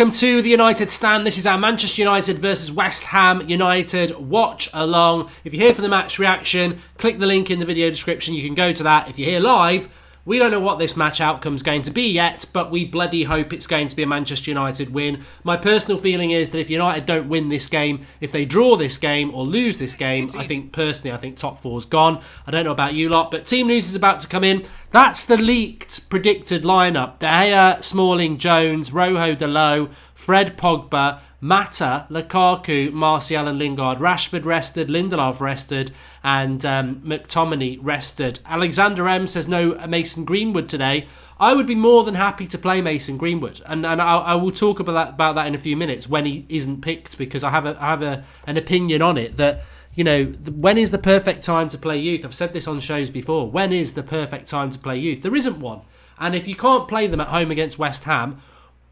welcome to the United Stand. This is our Manchester United versus West Ham United watch along. If you're here for the match reaction, click the link in the video description. You can go to that. If you're here live, we don't know what this match outcome's going to be yet, but we bloody hope it's going to be a Manchester United win. My personal feeling is that if United don't win this game, if they draw this game or lose this game, I think top four's gone. I don't know about you lot, but team news is about to come in. That's the leaked, predicted lineup. De Gea, Smalling, Jones, Rojo, Dalot, Fred, Pogba, Mata, Lukaku, Martial and Lingard. Rashford rested, Lindelof rested, and McTominay rested. Alexander M says no Mason Greenwood today. I would be more than happy to play Mason Greenwood, and I will talk about that in a few minutes when he isn't picked, because I have an opinion on it that, you know, when is the perfect time to play youth? I've said this on shows before. When is the perfect time to play youth? There isn't one. And if you can't play them at home against West Ham,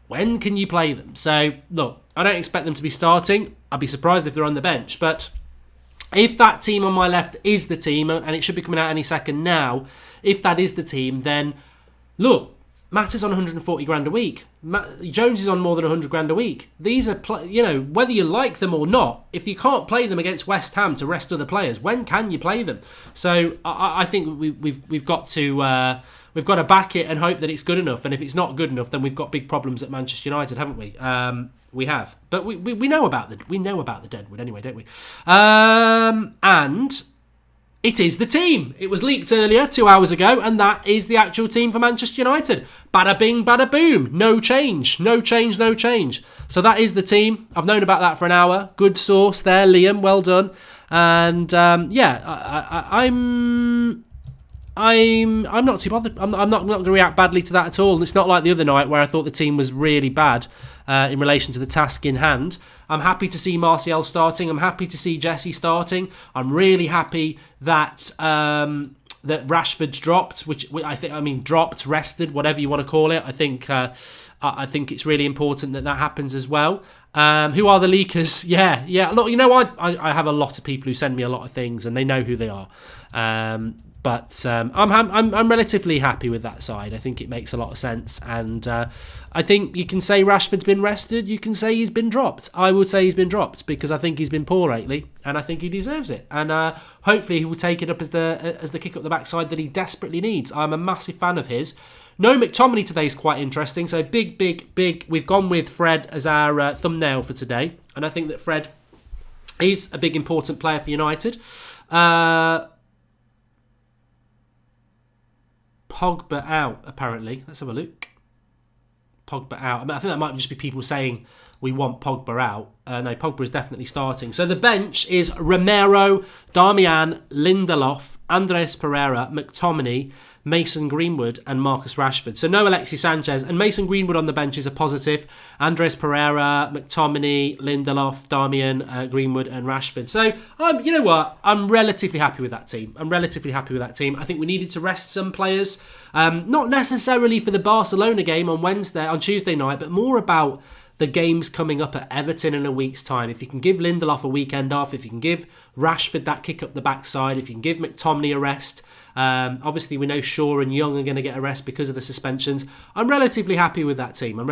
when can you play them? So, look, I don't expect them to be starting. I'd be surprised if they're on the bench. But if that team on my left is the team, and it should be coming out any second now, if that is the team, then look, Matt is on 140 grand a week. Jones is on more than 100 grand a week. These are, whether you like them or not, if you can't play them against West Ham to rest other players, when can you play them? So I think we've got to back it and hope that it's good enough. And if it's not good enough, then we've got big problems at Manchester United, haven't we? We have, but we know about the Deadwood anyway, don't we? And it is the team. It was leaked earlier, 2 hours ago, and that is the actual team for Manchester United. Bada bing, bada boom. No change. So that is the team. I've known about that for an hour. Good source there, Liam. Well done. And I'm not too bothered. I'm not going to react badly to that at all. And it's not like the other night where I thought the team was really bad in relation to the task in hand. I'm happy to see Martial starting. I'm happy to see Jesse starting. I'm really happy that that Rashford's dropped, dropped, rested, whatever you want to call it. I think it's really important that happens as well. Who are the leakers? Yeah. Look, I have a lot of people who send me a lot of things, and they know who they are. But I'm relatively happy with that side. I think it makes a lot of sense, and I think you can say Rashford's been rested. You can say he's been dropped. I would say he's been dropped because I think he's been poor lately, and I think he deserves it. And hopefully he will take it up as the kick up the backside that he desperately needs. I'm a massive fan of his. No McTominay today is quite interesting. So big. We've gone with Fred as our thumbnail for today, and I think that Fred is a big important player for United. Pogba out, apparently. Let's have a look. Pogba out. I think that might just be people saying we want Pogba out. No, Pogba is definitely starting. So the bench is Romero, Darmian, Lindelof, Andres Pereira, McTominay, Mason Greenwood and Marcus Rashford. So no Alexis Sanchez, and Mason Greenwood on the bench is a positive. Andres Pereira, McTominay, Lindelof, Darmian, Greenwood and Rashford. So you know what? I'm relatively happy with that team. I think we needed to rest some players. Not necessarily for the Barcelona game on Tuesday night, but more about the games coming up at Everton in a week's time. If you can give Lindelof a weekend off, if you can give Rashford that kick up the backside, if you can give McTominay a rest, obviously we know Shaw and Young are going to get a rest because of the suspensions. I'm relatively happy with that team. I've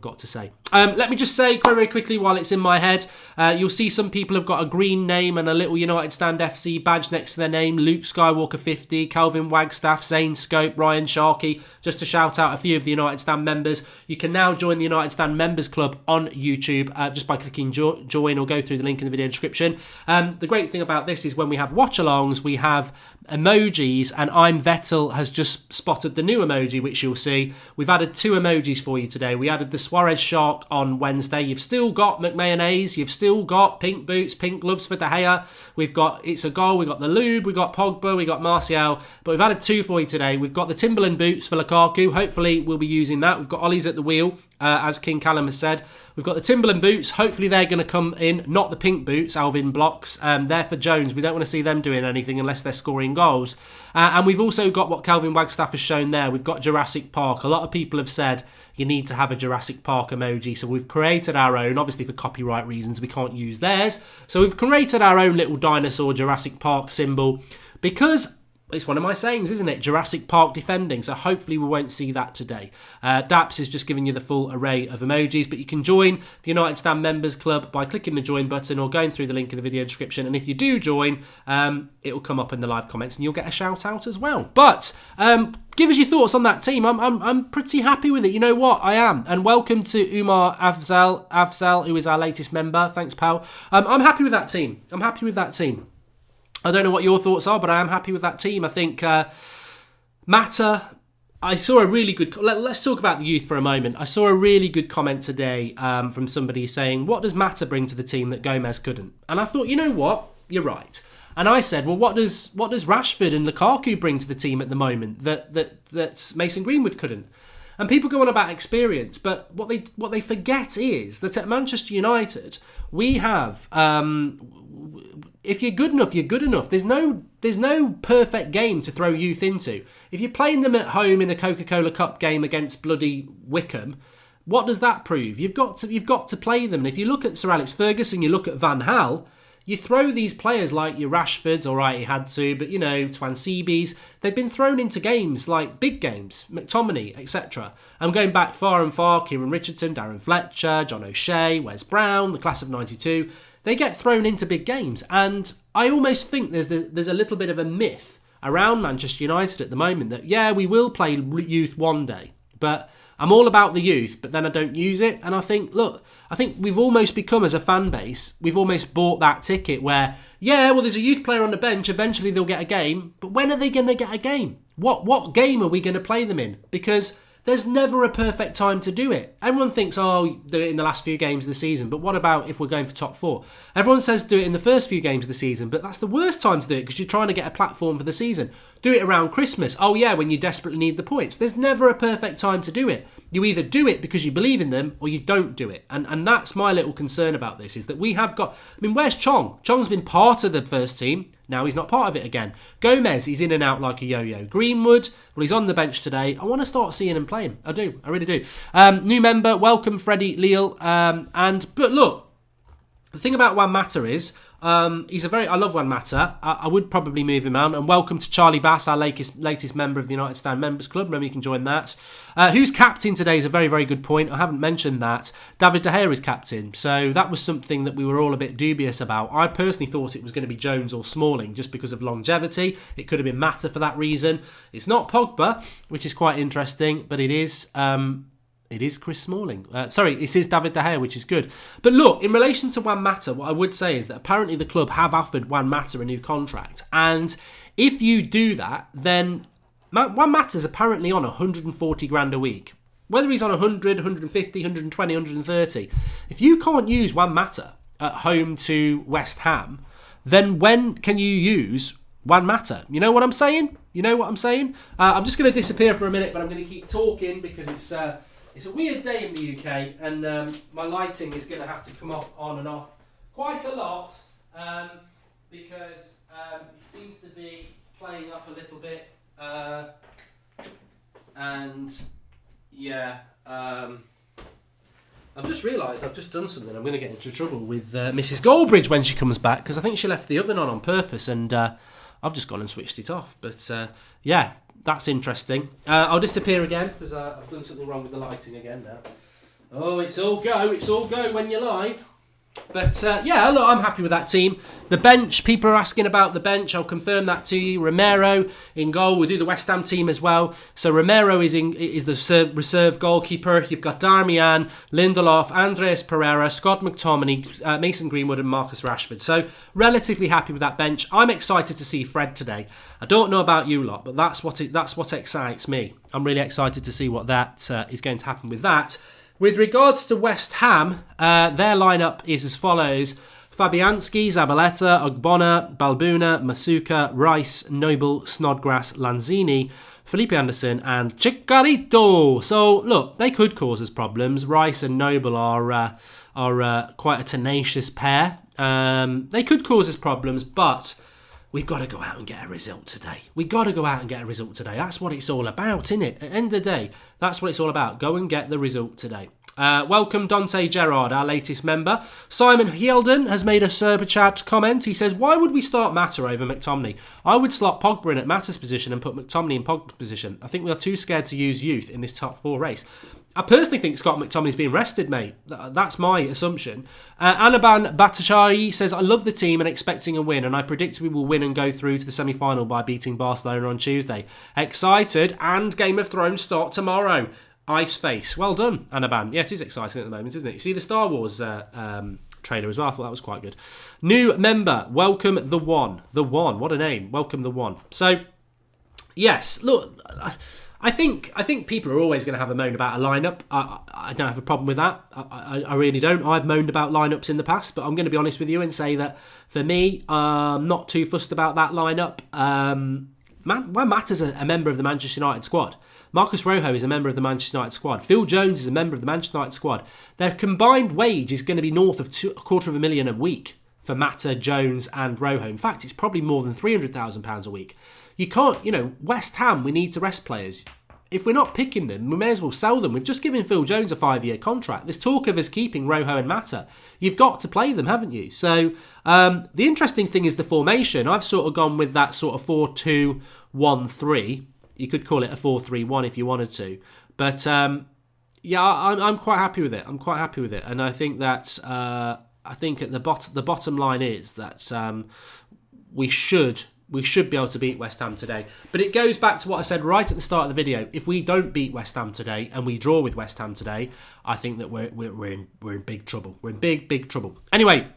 got to say. Let me just say very quickly while it's in my head, you'll see some people have got a green name and a little United Stand FC badge next to their name. Luke Skywalker 50, Calvin Wagstaff, Zane Scope, Ryan Sharkey, just to shout out a few of the United Stand members. You can now join the United Stand Members Club on YouTube just by clicking join or go through the link in the video description. The great thing about this is when we have watch-alongs, we have emojis, and I'm Vettel has just spotted the new emoji, which you'll see. We've added 2 emojis for you today. We added the Suarez shark on Wednesday. You've still got McMayonnaise. You've still got pink boots, pink gloves for De Gea. We've got It's a Goal. We've got the Lube. We've got Pogba. We've got Martial. But we've added 2 for you today. We've got the Timberland boots for Lukaku. Hopefully we'll be using that. We've got Ollie's at the wheel, as King Callum has said. We've got the Timberland boots. Hopefully they're going to come in. Not the pink boots, Alvin Blocks. They're for Jones. We don't want to see them doing anything unless they're scoring goals. And we've also got what Calvin Wagstaff has shown there. We've got Jurassic Park. A lot of people have said you need to have a Jurassic Park emoji. So we've created our own. Obviously for copyright reasons, we can't use theirs. So we've created our own little dinosaur Jurassic Park symbol because It's one of my sayings, isn't it? Jurassic Park defending. So hopefully we won't see that today. Daps is just giving you the full array of emojis. But you can join the United Stand Members Club by clicking the join button or going through the link in the video description. And if you do join, it will come up in the live comments and you'll get a shout out as well. But give us your thoughts on that team. I'm pretty happy with it. You know what? I am. And welcome to Umar Afzal, who is our latest member. Thanks, pal. I'm happy with that team. I don't know what your thoughts are, but I am happy with that team. I think Mata, I saw a really good... Let's talk about the youth for a moment. I saw a really good comment today from somebody saying, what does Mata bring to the team that Gomez couldn't? And I thought, you know what? You're right. And I said, well, what does Rashford and Lukaku bring to the team at the moment that Mason Greenwood couldn't? And people go on about experience, but what they forget is that at Manchester United, we have... if you're good enough, you're good enough. There's no perfect game to throw youth into. If you're playing them at home in a Coca-Cola Cup game against bloody Wickham, what does that prove? You've got to play them. And if you look at Sir Alex Ferguson, you look at Van Gaal, you throw these players like your Rashfords, all right, he had to, but Twansibis, they've been thrown into games like big games, McTominay, etc. I'm going back far and far, Kieran Richardson, Darren Fletcher, John O'Shea, Wes Brown, the class of 92. They get thrown into big games, and I almost think there's a little bit of a myth around Manchester United at the moment that, yeah, we will play youth one day, but I'm all about the youth, but then I don't use it. And I think we've almost become, as a fan base, we've almost bought that ticket where, yeah, well, there's a youth player on the bench, eventually they'll get a game, but when are they going to get a game? What game are we going to play them in? Because there's never a perfect time to do it. Everyone thinks, oh, do it in the last few games of the season. But what about if we're going for top four? Everyone says do it in the first few games of the season, but that's the worst time to do it because you're trying to get a platform for the season. Do it around Christmas. Oh, yeah, when you desperately need the points. There's never a perfect time to do it. You either do it because you believe in them or you don't do it. And that's my little concern about this, is that we have got... I mean, where's Chong? Chong's been part of the first team. Now he's not part of it again. Gomez, he's in and out like a yo-yo. Greenwood, well, he's on the bench today. I want to start seeing him playing. I do. I really do. New member, welcome, Freddie Leal. But look, the thing about Juan Mata is, I love Juan Mata. I would probably move him out. And welcome to Charlie Bass, our latest member of the United Stand Members Club. Remember, you can join that. Who's captain today is a very, very good point. I haven't mentioned that. David De Gea is captain. So that was something that we were all a bit dubious about. I personally thought it was going to be Jones or Smalling just because of longevity. It could have been Mata for that reason. It's not Pogba, which is quite interesting, but it is... It is Chris Smalling. It is David De Gea, which is good. But look, in relation to Juan Mata, what I would say is that apparently the club have offered Juan Mata a new contract. And if you do that, then Juan Mata's apparently on 140 grand a week. Whether he's on 100, 150, 120, 130. If you can't use Juan Mata at home to West Ham, then when can you use Juan Mata? You know what I'm saying? I'm just going to disappear for a minute, but I'm going to keep talking because it's a weird day in the UK, and my lighting is going to have to come on and off quite a lot because it seems to be playing up a little bit. I've just realised I've just done something. I'm going to get into trouble with Mrs. Goldbridge when she comes back because I think she left the oven on purpose, and I've just gone and switched it off. But that's interesting. I'll disappear again because I've done something wrong with the lighting again now. Oh, it's all go when you're live. But look, I'm happy with that team. The bench, people are asking about the bench. I'll confirm that to you. Romero in goal. We'll do the West Ham team as well. So Romero is the reserve goalkeeper. You've got Darmian, Lindelof, Andreas Pereira, Scott McTominay, Mason Greenwood and Marcus Rashford. So relatively happy with that bench. I'm excited to see Fred today. I don't know about you lot, but that's what excites me. I'm really excited to see what that is going to happen with that. With regards to West Ham, their lineup is as follows. Fabianski, Zabaleta, Ogbonna, Balbuna, Masuka, Rice, Noble, Snodgrass, Lanzini, Felipe Anderson and Chicharito. So, look, they could cause us problems. Rice and Noble are quite a tenacious pair. They could cause us problems, but... we've got to go out and get a result today. That's what it's all about, isn't it? At the end of the day, that's what it's all about. Go and get the result today. Welcome Dante Gerard, our latest member. Simon Hielden has made a super chat comment. He says, why would we start Mata over McTominay? I would slot Pogba in at Mata's position and put McTominay in Pogba's position. I think we are too scared to use youth in this top 4 race. I personally think Scott McTominay's being rested, mate. That's my assumption. Anaban Bhattacharya says, I love the team and expecting a win, and I predict we will win and go through to the semi-final by beating Barcelona on Tuesday. Excited, and Game of Thrones start tomorrow. Ice face. Well done, Anaban. Yeah, it is exciting at the moment, isn't it? You see the Star Wars trailer as well. I thought that was quite good. New member. Welcome the One. The One. What a name. Welcome the One. So, yes, look, I think people are always going to have a moan about a lineup. I don't have a problem with that. I really don't. I've moaned about lineups in the past, but I'm going to be honest with you and say that for me, I'm not too fussed about that lineup. Matt is a member of the Manchester United squad. Marcus Rojo is a member of the Manchester United squad. Phil Jones is a member of the Manchester United squad. Their combined wage is going to be north of £250,000 a week for Mata, Jones and Rojo. In fact, it's probably more than £300,000 a week. You can't, West Ham, we need to rest players. If we're not picking them, we may as well sell them. We've just given Phil Jones a 5-year contract. There's talk of us keeping Rojo and Mata. You've got to play them, haven't you? So the interesting thing is the formation. I've sort of gone with that sort of 4-2-1-3. You could call it a 4-3-1 if you wanted to. But, I'm quite happy with it. And I think that at the bottom line is that we should be able to beat West Ham today. But it goes back to what I said right at the start of the video. If we don't beat West Ham today and we draw with West Ham today, I think that we're in big trouble. We're in big trouble. Anyway,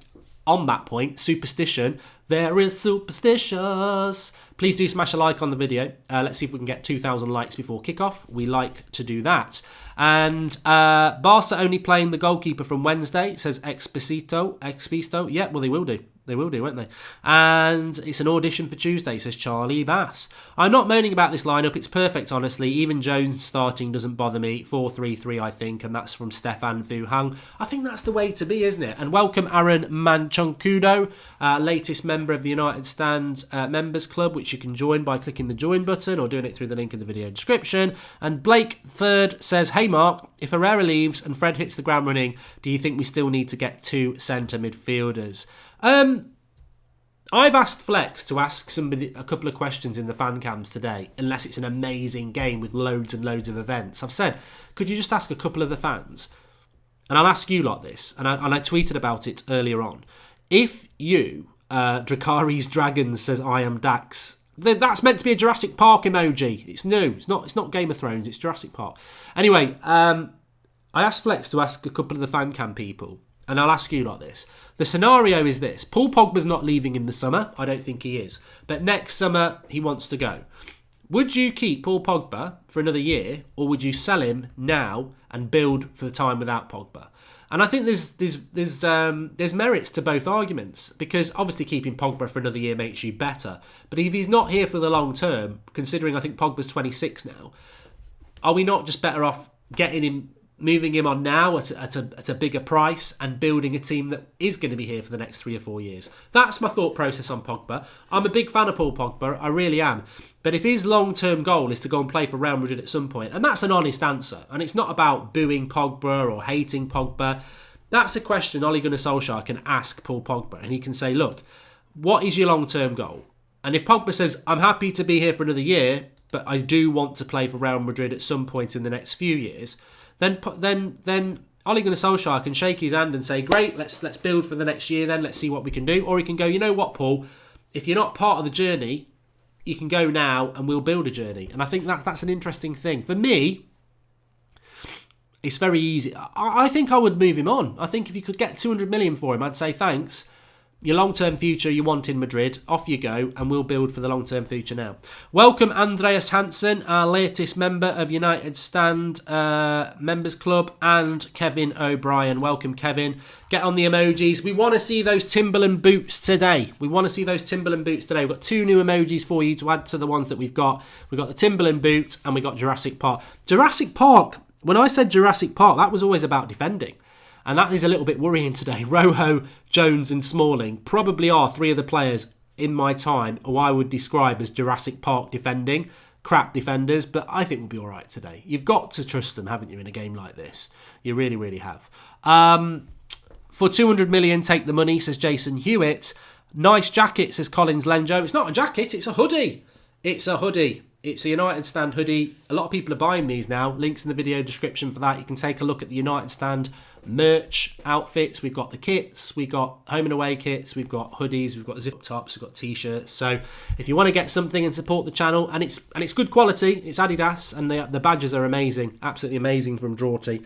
on that point, superstition. There is superstitious. Please do smash a like on the video. Let's see if we can get 2,000 likes before kickoff. We like to do that. And Barca only playing the goalkeeper from Wednesday, says Exposito. Yeah, well, they will do. They will do, won't they? And it's an audition for Tuesday, says Charlie Bass. I'm not moaning about this lineup. It's perfect, honestly. Even Jones starting doesn't bother me. 4-3-3, I think, and that's from Stefan Fu Hang. I think that's the way to be, isn't it? And welcome Aaron Manchunkudo, latest member of the United Stand Members Club, which you can join by clicking the join button or doing it through the link in the video description. And Blake Third says, hey Mark, if Herrera leaves and Fred hits the ground running, do you think we still need to get 2 centre midfielders? I've asked Flex to ask somebody a couple of questions in the fan cams today, unless it's an amazing game with loads and loads of events. I've said, could you just ask a couple of the fans? And I'll ask you like this, and I tweeted about it earlier on. If you, Drakari's Dragons says I am Dax, that's meant to be a Jurassic Park emoji. It's new. It's not Game of Thrones. It's Jurassic Park. Anyway, I asked Flex to ask a couple of the fan cam people. And I'll ask you like this. The scenario is this. Paul Pogba's not leaving in the summer. I don't think he is. But next summer, he wants to go. Would you keep Paul Pogba for another year, or would you sell him now and build for the time without Pogba? And I think there's merits to both arguments, because obviously keeping Pogba for another year makes you better. But if he's not here for the long term, considering I think Pogba's 26 now, are we not just better off getting him, moving him on now at a bigger price and building a team that is going to be here for the next 3 or 4 years? That's my thought process on Pogba. I'm a big fan of Paul Pogba, I really am. But if his long-term goal is to go and play for Real Madrid at some point, and that's an honest answer, and it's not about booing Pogba or hating Pogba, that's a question Ole Gunnar Solskjaer can ask Paul Pogba, and he can say, look, what is your long-term goal? And if Pogba says, I'm happy to be here for another year, but I do want to play for Real Madrid at some point in the next few years, then Ole Gunnar Solskjaer can shake his hand and say, great, let's build for the next year then, let's see what we can do. Or he can go, you know what, Paul, if you're not part of the journey, you can go now and we'll build a journey. And I think that's an interesting thing. For me, it's very easy. I think I would move him on. I think if you could get 200 million for him, I'd say thanks. Your long-term future you want in Madrid, off you go, and we'll build for the long-term future now. Welcome Andreas Hansen, our latest member of United Stand Members Club, and Kevin O'Brien. Welcome, Kevin. Get on the emojis. We want to see those Timberland boots today. We've got 2 new emojis for you to add to the ones that we've got. We've got the Timberland boot and we got Jurassic Park. Jurassic Park, when I said Jurassic Park, that was always about defending. And that is a little bit worrying today. Rojo, Jones and Smalling probably are 3 of the players in my time who I would describe as Jurassic Park defending. crap defenders, but I think we'll be all right today. You've got to trust them, haven't you, in a game like this? You really, really have. For 200 million, take the money, says Jason Hewitt. Nice jacket, says Collins Lenjo. It's not a jacket, it's a hoodie. It's a hoodie. It's a United Stand hoodie. A lot of people are buying these now. Links in the video description for that. You can take a look at the United Stand merch outfits. We've got the kits. We've got home and away kits. We've got hoodies. We've got zip tops. We've got t-shirts. So if you want to get something and support the channel, and it's good quality, it's Adidas, and the badges are amazing. Absolutely amazing from Drawty.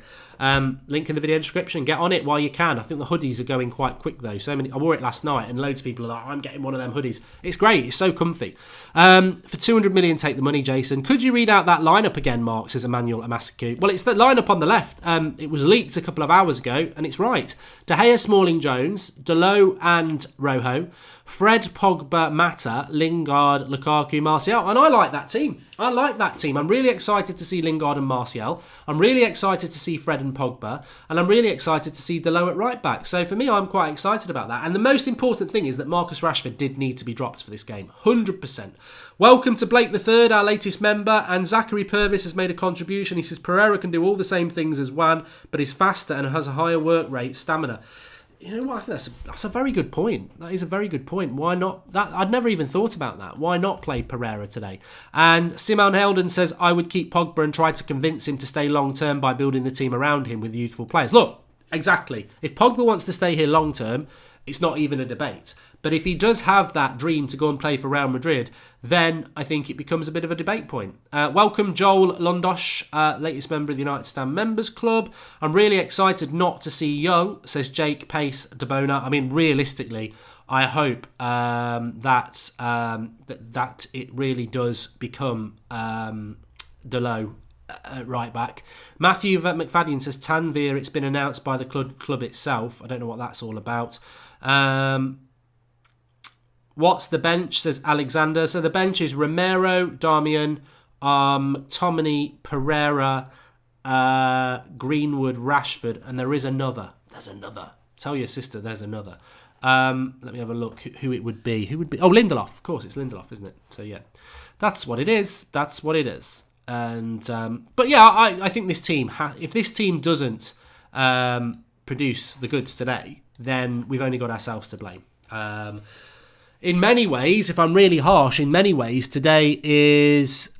Link in the video description. Get on it while you can. I think the hoodies are going quite quick though. I wore it last night and loads of people are like, I'm getting one of them hoodies. It's great. It's so comfy. For 200 million, take the money, Jason. Could you read out that lineup again, Mark, says Emmanuel Amasiku. Well, it's the lineup on the left. It was leaked a couple of hours ago and it's right. De Gea, Smalling, Jones, Dalot and Rojo, Fred, Pogba, Mata, Lingard, Lukaku, Martial. And I like that team. I'm really excited to see Lingard and Martial. I'm really excited to see Fred and Pogba. And I'm really excited to see Dalot at right back. So for me, I'm quite excited about that. And the most important thing is that Marcus Rashford did need to be dropped for this game. 100%. Welcome to Blake III, our latest member. And Zachary Purvis has made a contribution. He says Pereira can do all the same things as Wan, but is faster and has a higher work rate, stamina. You know what? I think that's a very good point. That is a very good point. Why not? I'd never even thought about that. Why not play Pereira today? And Simon Helden says, I would keep Pogba and try to convince him to stay long-term by building the team around him with youthful players. Look, exactly. If Pogba wants to stay here long-term, it's not even a debate. But if he does have that dream to go and play for Real Madrid, then I think it becomes a bit of a debate point. Welcome, Joel Londosh, latest member of the United Stand Members Club. I'm really excited not to see Young, says Jake Pace Debona. I mean, realistically, I hope that it really does become Dalot right back. Matthew McFadden says Tanvir, it's been announced by the club itself. I don't know what that's all about. What's the bench, says Alexander. So the bench is Romero, Darmian, Tomini, Pereira, Greenwood, Rashford, and there is another. There's another. Tell your sister there's another. Let me have a look who it would be. Who would be? Oh, Lindelof. Of course, it's Lindelof, isn't it? So yeah, that's what it is. That's what it is. And but yeah, I think this team, if this team doesn't produce the goods today, then we've only got ourselves to blame. In many ways, if I'm really harsh, in many ways, today is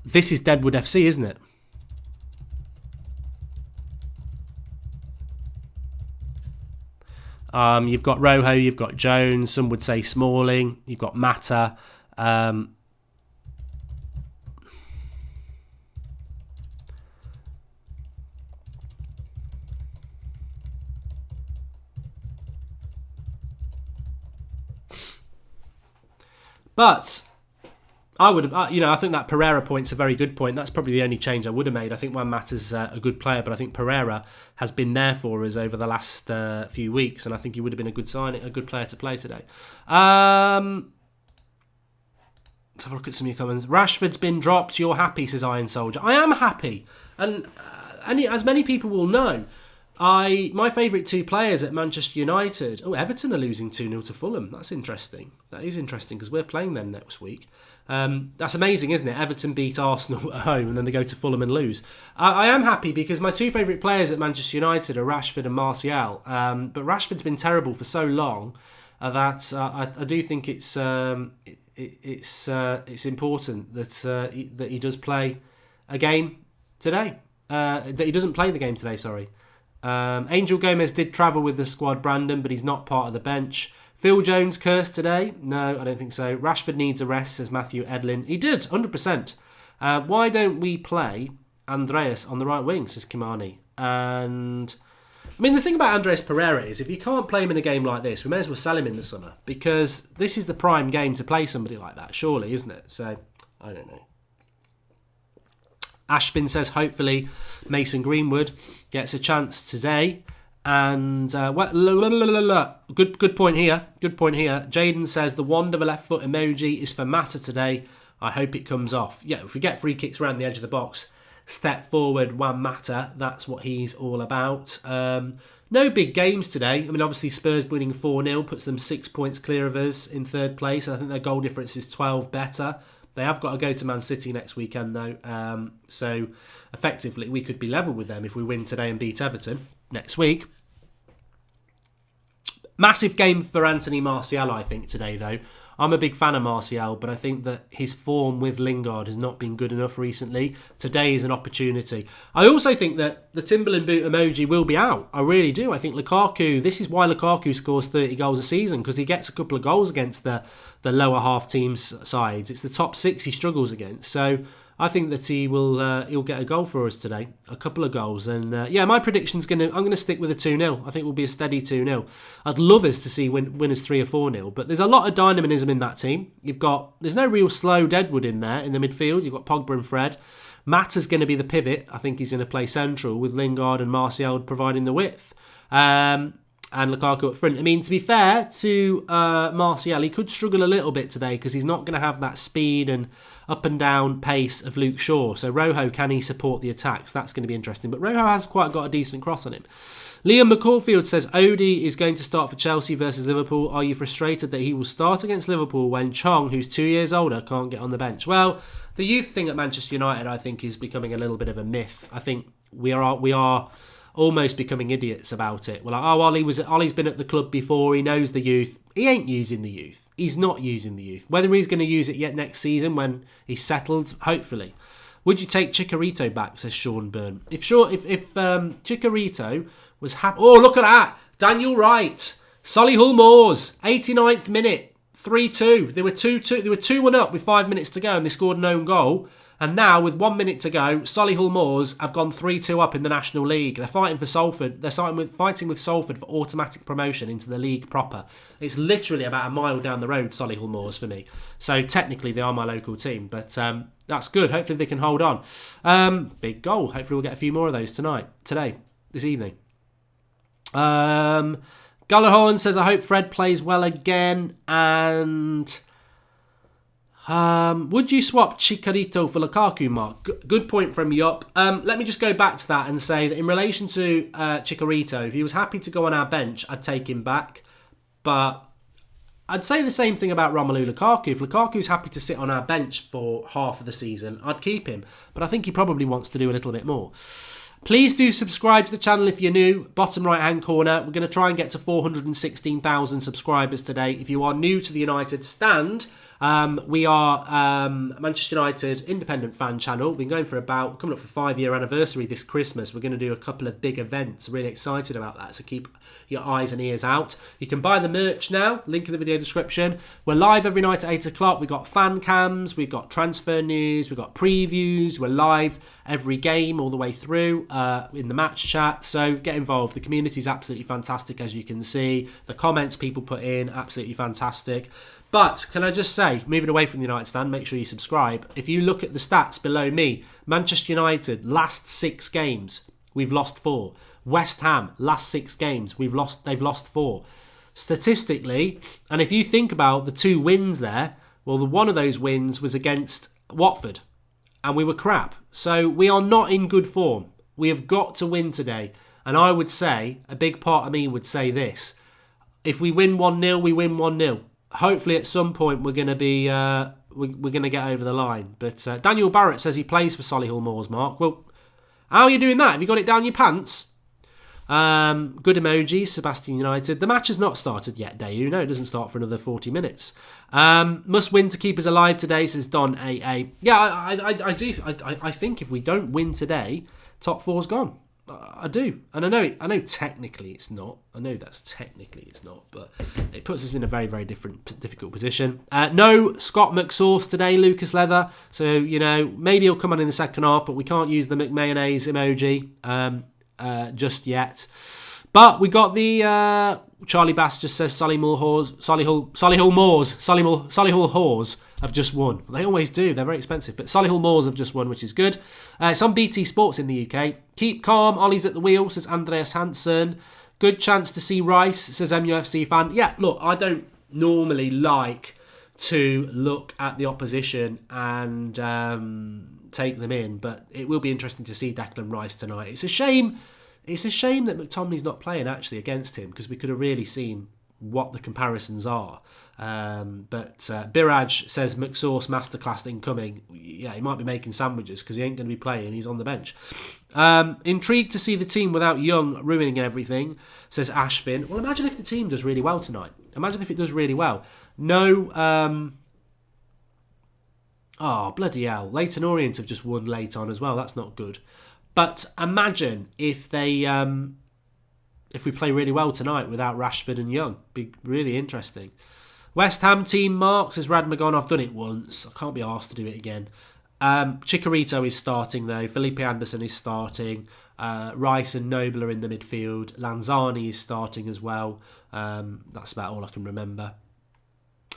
this is Deadwood FC, isn't it? You've got Rojo, you've got Jones, some would say Smalling, you've got Mata. But I would have, I think that Pereira point's a very good point. That's probably the only change I would have made. I think Juan Mata's a good player, but I think Pereira has been there for us over the last few weeks, and I think he would have been a good signing, a good player to play today. Let's have a look at some of your comments. Rashford's been dropped. You're happy, says Iron Soldier. I am happy, and as many people will know, my favourite two players at Manchester United. Oh, Everton are losing 2-0 to Fulham. That's interesting. That is interesting because we're playing them next week. That's amazing, isn't it? Everton beat Arsenal at home and then they go to Fulham and lose. I am happy because my two favourite players at Manchester United are Rashford and Martial. But Rashford's been terrible for so long that I do think it's important that he does play a game today. That he doesn't play the game today. Sorry. Angel Gomez did travel with the squad, Brandon, but he's not part of the bench. Phil Jones cursed today? No, I don't think so. Rashford needs a rest, says Matthew Edlin. He did, 100%. Why don't we play Andreas on the right wing, says Kimani. And I mean, the thing about Andreas Pereira is if you can't play him in a game like this, we may as well sell him in the summer because this is the prime game to play somebody like that, surely, isn't it? So, I don't know. Ashvin says hopefully Mason Greenwood gets a chance today. And good point here. Good point here. Jaden says the wand of a left foot emoji is for Mata today. I hope it comes off. Yeah, if we get free kicks around the edge of the box, step forward, Juan Mata. That's what he's all about. No big games today. I mean, obviously Spurs winning 4-0 puts them 6 points clear of us in third place. I think their goal difference is 12 better. They have got to go to Man City next weekend, though. So, effectively, we could be level with them if we win today and beat Everton next week. Massive game for Anthony Martial, I think, today, though. I'm a big fan of Martial, but I think that his form with Lingard has not been good enough recently. Today is an opportunity. I also think that the Timberland boot emoji will be out. I really do. I think Lukaku, this is why Lukaku scores 30 goals a season, because he gets a couple of goals against the lower half teams' sides. It's the top 6 he struggles against. So I think that he'll get a goal for us today, a couple of goals, and my prediction's I'm going to stick with a 2-0. I think it will be a steady 2-0. I'd love us to see winners 3 or 4-0, but there's a lot of dynamism in that team. There's no real slow Deadwood in there in the midfield. You've got Pogba and Fred. Mata's going to be the pivot. I think he's going to play central with Lingard and Martial providing the width. And Lukaku up front. I mean, to be fair to Martial, he could struggle a little bit today because he's not going to have that speed and up and down pace of Luke Shaw. So Rojo, can he support the attacks? That's going to be interesting. But Rojo has quite got a decent cross on him. Liam McCaulfield says, Odie is going to start for Chelsea versus Liverpool. Are you frustrated that he will start against Liverpool when Chong, who's 2 years older, can't get on the bench? Well, the youth thing at Manchester United, I think, is becoming a little bit of a myth. I think we are almost becoming idiots about it. We're like, Ollie's been at the club before, he knows the youth. He ain't using the youth. He's not using the youth. Whether he's going to use it yet next season when he's settled, hopefully. Would you take Chicharito back, says Sean Byrne. If Chicharito was happy... Oh, look at that! Daniel Wright. Solihull Moors, 89th minute, 3-2. They were 2-1 up with 5 minutes to go and they scored an own goal. And now, with 1 minute to go, Solihull Moors have gone 3-2 up in the National League. They're fighting for Salford. They're fighting with Salford for automatic promotion into the league proper. It's literally about a mile down the road, Solihull Moors, for me. So technically, they are my local team. But that's good. Hopefully, they can hold on. Big goal. Hopefully, we'll get a few more of those this evening. Gallahorn says, I hope Fred plays well again. And... would you swap Chicharito for Lukaku, Mark? Good point from Yup. Let me just go back to that and say that in relation to Chicharito, if he was happy to go on our bench, I'd take him back. But I'd say the same thing about Romelu Lukaku. If Lukaku's happy to sit on our bench for half of the season, I'd keep him. But I think he probably wants to do a little bit more. Please do subscribe to the channel if you're new. Bottom right hand corner. We're going to try and get to 416,000 subscribers today. If you are new to the United Stand, we are Manchester United independent fan channel. We've been going for coming up for 5-year anniversary this Christmas. We're going to do a couple of big events. Really excited about that. So keep your eyes and ears out. You can buy the merch now. Link in the video description. We're live every night at 8 o'clock. We've got fan cams. We've got transfer news. We've got previews. We're live every game all the way through in the match chat. So get involved. The community is absolutely fantastic, as you can see. The comments people put in, absolutely fantastic. But can I just say, moving away from the United Stand, make sure you subscribe. If you look at the stats below me, Manchester United, last 6 games, we've lost 4. West Ham, last 6 games, they've lost 4. Statistically, and if you think about the 2 wins there, well, one of those wins was against Watford, and we were crap. So we are not in good form. We have got to win today. And I would say, a big part of me would say this: if we win 1-0, we win 1-0. Hopefully at some point we're going to be we're going to get over the line. But Daniel Barrett says he plays for Solihull Moors, Mark. Well, how are you doing that? Have you got it down your pants? Good emojis, Sebastian United. The match has not started yet, Dayu. No, it doesn't start for another 40 minutes. Must win to keep us alive today, says Don AA. Yeah, I do. I think if we don't win today, top 4's gone. I do. And I know technically it's not. I know that's technically it's not, but it puts us in a very, very difficult position. No Scott McSauce today, Lucas Leather. So, maybe he'll come on in the second half, but we can't use the McMayonnaise emoji just yet. But we got the... Charlie Bass just says Solihull Moors have just won. They always do. They're very expensive. But Solihull Moors have just won, which is good. It's on BT Sports in the UK. Keep calm. Ollie's at the wheel, says Andreas Hansen. Good chance to see Rice, says MUFC fan. Yeah, look, I don't normally like to look at the opposition and take them in, but it will be interesting to see Declan Rice tonight. It's a shame that McTominay's not playing actually against him, because we could have really seen what the comparisons are. But Biraj says McSauce masterclass incoming. Yeah, he might be making sandwiches because he ain't going to be playing. He's on the bench. Intrigued to see the team without Young ruining everything, says Ashvin. Well, imagine if the team does really well tonight. Imagine if it does really well. No... Oh, bloody hell. Leighton Orient have just won late on as well. That's not good. But imagine if they... if we play really well tonight without Rashford and Young. Be really interesting. West Ham team Mark says Radmagon, I've done it once. I can't be asked to do it again. Chicharito is starting though. Felipe Anderson is starting. Rice and Noble are in the midfield. Lanzani is starting as well. That's about all I can remember.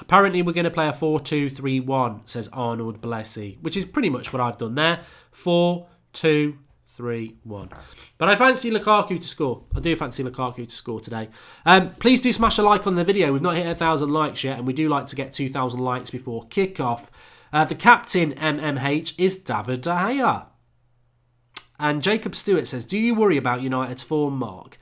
Apparently we're going to play a 4-2-3-1, says Arnold Blessy, which is pretty much what I've done there. 4-2-3-1. But I fancy Lukaku to score. I do fancy Lukaku to score today. Please do smash a like on the video. We've not hit 1,000 likes yet, and we do like to get 2,000 likes before kick-off. The captain, MMH, is David De Gea. And Jacob Stewart says, do you worry about United's form, Mark?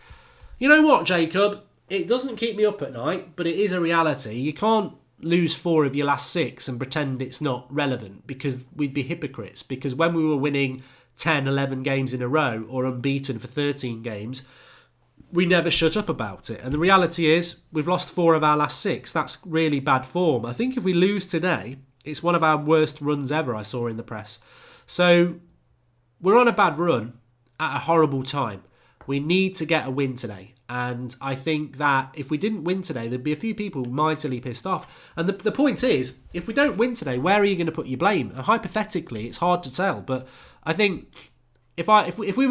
You know what, Jacob? It doesn't keep me up at night, but it is a reality. You can't lose 4 of your last 6 and pretend it's not relevant, because we'd be hypocrites. Because when we were winning 10, 11 games in a row, or unbeaten for 13 games, we never shut up about it. And the reality is, we've lost 4 of our last 6. That's really bad form. I think if we lose today, it's one of our worst runs ever, I saw in the press. So, we're on a bad run at a horrible time. We need to get a win today. And I think that if we didn't win today, there'd be a few people mightily pissed off. And the point is, if we don't win today, where are you going to put your blame? And hypothetically, it's hard to tell. But I think if we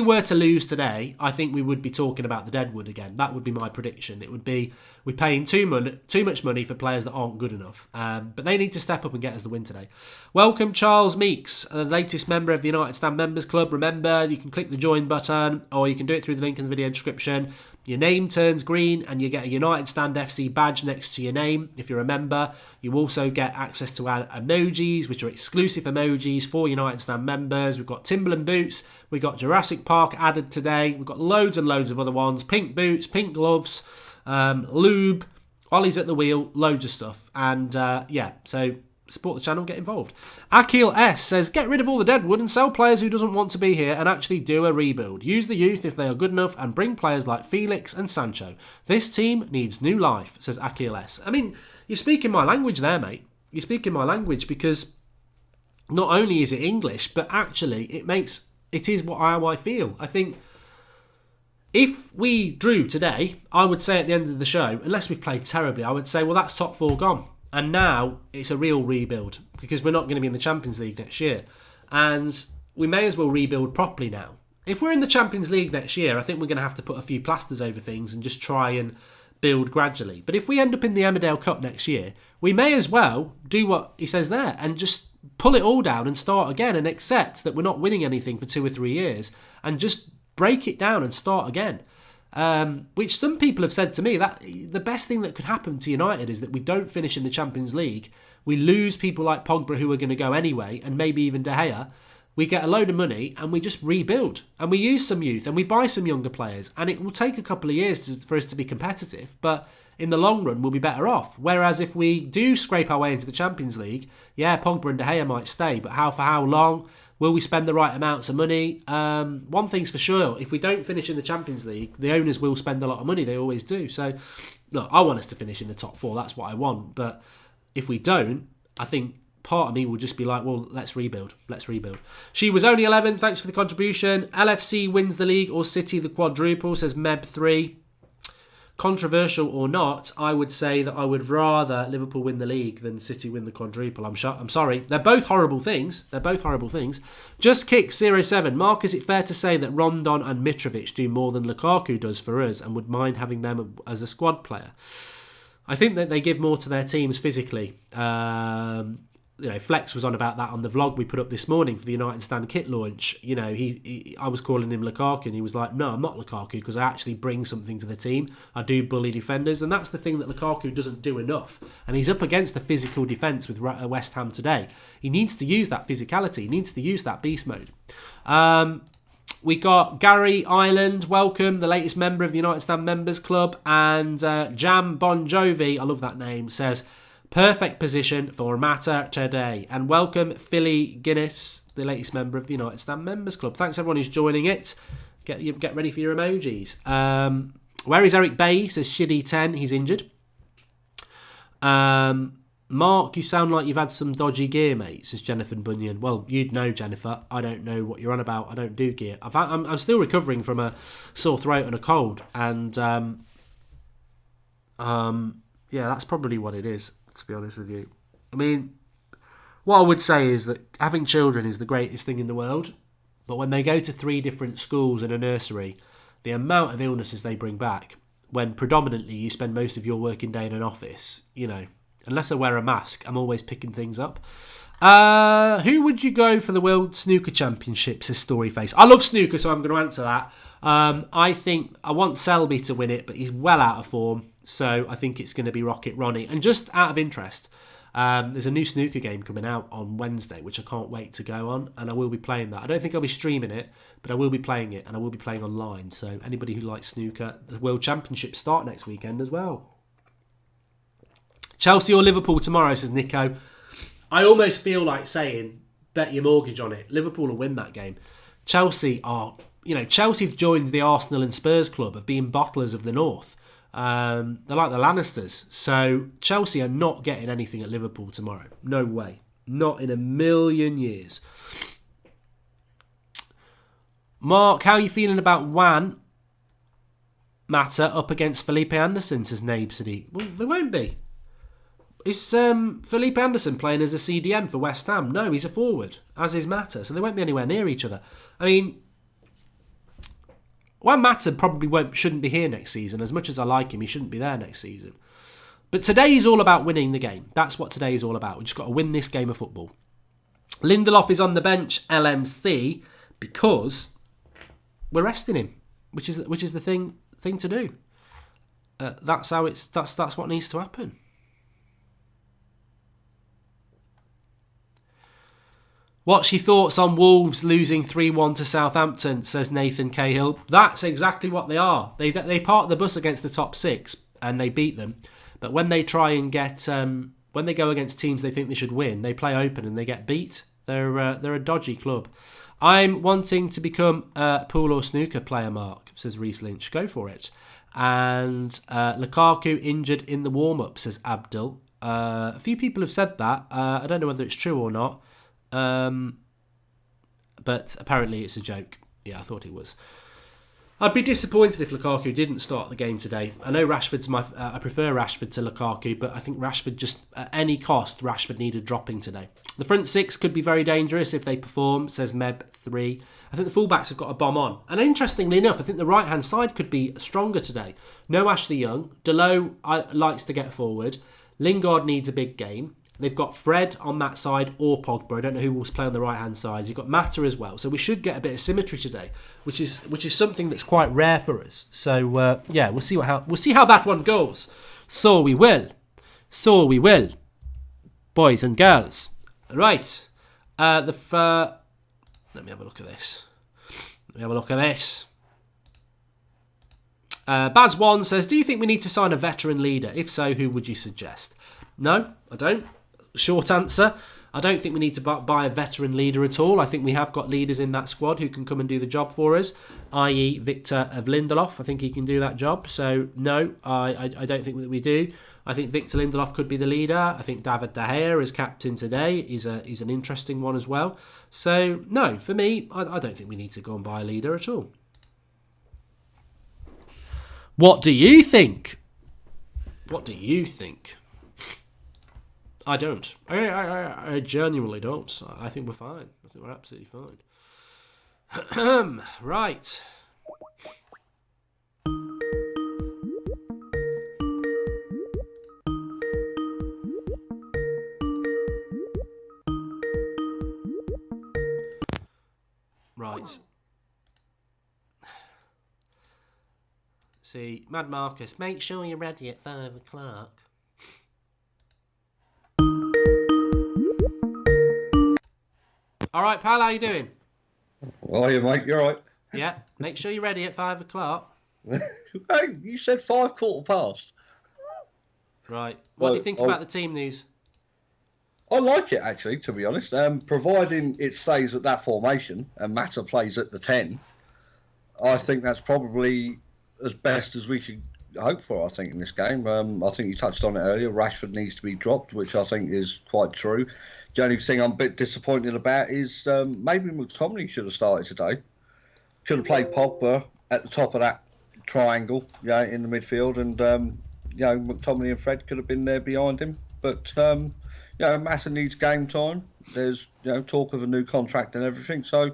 were to lose today, I think we would be talking about the Deadwood again. That would be my prediction. It would be we're paying too much money for players that aren't good enough. But they need to step up and get us the win today. Welcome Charles Meeks, the latest member of the United Stand Members Club. Remember, you can click the join button, or you can do it through the link in the video description. Your name turns green and you get a United Stand FC badge next to your name if you're a member. You also get access to our emojis, which are exclusive emojis for United Stand members. We've got Timberland boots. We've got Jurassic Park added today. We've got loads and loads of other ones. Pink boots, pink gloves, lube, Ollie's at the wheel, loads of stuff. And so support the channel, get involved. Akil S says, get rid of all the Deadwood and sell players who doesn't want to be here and actually do a rebuild. Use the youth if they are good enough and bring players like Felix and Sancho. This team needs new life, says Akil S. I mean, you're speaking my language there, mate. You're speaking my language, because not only is it English, but actually it is how I feel. I think if we drew today, I would say at the end of the show, unless we've played terribly, I would say, well, that's top 4 gone. And now it's a real rebuild, because we're not going to be in the Champions League next year. And we may as well rebuild properly now. If we're in the Champions League next year, I think we're going to have to put a few plasters over things and just try and build gradually. But if we end up in the Emmerdale Cup next year, we may as well do what he says there and just pull it all down and start again, and accept that we're not winning anything for 2 or 3 years and just break it down and start again. Which some people have said to me, that the best thing that could happen to United is that we don't finish in the Champions League. We lose people like Pogba who are going to go anyway, and maybe even De Gea. We get a load of money and we just rebuild, and we use some youth and we buy some younger players, and it will take a couple of years for us to be competitive, but in the long run we'll be better off. Whereas if we do scrape our way into the Champions League, yeah, Pogba and De Gea might stay, but for how long? Will we spend the right amounts of money? One thing's for sure, if we don't finish in the Champions League, the owners will spend a lot of money. They always do. So, look, I want us to finish in the top 4. That's what I want. But if we don't, I think part of me will just be like, well, let's rebuild. Let's rebuild. She was only 11. Thanks for the contribution. LFC wins the league or City the quadruple, says Meb3. Controversial or not, I would say that I would rather Liverpool win the league than City win the quadruple. I'm sorry. They're both horrible things. Just Kick 07. Mark, is it fair to say that Rondon and Mitrovic do more than Lukaku does for us and would mind having them as a squad player? I think that they give more to their teams physically. Flex was on about that on the vlog we put up this morning for the United Stand kit launch. I was calling him Lukaku, and he was like, no, I'm not Lukaku, because I actually bring something to the team. I do bully defenders, and that's the thing that Lukaku doesn't do enough. And he's up against the physical defence with West Ham today. He needs to use that physicality. He needs to use that beast mode. We got Gary Island, welcome, the latest member of the United Stand Members Club. And Jam Bon Jovi, I love that name, says, perfect position for Mata today. And welcome Philly Guinness, the latest member of the United Stand Members Club. Thanks everyone who's joining it. Get ready for your emojis. Where is Eric Bay? Says Shitty10, he's injured. Mark, you sound like you've had some dodgy gear, mate, says Jennifer Bunyan. Well, you'd know, Jennifer. I don't know what you're on about. I don't do gear. I'm still recovering from a sore throat and a cold. And, yeah, that's probably what it is, to be honest with you. I mean, what I would say is that having children is the greatest thing in the world. But when they go to 3 different schools and a nursery, the amount of illnesses they bring back, when predominantly you spend most of your working day in an office, unless I wear a mask, I'm always picking things up. Who would you go for the World Snooker Championship, says Storyface? I love snooker, so I'm going to answer that. I want Selby to win it, but he's well out of form. So I think it's going to be Rocket Ronnie. And just out of interest, there's a new snooker game coming out on Wednesday, which I can't wait to go on. And I will be playing that. I don't think I'll be streaming it, but I will be playing it. And I will be playing online. So anybody who likes snooker, the World Championships start next weekend as well. Chelsea or Liverpool tomorrow, says Nico. I almost feel like saying, bet your mortgage on it. Liverpool will win that game. Chelsea have joined the Arsenal and Spurs club of being bottlers of the North. They're like the Lannisters. So Chelsea are not getting anything at Liverpool tomorrow. No way. Not in a million years. Mark, how are you feeling about Juan Mata up against Felipe Anderson, says Nabe City? Well, there won't be. Is Felipe Anderson playing as a CDM for West Ham? No, he's a forward, as is Mata, so they won't be anywhere near each other. I mean, Juan Mata probably shouldn't be here next season. As much as I like him, he shouldn't be there next season. But today is all about winning the game. That's what today is all about. We've just got to win this game of football. Lindelof is on the bench, LMC, because we're resting him, which is the thing to do. That's what needs to happen. What's your thoughts on Wolves losing 3-1 to Southampton, says Nathan Cahill. That's exactly what they are. They park the bus against the top 6 and they beat them. But when they try and when they go against teams they think they should win, they play open and they get beat. They're a dodgy club. I'm wanting to become a pool or snooker player, Mark, says Reece Lynch. Go for it. And Lukaku injured in the warm-up, says Abdul. A few people have said that. I don't know whether it's true or not. But apparently it's a joke. Yeah, I thought it was. I'd be disappointed if Lukaku didn't start the game today. I know Rashford's I prefer Rashford to Lukaku, but I think Rashford just, at any cost, Rashford needed dropping today. The front 6 could be very dangerous if they perform, says Meb3. I think the fullbacks have got a bomb on. And interestingly enough, I think the right-hand side could be stronger today. No Ashley Young. Delot likes to get forward. Lingard needs a big game. They've got Fred on that side or Pogba. I don't know who will play on the right-hand side. You've got Mata as well. So we should get a bit of symmetry today, which is something that's quite rare for us. So, yeah, we'll see how that one goes. So we will. Boys and girls. Right. Let me have a look at this. Baz1 says, do you think we need to sign a veteran leader? If so, who would you suggest? No, I don't. Short answer, I don't think we need to buy a veteran leader at all. I think we have got leaders in that squad who can come and do the job for us, i.e. Victor of Lindelof. I think he can do that job. So, no, I don't think that we do. I think Victor Lindelof could be the leader. I think David De Gea as captain today is an interesting one as well. So, no, for me, I don't think we need to go and buy a leader at all. What do you think? I don't. I genuinely don't. I think we're fine. I think we're absolutely fine. Right. See, Mad Marcus, make sure you're ready at 5 o'clock. All right, pal, how you doing? Oh, yeah, mate, you're right. Yeah, make sure you're ready at 5 o'clock. Hey, you said 5 quarter past. Right. What do you So think about the team news? I like it, actually, to be honest. Providing it stays at that formation and Mata plays at the 10, I think that's probably as best as we could hope for, I think, in this game. I think you touched on it earlier. Rashford needs to be dropped, which I think is quite true. The only thing I'm a bit disappointed about is maybe McTominay should have started today. Could have played Pogba at the top of that triangle, in the midfield, and McTominay and Fred could have been there behind him. But Mata needs game time. There's talk of a new contract and everything. So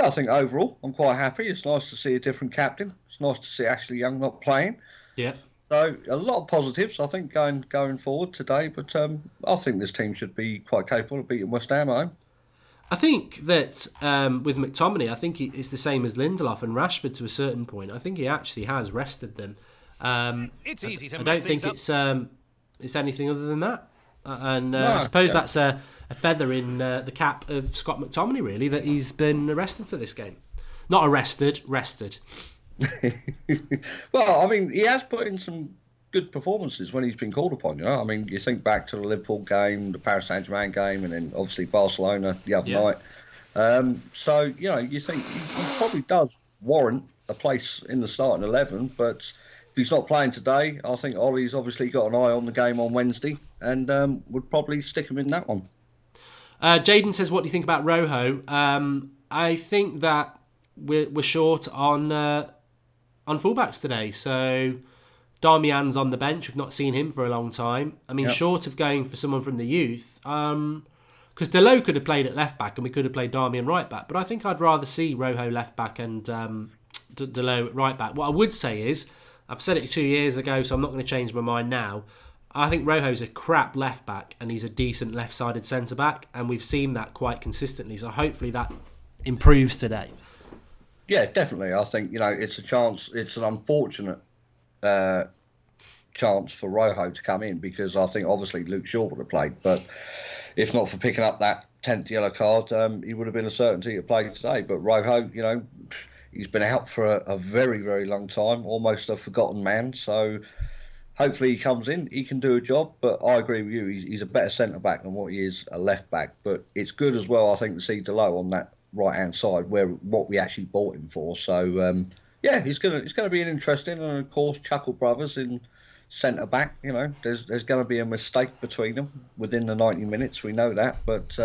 I think overall I'm quite happy. It's nice to see a different captain. It's nice to see Ashley Young not playing. Yeah. So a lot of positives, I think, going forward today. But I think this team should be quite capable of beating West Ham at home. I think that with McTominay, I think it's the same as Lindelof and Rashford to a certain point. I think he actually has rested them. It's easy to I don't think it's anything other than that. I suppose that's a feather in the cap of Scott McTominay, really, that he's been arrested for this game. Not arrested, rested. Well, I mean, he has put in some good performances when he's been called upon. I mean, you think back to the Liverpool game, the Paris Saint-Germain game, and then obviously Barcelona the other night. So you think he probably does warrant a place in the starting 11, but if he's not playing today, I think Ollie's obviously got an eye on the game on Wednesday and would probably stick him in that one. Jaden says, what do you think about Rojo? I think that we're short on fullbacks today. So Darmian's on the bench. We've not seen him for a long time. I mean, short of going for someone from the youth, because Delo could have played at left back and we could have played Darmian right back. But I think I'd rather see Rojo left back and Delo at right back. What I would say is, I've said it 2 years ago, so I'm not going to change my mind now. I think Rojo's a crap left back and he's a decent left-sided centre back, and we've seen that quite consistently. So hopefully that improves today. Yeah, definitely. I think it's a chance. It's an unfortunate chance for Rojo to come in, because I think obviously Luke Shaw would have played, but if not for picking up that 10th yellow card, he would have been a certainty to play today. But Rojo, he's been out for a very, very long time, almost a forgotten man. So hopefully he comes in, he can do a job. But I agree with you, he's a better centre back than what he is a left back. But it's good as well, I think, to see Delo on that right hand side, where what we actually bought him for. So it's gonna be an interesting, and of course Chuckle Brothers in centre back. There's going to be a mistake between them within the 90 minutes. We know that, but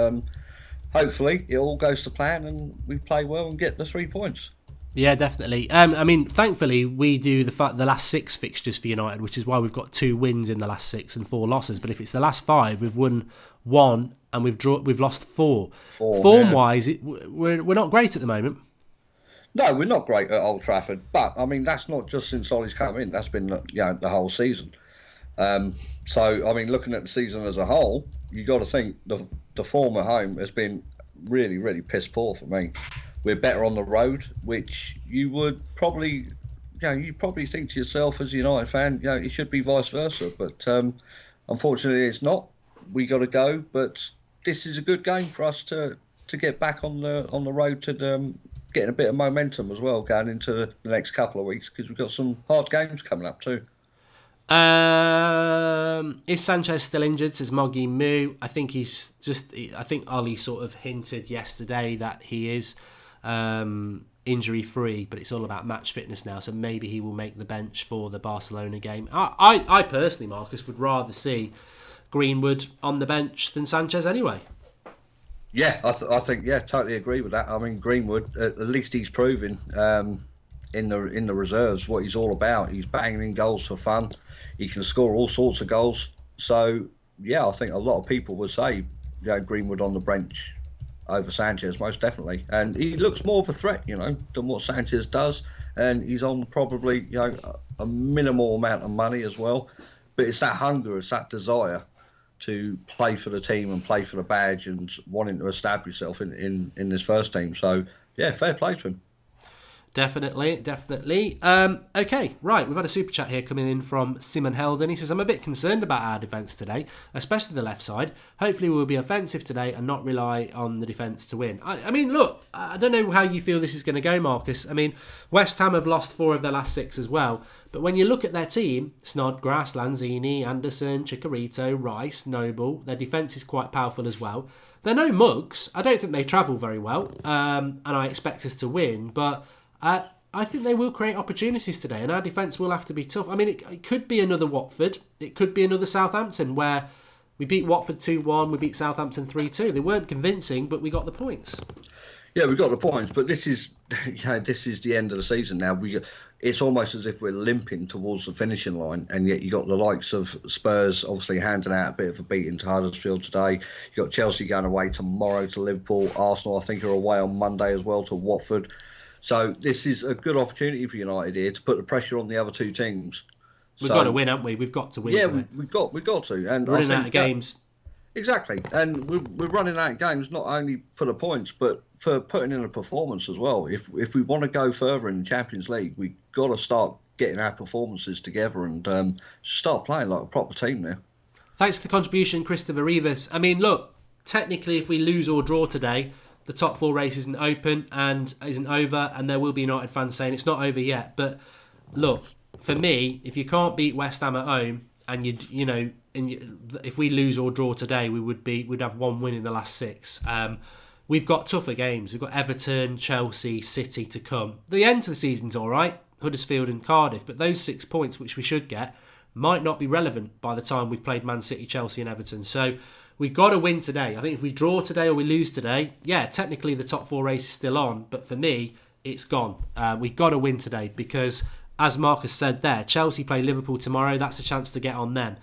hopefully it all goes to plan and we play well and get the 3 points. Yeah, definitely. I mean, thankfully, we do the last 6 fixtures for United, which is why we've got 2 wins in the last 6 and 4 losses. But if it's the last 5, we've won 1 and we've lost 4. Form-wise, we're not great at the moment. No, we're not great at Old Trafford, but I mean that's not just since Ollie's come in. That's been the whole season. So I mean, looking at the season as a whole, you got to think the form at home has been really, really piss poor for me. We're better on the road, which you would probably, you probably think to yourself as a United fan, it should be vice versa. But unfortunately, it's not. We got to go. But this is a good game for us to get back on the road to getting a bit of momentum as well going into the next couple of weeks, because we've got some hard games coming up too. Is Sanchez still injured? Says Moggy Moo. I think I think Ollie sort of hinted yesterday that he is injury free, but it's all about match fitness now. So maybe he will make the bench for the Barcelona game. I personally, Marcus, would rather see Greenwood on the bench than Sanchez anyway. Yeah, I think totally agree with that. I mean, Greenwood, at least he's proving in the reserves what he's all about. He's banging in goals for fun. He can score all sorts of goals. So I think a lot of people would say Greenwood on the bench over Sanchez, most definitely. And he looks more of a threat, than what Sanchez does. And he's on probably a minimal amount of money as well. But it's that hunger, it's that desire to play for the team and play for the badge and wanting to establish yourself in this first team. So, fair play to him. Definitely. Okay, right. We've had a super chat here coming in from Simon Heldon. He says, I'm a bit concerned about our defence today, especially the left side. Hopefully we'll be offensive today and not rely on the defence to win. I mean, look, I don't know how you feel this is going to go, Marcus. I mean, West Ham have lost 4 of their last 6 as well. But when you look at their team, Snodgrass, Lanzini, Anderson, Chicharito, Rice, Noble, their defence is quite powerful as well. They're no mugs. I don't think they travel very well. And I expect us to win. But I think they will create opportunities today, and our defence will have to be tough. I mean, it could be another Watford. It could be another Southampton, where we beat Watford 2-1, we beat Southampton 3-2. They weren't convincing, but we got the points. Yeah, we got the points, but this is this is the end of the season now. It's almost as if we're limping towards the finishing line, and yet you got the likes of Spurs obviously handing out a bit of a beating to Huddersfield today. You got Chelsea going away tomorrow to Liverpool. Arsenal, I think, are away on Monday as well to Watford. So this is a good opportunity for United here to put the pressure on the other 2 teams. We've got to win, haven't we? We've got to win. Yeah, we've got to. And we're running out of games. Exactly, and we're running out of games not only for the points but for putting in a performance as well. If we want to go further in the Champions League, we've got to start getting our performances together and start playing like a proper team now. Thanks for the contribution, Christopher Rivas. I mean, look, technically, if we lose or draw today, the top 4 race isn't open and isn't over, and there will be United fans saying it's not over yet. But look, for me, if you can't beat West Ham at home, and if we lose or draw today, we'd have 1 win in the last 6. We've got tougher games. We've got Everton, Chelsea, City to come. The end of the season's all right, Huddersfield and Cardiff, but those 6 points which we should get might not be relevant by the time we've played Man City, Chelsea, and Everton. So we've got to win today. I think if we draw today or we lose today, yeah, technically the top 4 race is still on, but for me, it's gone. We've got to win today because, as Marcus said there, Chelsea play Liverpool tomorrow. That's a chance to get on them.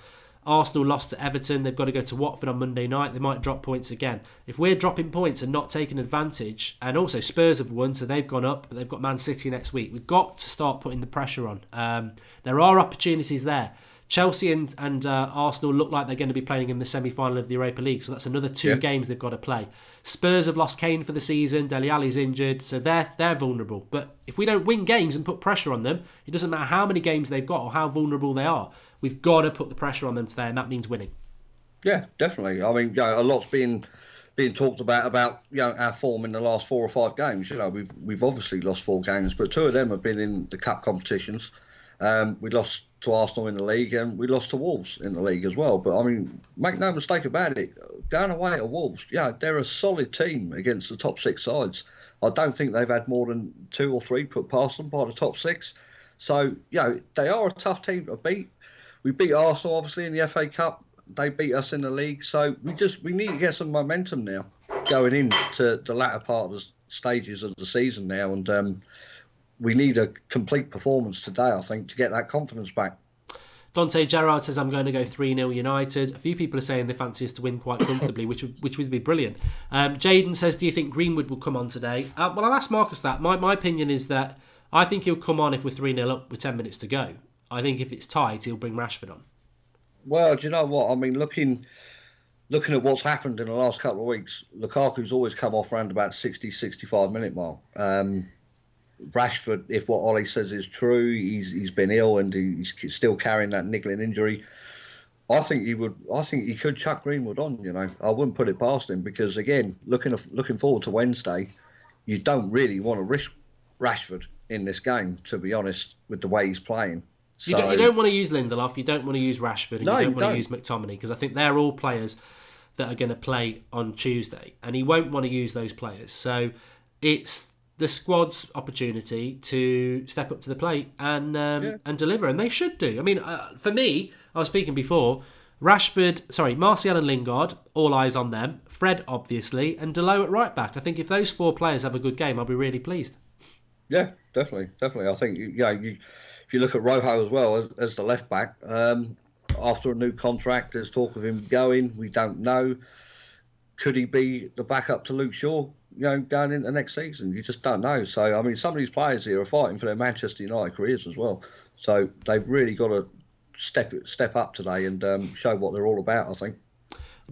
Arsenal lost to Everton. They've got to go to Watford on Monday night. They might drop points again. If we're dropping points and not taking advantage, and also Spurs have won, so they've gone up, but they've got Man City next week. We've got to start putting the pressure on. There are opportunities there. Chelsea and Arsenal look like they're going to be playing in the semi-final of the Europa League, so that's another 2 games they've got to play. Spurs have lost Kane for the season, Dele Alli's injured, so they're vulnerable. But if we don't win games and put pressure on them, it doesn't matter how many games they've got or how vulnerable they are. We've got to put the pressure on them today, and that means winning. Yeah, definitely. I mean, a lot's being talked about our form in the last 4 or 5 games. We've obviously lost 4 games, but 2 of them have been in the cup competitions. We lost to Arsenal in the league and we lost to Wolves in the league as well. But I mean, make no mistake about it, going away to Wolves, they're a solid team against the top 6 sides. I don't think they've had more than 2 or 3 put past them by the top 6. So, they are a tough team to beat. We beat Arsenal obviously in the FA Cup. They beat us in the league. So we need to get some momentum now going into the latter part of the stages of the season now, and we need a complete performance today, I think, to get that confidence back. Dante Gerrard says, I'm going to go 3-0 United. A few people are saying they fancy us to win quite comfortably, which would be brilliant. Jaden says, do you think Greenwood will come on today? Well, I'll ask Marcus that. My opinion is that I think he'll come on if we're 3-0 up with 10 minutes to go. I think if it's tight, he'll bring Rashford on. Well, do you know what? I mean, looking at what's happened in the last couple of weeks, Lukaku's always come off around about 60, 65 minute mark. Rashford, if what Ollie says is true, he's been ill and he's still carrying that niggling injury. I think he could chuck Greenwood on. I wouldn't put it past him because, again, looking forward to Wednesday, you don't really want to risk Rashford in this game, to be honest, with the way he's playing. So, you don't want to use Lindelof, you don't want to use Rashford, and you don't want to use McTominay, because I think they're all players that are going to play on Tuesday, and he won't want to use those players. So it's the squad's opportunity to step up to the plate and deliver, and they should do. I mean, for me, I was speaking before, Martial and Lingard, all eyes on them. Fred, obviously, and Delot at right back. I think if those 4 players have a good game, I'll be really pleased. Yeah, definitely. I think if you look at Rojo as well as the left back, after a new contract, there's talk of him going. We don't know. Could he be the backup to Luke Shaw, going into next season? You just don't know. So, I mean, some of these players here are fighting for their Manchester United careers as well. So they've really got to step up today and show what they're all about, I think.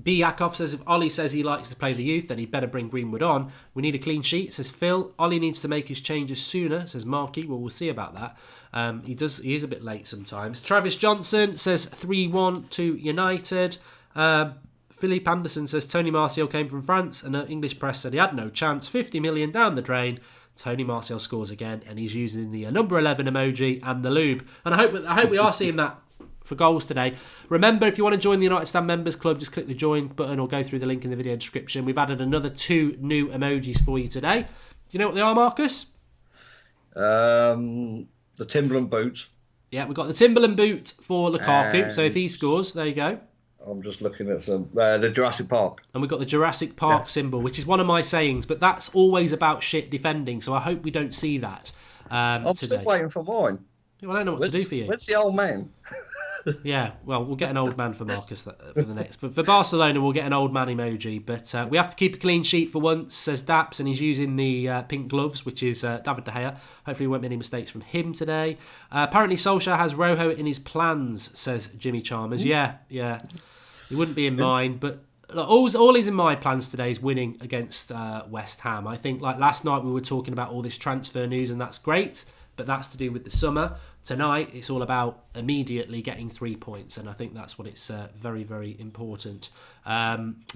B. Yakov says, if Ollie says he likes to play the youth, then he'd better bring Greenwood on. We need a clean sheet, says Phil. Ollie needs to make his changes sooner, says Marky. Well, we'll see about that. He is a bit late sometimes. Travis Johnson says 3-1 to United. Philippe Anderson says Tony Martial came from France and the English press said he had no chance. 50 million down the drain. Tony Martial scores again and he's using the number 11 emoji and the lube. And I hope we are seeing that for goals today. Remember, if you want to join the United Stand Members Club, just click the join button or go through the link in the video description. We've added another 2 new emojis for you today. Do you know what they are, Marcus? The Timberland boots. Yeah, we've got the Timberland boot for Lukaku. So if he scores, there you go. I'm just looking at some the Jurassic Park. And we've got the Jurassic Park symbol, which is one of my sayings, but that's always about shit defending, so I hope we don't see that I'm today. still waiting for mine. Well, I don't know what to do for you. Where's the old man? Yeah, well, we'll get an old man for Marcus for the next. For Barcelona, we'll get an old man emoji. But we have to keep a clean sheet for once, says Daps, and he's using the pink gloves, which is David De Gea. Hopefully, there won't be any mistakes from him today. Apparently, Solskjaer has Rojo in his plans, says Jimmy Chalmers. Yeah. He wouldn't be in mine, but look, all is in my plans today is winning against West Ham. I think, like last night, we were talking about all this transfer news, and that's great, but that's to do with the summer. Tonight, it's all about immediately getting 3 points, and I think that's what it's very, very important.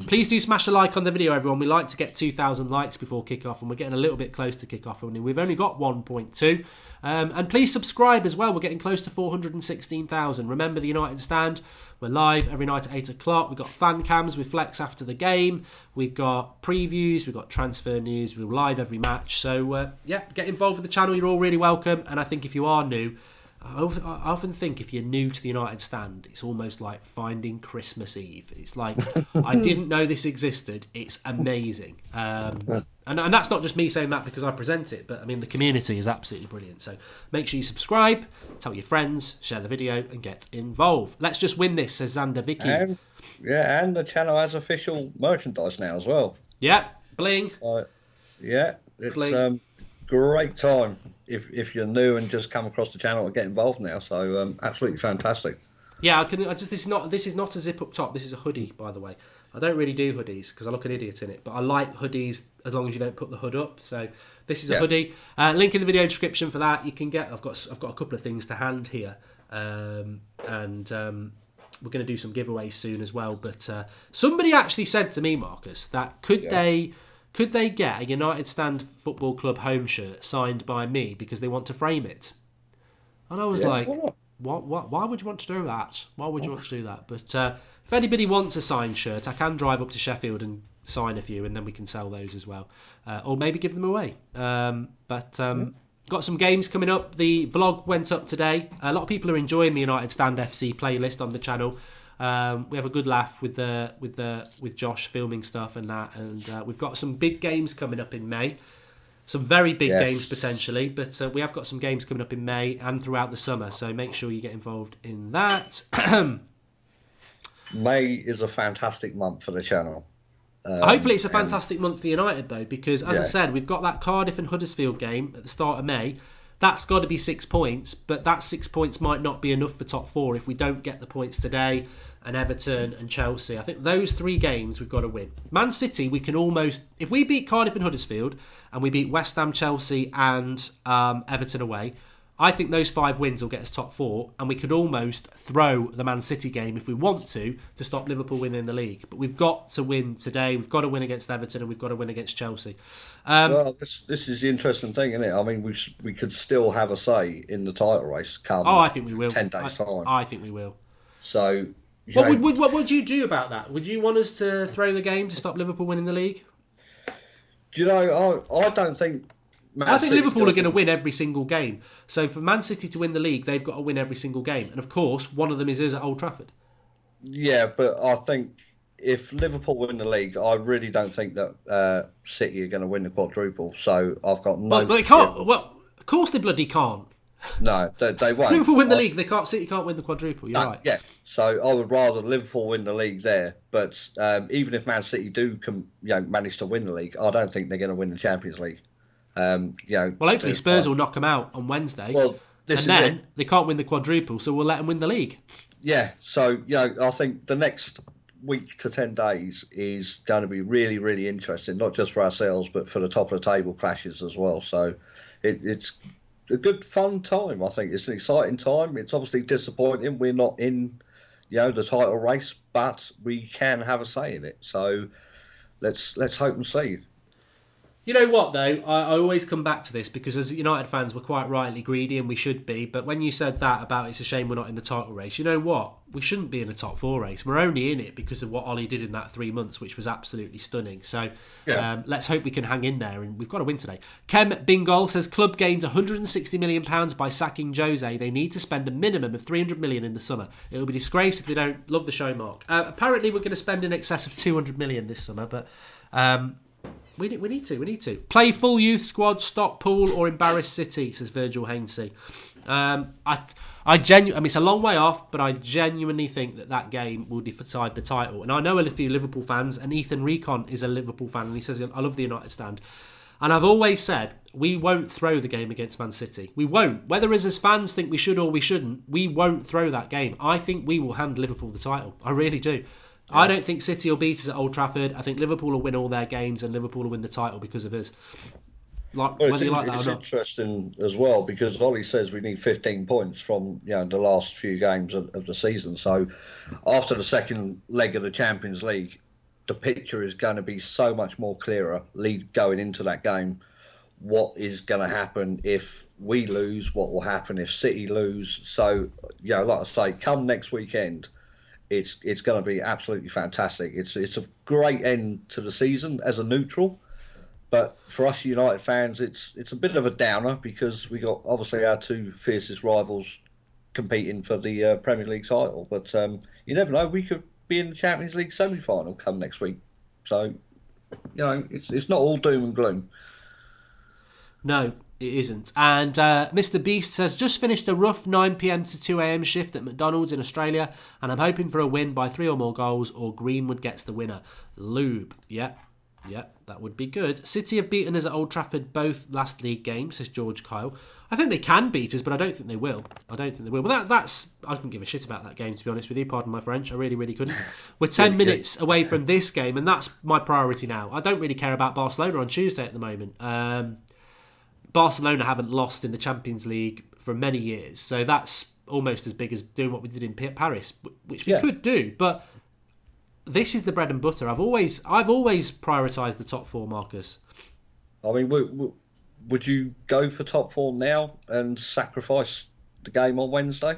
Please do smash a like on the video, everyone. We like to get 2,000 likes before kickoff, and we're getting a little bit close to kickoff. We've only got 1.2. And please subscribe as well. We're getting close to 416,000. Remember the United Stand. We're live every night at 8 o'clock. We've got fan cams with Flex after the game. We've got previews. We've got transfer news. We're live every match. So, get involved with the channel. You're all really welcome. And I think if you are new, I often think if you're new to the United Stand, it's almost like finding Christmas Eve. It's like, I didn't know this existed. It's amazing. And that's not just me saying that because I present it, but I mean, the community is absolutely brilliant. So make sure you subscribe, tell your friends, share the video, and get involved. Let's just win this, says Xander Vicky. And the channel has official merchandise now as well. Yeah, bling. It's bling. Great time if you're new and just come across the channel and get involved now. So absolutely fantastic. Yeah, this is not a zip up top. This is a hoodie, by the way. I don't really do hoodies because I look an idiot in it, but I like hoodies as long as you don't put the hood up. So this is a hoodie. Link in the video description for that. You can get. I've got a couple of things to hand here, and we're going to do some giveaways soon as well. But somebody actually said to me, Marcus, that could they get a United Stand Football Club home shirt signed by me because they want to frame it? And I was like, what? Why would you want to do that? Why would you want to do that? But if anybody wants a signed shirt, I can drive up to Sheffield and sign a few, and then we can sell those as well. Or maybe give them away. Got some games coming up. The vlog went up today. A lot of people are enjoying the United Stand FC playlist on the channel. We have a good laugh with Josh filming stuff and that, and we've got some big games coming up in May, some very big games potentially, but we have got some games coming up in May and throughout the summer, so make sure you get involved in that. May is a fantastic month for the channel. Hopefully it's a fantastic month for United though, because as I said, we've got that Cardiff and Huddersfield game at the start of May. That's got to be 6 points, but that 6 points might not be enough for top 4 if we don't get the points today, and Everton and Chelsea. I think those 3 games we've got to win. Man City, we can almost, if we beat Cardiff and Huddersfield and we beat West Ham, Chelsea and Everton away, I think those 5 wins will get us top 4, and we could almost throw the Man City game if we want to stop Liverpool winning the league. But we've got to win today. We've got to win against Everton, and we've got to win against Chelsea. Well, this is the interesting thing, isn't it? I mean, we could still have a say in the title race come I think we will. 10 days' time. I think we will. So, what would you do about that? Would you want us to throw the game to stop Liverpool winning the league? Do you know, I don't think... I think Liverpool are going to win every single game. So for Man City to win the league, they've got to win every single game. And of course, one of them is at Old Trafford. Yeah, but I think if Liverpool win the league, I really don't think that City are going to win the quadruple. So I've got no... Well, they can't. Well, of course they bloody can't. No, they won't. Liverpool win the league. City can't win the quadruple. You're right. Yeah, so I would rather Liverpool win the league there. But even if Man City do manage to win the league, I don't think they're going to win the Champions League. Well, hopefully Spurs will knock them out on Wednesday. Well, they can't win the quadruple, so we'll let them win the league. Yeah, so I think the next week to 10 days is going to be really, really interesting, not just for ourselves, but for the top of the table clashes as well. So it's a good, fun time, I think. It's an exciting time. It's obviously disappointing. We're not in, the title race, but we can have a say in it. So let's hope and see. You know what, though? I always come back to this because as United fans, we're quite rightly greedy and we should be. But when you said that about it's a shame we're not in the title race, you know what? We shouldn't be in a top 4 race. We're only in it because of what Ollie did in that 3 months, which was absolutely stunning. So let's hope we can hang in there. And we've got to win today. Kem Bingol says, club gains £160 million by sacking Jose. They need to spend a minimum of £300 million in the summer. It will be disgrace if they don't. Love the show, Mark. Apparently, we're going to spend in excess of £200 million this summer, but... We need to. Play full youth squad, stop Pool or embarrass City, says Virgil Hainsey. I genuinely, it's a long way off, but I genuinely think that game will decide the title. And I know a few Liverpool fans, and Ethan Recon is a Liverpool fan, and he says, I love the United stand. And I've always said, we won't throw the game against Man City. We won't. Whether us as fans think we should or we shouldn't, we won't throw that game. I think we will hand Liverpool the title. I really do. I don't think City will beat us at Old Trafford. I think Liverpool will win all their games and Liverpool will win the title because of us. Whether you like that or not. It's interesting as well because Ollie says we need 15 points from the last few games of the season. So after the second leg of the Champions League, the picture is going to be so much more clearer going into that game. What is going to happen if we lose? What will happen if City lose? So, like I say, come next weekend, it's going to be absolutely fantastic. It's a great end to the season as a neutral, but for us United fans, it's a bit of a downer because we got obviously our two fiercest rivals competing for the Premier League title. But you never know, we could be in the Champions League semi-final come next week. So it's not all doom and gloom. No, it isn't. And Mr. Beast says, just finished a rough 9pm to 2am shift at McDonald's in Australia, and I'm hoping for a win by 3 or more goals, or Greenwood gets the winner. Lube. Yeah, that would be good. City have beaten us at Old Trafford both last league games, says George Kyle. I think they can beat us, but I don't think they will. Well, that's... I couldn't give a shit about that game, to be honest with you. Pardon my French. I really, really couldn't. We're 10 minutes away from this game, and that's my priority now. I don't really care about Barcelona on Tuesday at the moment. Barcelona haven't lost in the Champions League for many years, so that's almost as big as doing what we did in Paris, which we could do. But this is the bread and butter. I've always prioritised the top 4, Marcus. I mean, would you go for top 4 now and sacrifice the game on Wednesday?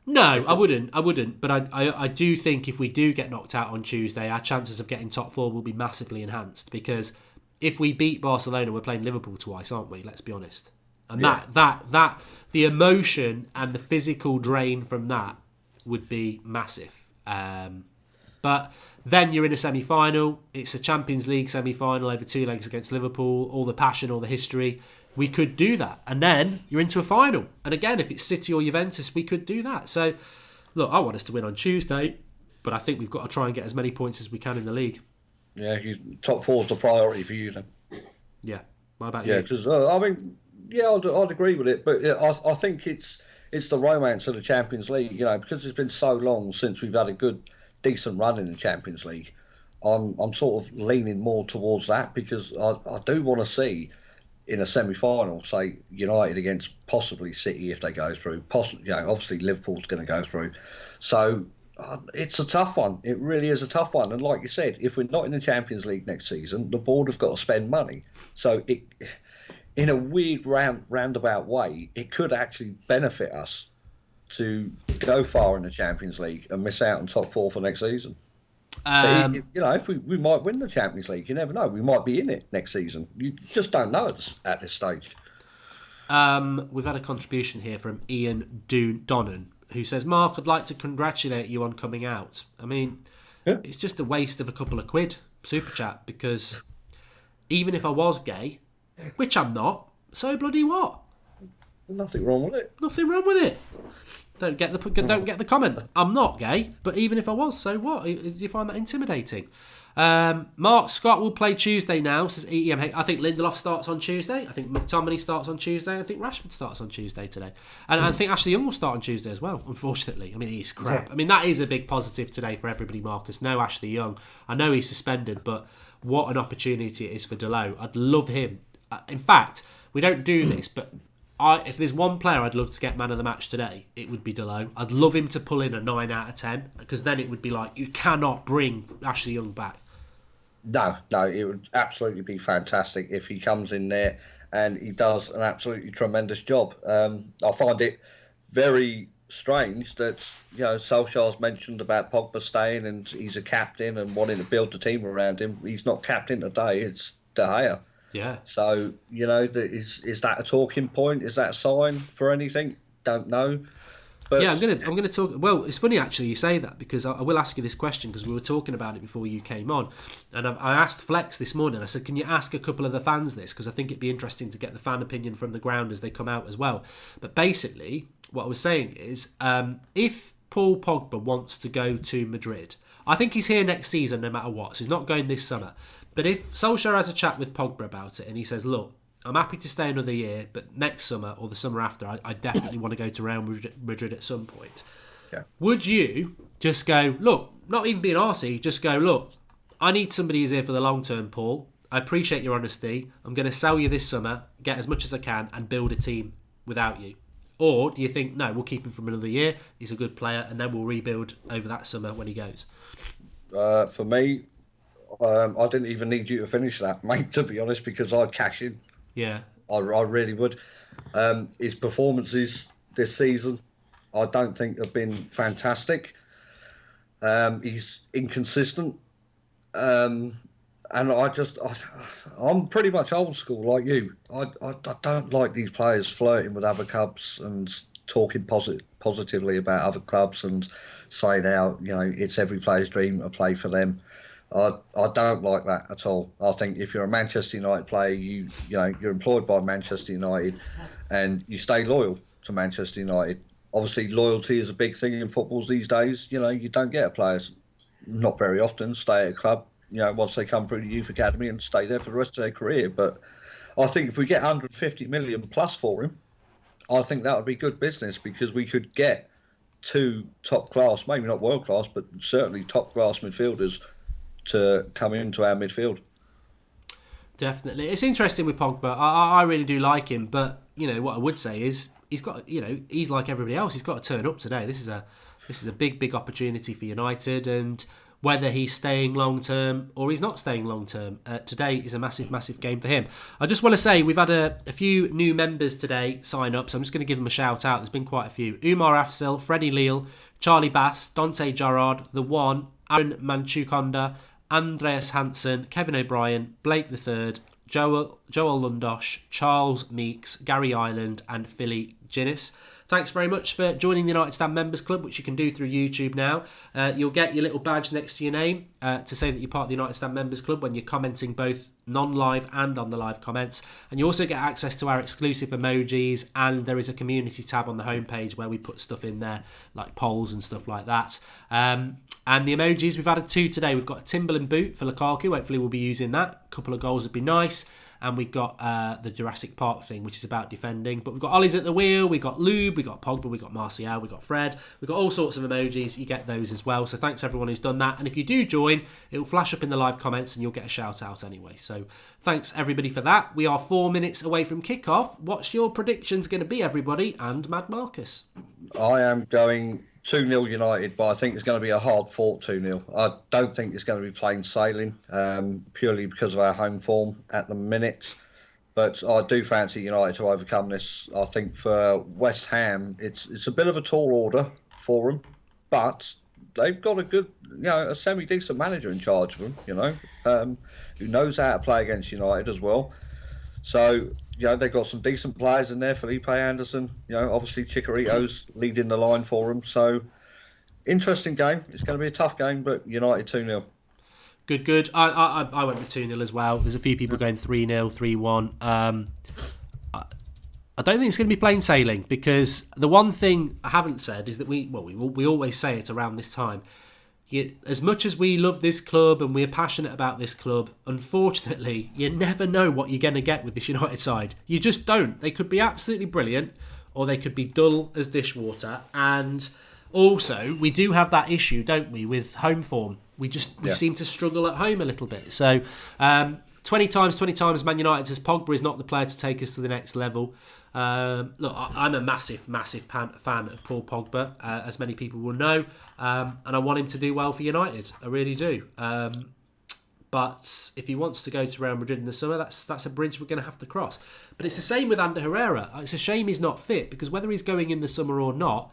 No, I wouldn't. But I do think if we do get knocked out on Tuesday, our chances of getting top 4 will be massively enhanced because if we beat Barcelona, we're playing Liverpool twice, aren't we? Let's be honest. And that the emotion and the physical drain from that would be massive. But then you're in a semi-final. It's a Champions League semi-final over 2 legs against Liverpool. All the passion, all the history. We could do that. And then you're into a final. And again, if it's City or Juventus, we could do that. So, look, I want us to win on Tuesday, but I think we've got to try and get as many points as we can in the league. Yeah, top 4's the priority for you then. Yeah. What about you? Yeah, because I'd agree with it, but I think it's the romance of the Champions League. Because it's been so long since we've had a good, decent run in the Champions League. I'm sort of leaning more towards that because I do want to see in a semi-final, say United against possibly City if they go through. Obviously Liverpool's going to go through. So. It's a tough one. It really is a tough one. And like you said, if we're not in the Champions League next season, the board have got to spend money. So in a weird roundabout way, it could actually benefit us to go far in the Champions League and miss out on top 4 for next season. If we might win the Champions League, you never know. We might be in it next season. You just don't know at this stage. We've had a contribution here from Ian Donnan, who says, Mark, I'd like to congratulate you on coming out. I mean, It's just a waste of a couple of quid, super chat, because even if I was gay, which I'm not, so bloody what? Nothing wrong with it. Nothing wrong with it. Don't get the comment. I'm not gay, but even if I was, so what? Do you find that intimidating? Mark Scott will play Tuesday now, says EMH. I think Lindelof starts on Tuesday. I think McTominay starts on Tuesday. I think Rashford starts on Tuesday today. And I think Ashley Young will start on Tuesday as well, unfortunately. I mean, he's crap. Yeah. I mean, that is a big positive today for everybody, Marcus. No Ashley Young. I know he's suspended, but what an opportunity it is for Delot. I'd love him. In fact, we don't do this, but if there's one player I'd love to get man of the match today, it would be Delot. I'd love him to pull in a 9 out of 10, because then it would be like, you cannot bring Ashley Young back. No, it would absolutely be fantastic if he comes in there and he does an absolutely tremendous job. I find it very strange that, Solskjaer's mentioned about Pogba staying and he's a captain and wanting to build the team around him. He's not captain today, it's De Gea. Yeah. So, is that a talking point? Is that a sign for anything? Don't know. But yeah, I'm gonna talk. Well, it's funny actually you say that, because I will ask you this question, because we were talking about it before you came on, and I asked Flex this morning. I said, can you ask a couple of the fans this, because I think it'd be interesting to get the fan opinion from the ground as they come out as well. But basically, what I was saying is, if Paul Pogba wants to go to Madrid, I think he's here next season no matter what. So he's not going this summer. But if Solskjaer has a chat with Pogba about it and he says, look, I'm happy to stay another year, but next summer or the summer after, I definitely want to go to Real Madrid at some point. Yeah. Would you just go, look, not even being arsey, just go, look, I need somebody who's here for the long term, Paul. I appreciate your honesty. I'm going to sell you this summer, get as much as I can, and build a team without you. Or do you think, no, we'll keep him for another year, he's a good player, and then we'll rebuild over that summer when he goes? For me, I didn't even need you to finish that, mate, to be honest, because I'd cash in. Yeah. I really would. His performances this season, I don't think have been fantastic. He's inconsistent. And I'm pretty much old school like you. I don't like these players flirting with other clubs and talking positively about other clubs and saying how, it's every player's dream to play for them. I don't like that at all. I think if you're a Manchester United player, you're employed by Manchester United and you stay loyal to Manchester United. Obviously, loyalty is a big thing in football these days. You don't get players, not very often, stay at a club, once they come through the youth academy and stay there for the rest of their career. But I think if we get 150 million plus for him, I think that would be good business, because we could get 2 top class, maybe not world class, but certainly top class midfielders to come into our midfield. Definitely. It's interesting with Pogba. I really do like him, but what I would say is he's got, he's like everybody else. He's got to turn up today. This is a big opportunity for United, and whether he's staying long term or he's not staying long term, today is a massive game for him. I just want to say we've had a few new members today sign up, so I'm just going to give them a shout out. There's been quite a few: Umar Afsil, Freddie Leal, Charlie Bass, Dante Gerrard, The One, Aaron Manchukonda, Andreas Hansen, Kevin O'Brien, Blake III, Joel Lundosh, Charles Meeks, Gary Island, and Philly Ginnis. Thanks very much for joining the United Stand Members Club, which you can do through YouTube now. You'll get your little badge next to your name to say that you're part of the United Stand Members Club when you're commenting both non-live and on the live comments. And you also get access to our exclusive emojis, and there is a community tab on the homepage where we put stuff in there, like polls and stuff like that. And the emojis, we've added 2 today. We've got a Timberland boot for Lukaku. Hopefully we'll be using that. A couple of goals would be nice. And we've got the Jurassic Park thing, which is about defending. But we've got Ollie's at the wheel, we've got Lube, we've got Pogba, we've got Martial, we've got Fred. We've got all sorts of emojis. You get those as well. So thanks everyone who's done that. And if you do join, it will flash up in the live comments and you'll get a shout out anyway. So thanks everybody for that. We are 4 minutes away from kickoff. What's your predictions going to be, everybody? And Mad Marcus? I am going 2-0 United, but I think it's going to be a hard-fought 2-0. I don't think it's going to be plain sailing, purely because of our home form at the minute. But I do fancy United to overcome this. I think for West Ham, it's a bit of a tall order for them, but they've got a good, a semi-decent manager in charge of them, who knows how to play against United as well. So, they've got some decent players in there. Felipe Anderson, obviously Chikorito's leading the line for them. So, interesting game. It's going to be a tough game, but United 2-0. Good. I went with 2-0 as well. There's a few people going 3-0, 3-1. I don't think it's going to be plain sailing, because the one thing I haven't said is that we always say it around this time. as much as we love this club and we're passionate about this club, unfortunately, you never know what you're going to get with this United side. You just don't. They could be absolutely brilliant, or they could be dull as dishwater. And also, we do have that issue, don't we, with home form. We seem to struggle at home a little bit. So, 20 times Man United says Pogba is not the player to take us to the next level. Look, I'm a massive fan of Paul Pogba, as many people will know, and I want him to do well for United. I really do. But if he wants to go to Real Madrid in the summer, that's a bridge we're going to have to cross. But it's the same with Ander Herrera. It's a shame he's not fit, because whether he's going in the summer or not,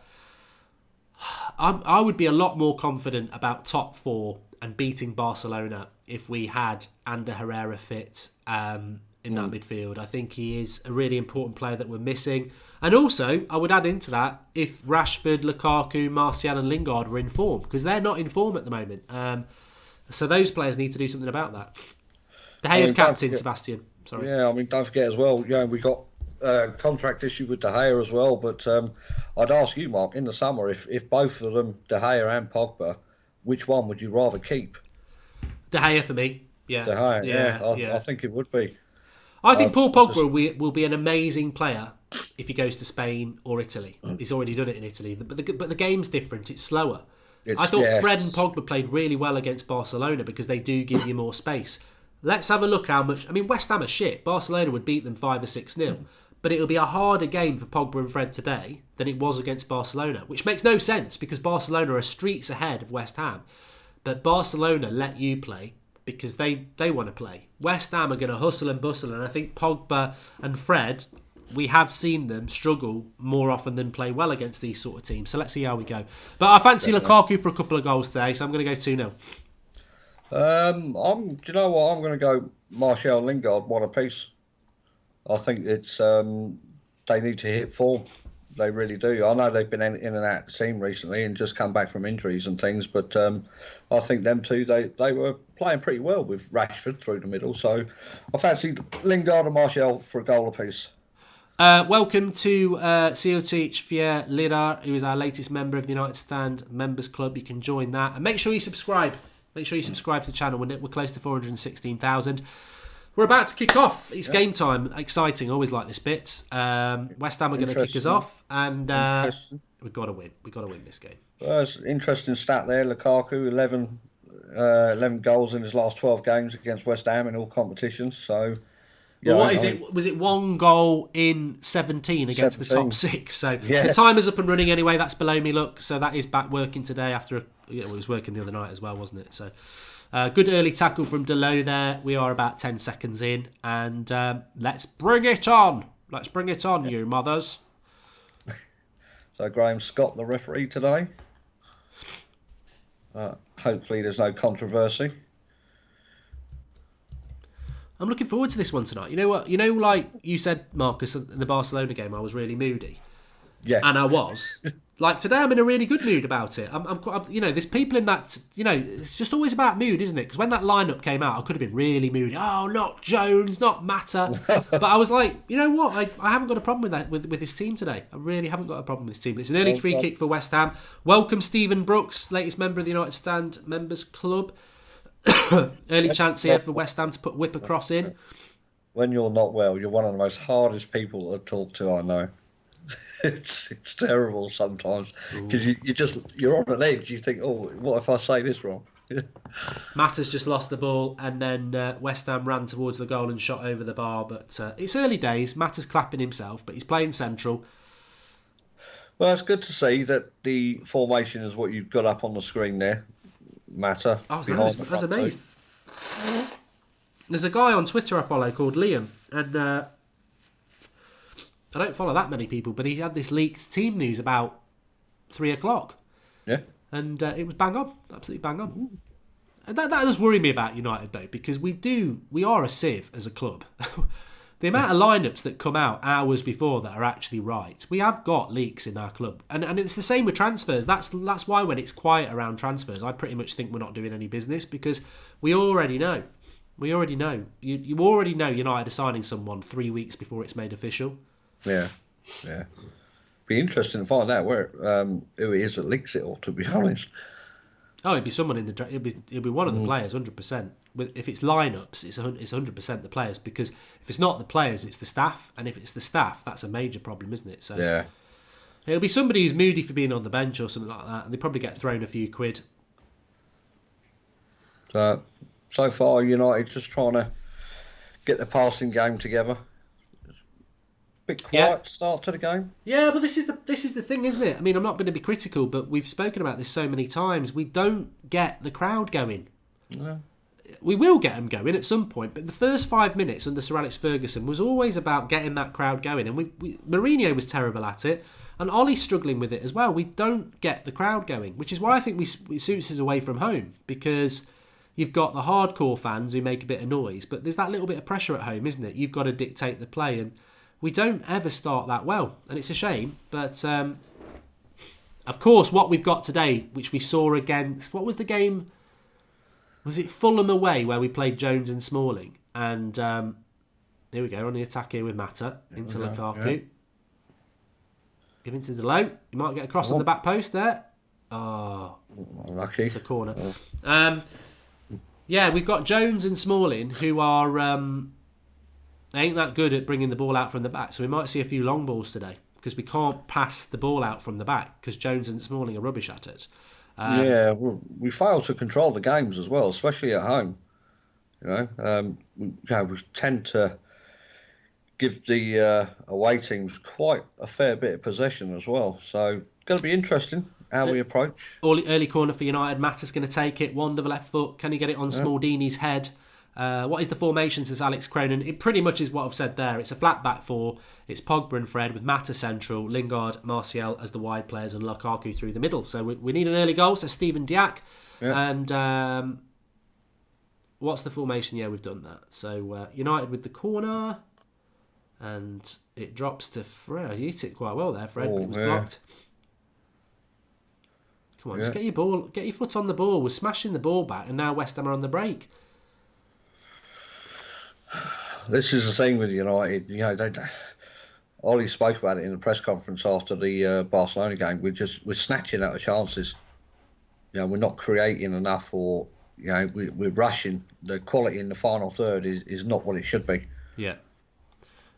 I would be a lot more confident about top four and beating Barcelona if we had Ander Herrera fit in that midfield. I think he is a really important player that we're missing. And also, I would add into that, if Rashford, Lukaku, Martial and Lingard were in form, because they're not in form at the moment. So those players need to do something about that. De Gea's captain, Sebastian. Sorry. Yeah, don't forget as well, we got a contract issue with De Gea as well. But I'd ask you, Mark, in the summer, if both of them, De Gea and Pogba, which one would you rather keep? De Gea for me. Yeah. De Gea, I think it would be. I think Paul Pogba will be an amazing player if he goes to Spain or Italy. He's already done it in Italy. But the game's different. It's slower. I thought Fred and Pogba played really well against Barcelona because they do give you more space. Let's have a look how much... I mean, West Ham are shit. Barcelona would beat them 5 or 6-0. But it'll be a harder game for Pogba and Fred today than it was against Barcelona, which makes no sense because Barcelona are streets ahead of West Ham. But Barcelona let you play because they want to play. West Ham are going to hustle and bustle, and I think Pogba and Fred, we have seen them struggle more often than play well against these sort of teams. So let's see how we go. But I fancy Lukaku for a couple of goals today, so I'm going to go 2-0. Do you know what? I'm going to go Martial and Lingard, one apiece. I think it's they need to hit form. They really do. I know they've been in and out of the team recently and just come back from injuries and things, but I think them two, they were playing pretty well with Rashford through the middle. So I fancy Lingard and Martial for a goal apiece. Welcome to Ciotic Fier Lira, who is our latest member of the United Stand Members Club. You can join that. And make sure you subscribe. Make sure you subscribe to the channel. We're close to 416,000. We're about to kick off. It's game time. Exciting. Always like this bit. West Ham are going to kick us off, and we've got to win. We've got to win this game. Well, it's an interesting stat there. Lukaku, 11 goals in his last 12 games against West Ham in all competitions. So, well, what is it? Was it 1 goal in 17 against the top 6? So the timer's up and running anyway. That's below me. Look, so that is back working today after it was working the other night as well, wasn't it? So. Good early tackle from Delo there. We are about 10 seconds in, and let's bring it on. Let's bring it on, you mothers. So Graham Scott, the referee today. Hopefully there's no controversy. I'm looking forward to this one tonight. You know what? You know, like you said, Marcus, in the Barcelona game, I was really moody. Yeah. And I was. Like today, I'm in a really good mood about it. I'm there's people in that, it's just always about mood, isn't it? Because when that lineup came out, I could have been really moody. Oh, not Jones, not Mata. But I was like, you know what? I haven't got a problem with that with this team today. I really haven't got a problem with this team. It's an early free kick for West Ham. Welcome, Stephen Brooks, latest member of the United Stand Members Club. Early chance here for West Ham to put Whip across in. When you're not well, you're one of the most hardest people to talk to, I know. It's terrible sometimes because you're on an edge. You think, oh, what if I say this wrong? Matt has just lost the ball, and then West Ham ran towards the goal and shot over the bar. But it's early days. Matt is clapping himself, but he's playing central. Well, it's good to see that the formation is what you've got up on the screen there, Matter. I was amazed. There's a guy on Twitter I follow called Liam, and I don't follow that many people, but he had this leaked team news about 3 o'clock. Yeah. And it was bang on. Absolutely bang on. And that does worry me about United, though, because we are a sieve as a club. The amount of lineups that come out hours before that are actually right. We have got leaks in our club. And it's the same with transfers. That's why when it's quiet around transfers, I pretty much think we're not doing any business, because we already know. We already know. You already know United are signing someone 3 weeks before it's made official. Yeah. Be interesting to find out who it is that leaks it all, to be honest. Oh, it'd be someone in the. It'd be one of the players, 100%. If it's lineups, it's 100% the players, because if it's not the players, it's the staff, and if it's the staff, that's a major problem, isn't it? So Yeah. it'll be somebody who's moody for being on the bench or something like that, and they probably get thrown a few quid. So far, United just trying to get the passing game together. Bit quiet start to the game. Yeah, but this is the thing, isn't it? I mean, I'm not going to be critical, but we've spoken about this so many times. We don't get the crowd going. Yeah. We will get them going at some point, but the first 5 minutes under Sir Alex Ferguson was always about getting that crowd going, and Mourinho was terrible at it, and Ollie's struggling with it as well. We don't get the crowd going, which is why I think it suits us away from home, because you've got the hardcore fans who make a bit of noise, but there's that little bit of pressure at home, isn't it? You've got to dictate the play, and we don't ever start that well, and it's a shame. But of course, what we've got today, which we saw against, what was the game? Was it Fulham away where we played Jones and Smalling? And here we go, on the attack here with Mata into Lukaku. Yeah. Giving to Delo. You might get a cross on the back post there. Oh, lucky. It's a corner. Oh. Yeah, we've got Jones and Smalling who are they ain't that good at bringing the ball out from the back, so we might see a few long balls today because we can't pass the ball out from the back because Jones and Smalling are rubbish at it. We fail to control the games as well, especially at home. We tend to give the away teams quite a fair bit of possession as well. So it's going to be interesting how we approach. Early corner for United. Mata's going to take it. Wander the left foot. Can he get it on Smaldini's head? What is the formation, says Alex Cronin? It pretty much is what I've said there. It's a flat back four. It's Pogba and Fred with Mata central, Lingard, Martial as the wide players, and Lukaku through the middle. So we need an early goal. So Steven Diak. Yeah. And what's the formation? Yeah, we've done that. So United with the corner. And it drops to Fred. He hit it quite well there, Fred, but it was blocked. Come on, just get your foot on the ball. We're smashing the ball back, and now West Ham are on the break. This is the thing with United. Ollie spoke about it in the press conference after the Barcelona game. We're snatching out of chances. We're not creating enough, or we're rushing. The quality in the final third is not what it should be. Yeah.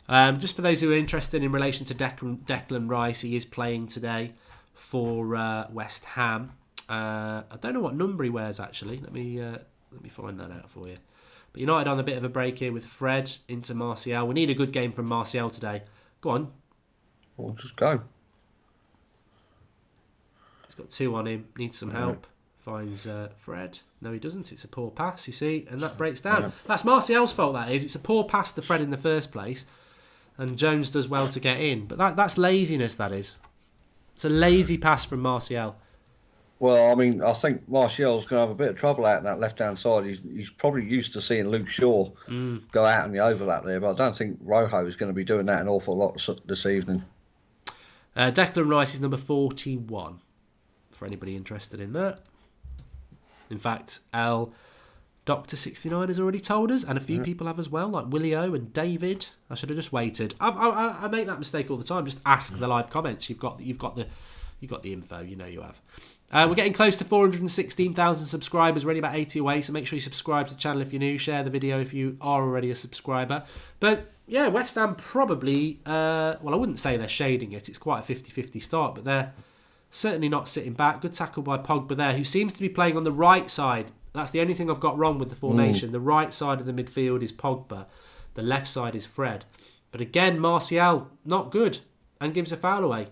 Just for those who are interested in relation to Declan Rice, he is playing today for West Ham. I don't know what number he wears actually. Let me find that out for you. But United on a bit of a break here with Fred into Martial. We need a good game from Martial today. Go on. Well, just go. He's got two on him. Needs some help. Finds Fred. No, he doesn't. It's a poor pass, you see, and that breaks down. Yeah. That's Martial's fault, that is. It's a poor pass to Fred in the first place. And Jones does well to get in. But that's laziness, that is. It's a lazy pass from Martial. Well, I mean, I think Martial's going to have a bit of trouble out on that left-hand side. He's probably used to seeing Luke Shaw go out in the overlap there, but I don't think Rojo is going to be doing that an awful lot this evening. Declan Rice is number 41, for anybody interested in that. In fact, Dr. 69 has already told us, and a few people have as well, like Willie O and David. I should have just waited. I make that mistake all the time. Just ask the live comments. You've got the info. You have. We're getting close to 416,000 subscribers. We're only about 80 away, so make sure you subscribe to the channel if you're new. Share the video if you are already a subscriber. But yeah, West Ham probably. I wouldn't say they're shading it. It's quite a 50-50 start, but they're certainly not sitting back. Good tackle by Pogba there, who seems to be playing on the right side. That's the only thing I've got wrong with the formation. The right side of the midfield is Pogba. The left side is Fred. But again, Martial, not good, and gives a foul away.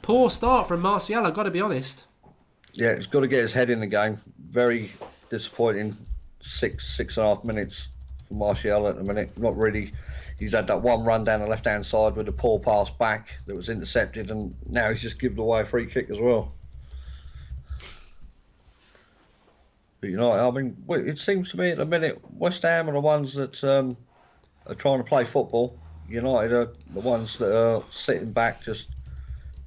Poor start from Martial, I've got to be honest. Yeah, he's got to get his head in the game. Very disappointing 6.5 minutes for Martial at the minute. Not really. He's had that one run down the left-hand side with a poor pass back that was intercepted, and now he's just given away a free kick as well. But it seems to me at the minute, West Ham are the ones that are trying to play football. United are the ones that are sitting back just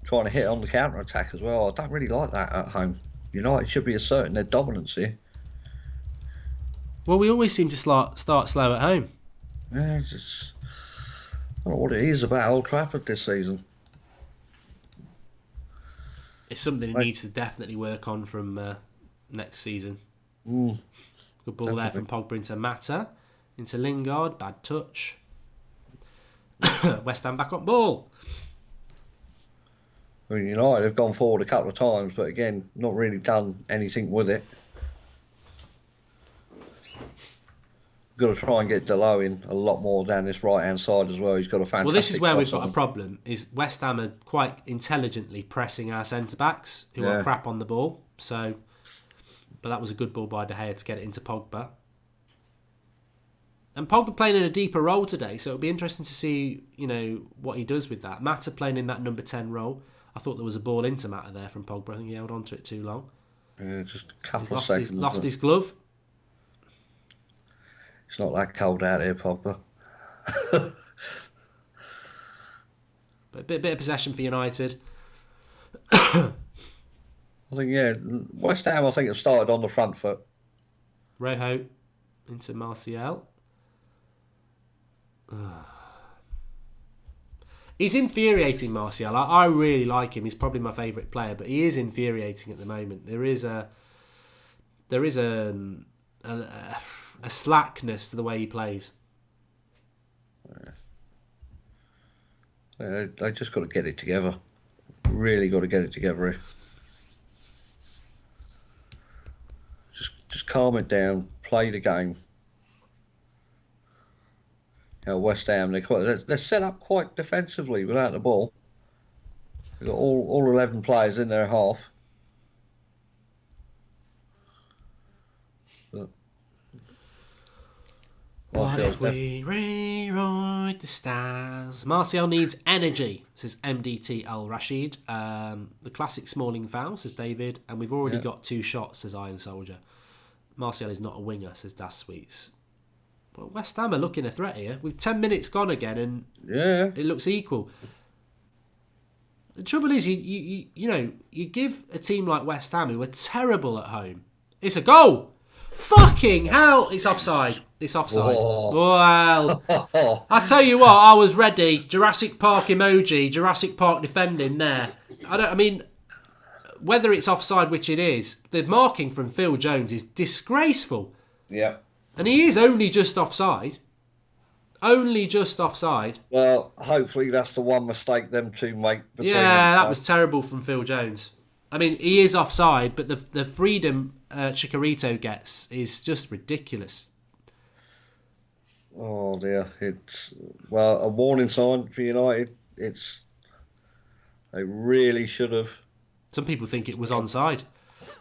trying to hit on the counter-attack as well. I don't really like that at home. United should be asserting their dominance here. Well, we always seem to start slow at home. Yeah, I don't know what it is about Old Trafford this season. It's something he needs to definitely work on from next season. Mm, Good ball there from Pogba into Mata. Into Lingard. Bad touch. West Ham back on ball. I mean, United have gone forward a couple of times, but again, not really done anything with it. Got to try and get Delo in a lot more down this right-hand side as well. He's got a fantastic. Well, this is where we've cross got on a problem. Is West Ham are quite intelligently pressing our centre backs who are crap on the ball. So, but that was a good ball by De Gea to get it into Pogba. And Pogba playing in a deeper role today, so it'll be interesting to see, what he does with that. Mata playing in that number 10 role. I thought there was a ball into Mata there from Pogba. I think he held on to it too long. Yeah, just a couple of seconds. He's lost his glove. It's not that cold out here, Pogba. But a bit of possession for United. I think, West Ham, I think, have started on the front foot. Rojo into Martial. He's infuriating, Martial. I really like him. He's probably my favourite player, but he is infuriating at the moment. There is a slackness to the way he plays. They just got to get it together. Really got to get it together here. Just calm it down. Play the game. West Ham, they're set up quite defensively without the ball. They've got all 11 players in their half. But what if we rewrite the stars? Martial needs energy, says MDT Al Rashid. The classic Smalling foul, says David. And we've already got 2 shots, says Iron Soldier. Martial is not a winger, says Das Sweets. Well, West Ham are looking a threat here. With 10 minutes gone again, and it looks equal. The trouble is, you give a team like West Ham, who are terrible at home, it's a goal. Fucking hell! It's offside. It's offside. Whoa. Well, I tell you what, I was ready. Jurassic Park emoji, Jurassic Park defending there. I mean, whether it's offside, which it is, the marking from Phil Jones is disgraceful. Yeah. And he is only just offside. Only just offside. Well, hopefully that's the one mistake them two make. That was terrible from Phil Jones. I mean, he is offside, but the freedom Chicharito gets is just ridiculous. Oh dear, it's a warning sign for United. They really should have. Some people think it was onside.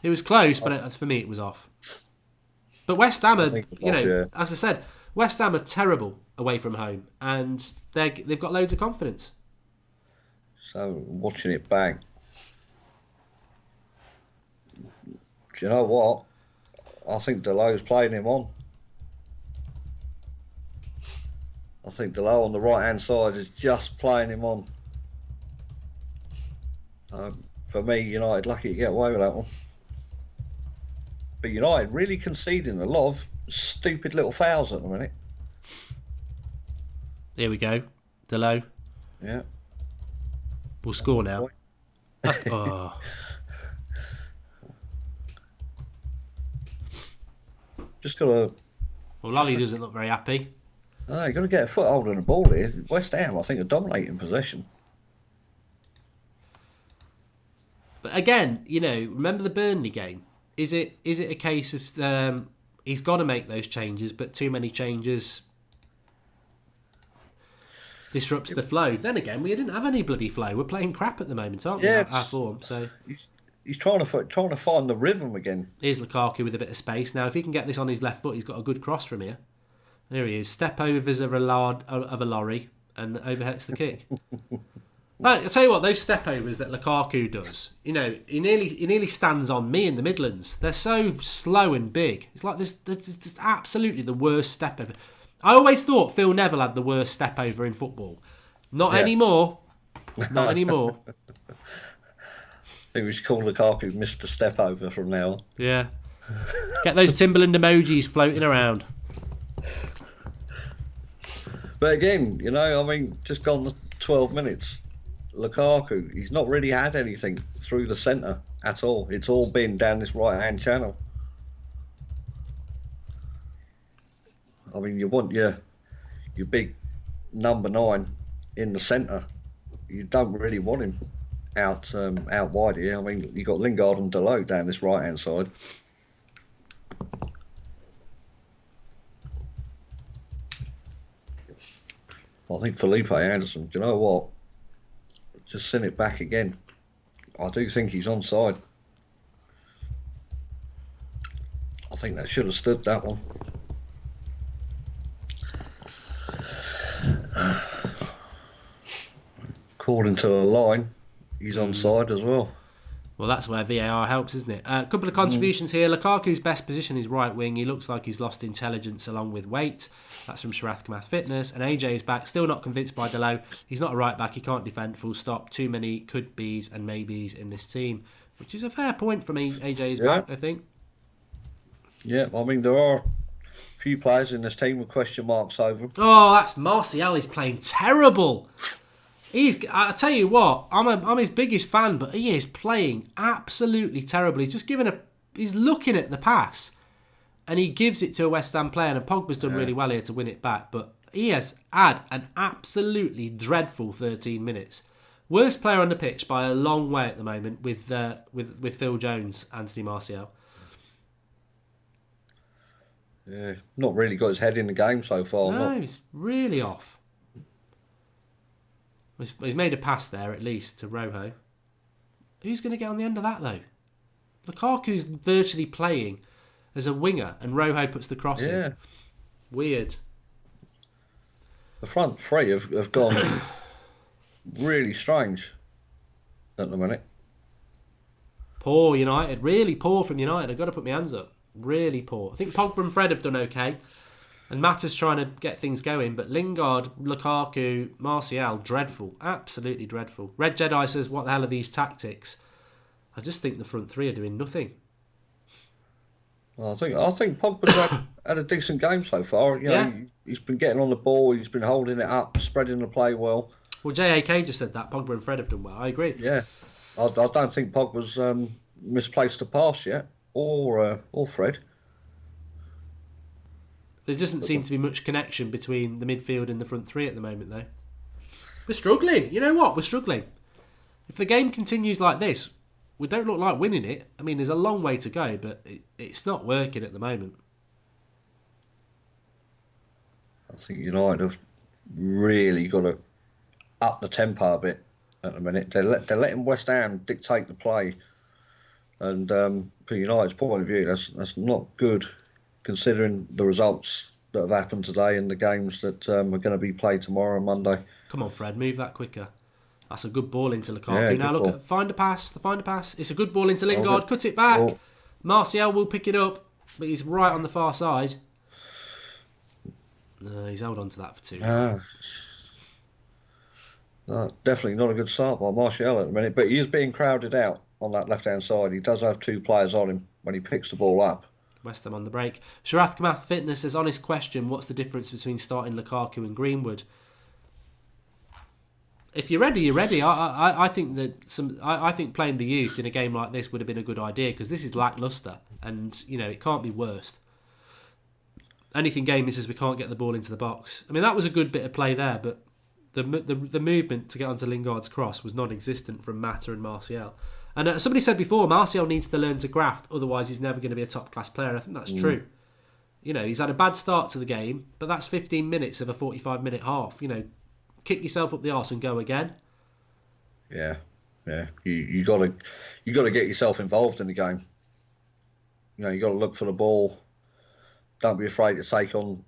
It was close, but for me it was off. But West Ham are, as I said, West Ham are terrible away from home, and they've got loads of confidence. So watching it back, do you know what? I think Delo's playing him on. I think Delo on the right-hand side is just playing him on. For me, United lucky to get away with that one. But United really conceding a lot of stupid little fouls at the minute. There we go. Delo. Yeah. We'll score now. Just got to... Well, Lolly doesn't look very happy. No, you've got to get a foothold on the ball here. West Ham, I think, are dominating possession. But again, remember the Burnley game? Is it a case of he's got to make those changes, but too many changes disrupts the flow? Then again, we didn't have any bloody flow. We're playing crap at the moment, aren't we? Our form. So he's trying to find the rhythm again. Here's Lukaku with a bit of space. Now, if he can get this on his left foot, he's got a good cross from here. There he is. Step overs of a lorry and overhits the kick. I'll tell you what, those step overs that Lukaku does, he nearly stands on me in the Midlands. They're so slow and big. It's like this absolutely the worst step over. I always thought Phil Neville had the worst step over in football. Not anymore. Not anymore. I think we should call Lukaku Mr. Step Over from now on. Yeah. Get those Timberland emojis floating around. But again, just gone the 12 minutes. Lukaku, he's not really had anything through the centre at all. It's all been down this right-hand channel. I mean, you want your big number 9 in the centre. You don't really want him out wide here. I mean, you got Lingard and Dalot down this right-hand side. I think Felipe Anderson, do you know what? Just send it back again. I do think he's onside. I think that should have stood, that one. According to the line, he's onside as well. Well, that's where VAR helps, isn't it? A couple of contributions here. Lukaku's best position is right wing. He looks like he's lost intelligence along with weight. That's from Sharath Kamath Fitness. And AJ is back. Still not convinced by Dalot. He's not a right back. He can't defend, full stop. Too many could-be's and maybes in this team. Which is a fair point for me. AJ is back, I think. Yeah, I mean, there are a few players in this team with question marks over them. Oh, that's Martial. He's playing terrible. I tell you what, I'm his biggest fan, but he is playing absolutely terribly. He's looking at the pass, and he gives it to a West Ham player, and Pogba's done really well here to win it back, but he has had an absolutely dreadful 13 minutes. Worst player on the pitch by a long way at the moment with Phil Jones, Anthony Martial. Yeah, not really got his head in the game so far. No, he's really off. He's made a pass there, at least, to Rojo. Who's going to get on the end of that, though? Lukaku's virtually playing as a winger, and Rojo puts the cross in. Weird. The front three have gone really strange at the minute. Poor United. Really poor from United. I've got to put my hands up. Really poor. I think Pogba and Fred have done okay. And Mata's trying to get things going, but Lingard, Lukaku, Martial, dreadful. Absolutely dreadful. Red Jedi says, what the hell are these tactics? I just think the front three are doing nothing. Well, I think Pogba's had a decent game so far. You know, he's been getting on the ball, he's been holding it up, spreading the play well. Well, JAK just said that. Pogba and Fred have done well. I agree. Yeah. I don't think Pogba's misplaced a pass yet, or Fred. There doesn't seem to be much connection between the midfield and the front three at the moment, though. We're struggling. You know what? We're struggling. If the game continues like this, we don't look like winning it. I mean, there's a long way to go, but it's not working at the moment. I think United have really got to up the tempo a bit at the minute. They're letting West Ham dictate the play. And from United's point of view, that's not good, considering the results that have happened today and the games that are going to be played tomorrow and Monday. Come on, Fred, move that quicker. That's a good ball into Lukaku. Now look, find a pass. It's a good ball into Lingard. Cut it back. Martial will pick it up, but he's right on the far side. No, he's held on to that for too long. No, definitely not a good start by Martial at the minute, but he is being crowded out on that left-hand side. He does have two players on him when he picks the ball up. West Ham on the break. Sharath Kamath Fitness says, honest question, what's the difference between starting Lukaku and Greenwood? If you're ready, you're ready. I think that I think playing the youth in a game like this would have been a good idea, because this is lacklustre, and you know it can't be worse. Anything gaming says we can't get the ball into the box. I mean, that was a good bit of play there, but the movement to get onto Lingard's cross was non-existent from Mata and Martial. And somebody said before, Martial needs to learn to graft, otherwise he's never going to be a top-class player. I think that's true. You know, he's had a bad start to the game, but that's 15 minutes of a 45-minute half. You know, kick yourself up the arse and go again. Yeah. You got to get yourself involved in the game. You know, you got to look for the ball. Don't be afraid to take on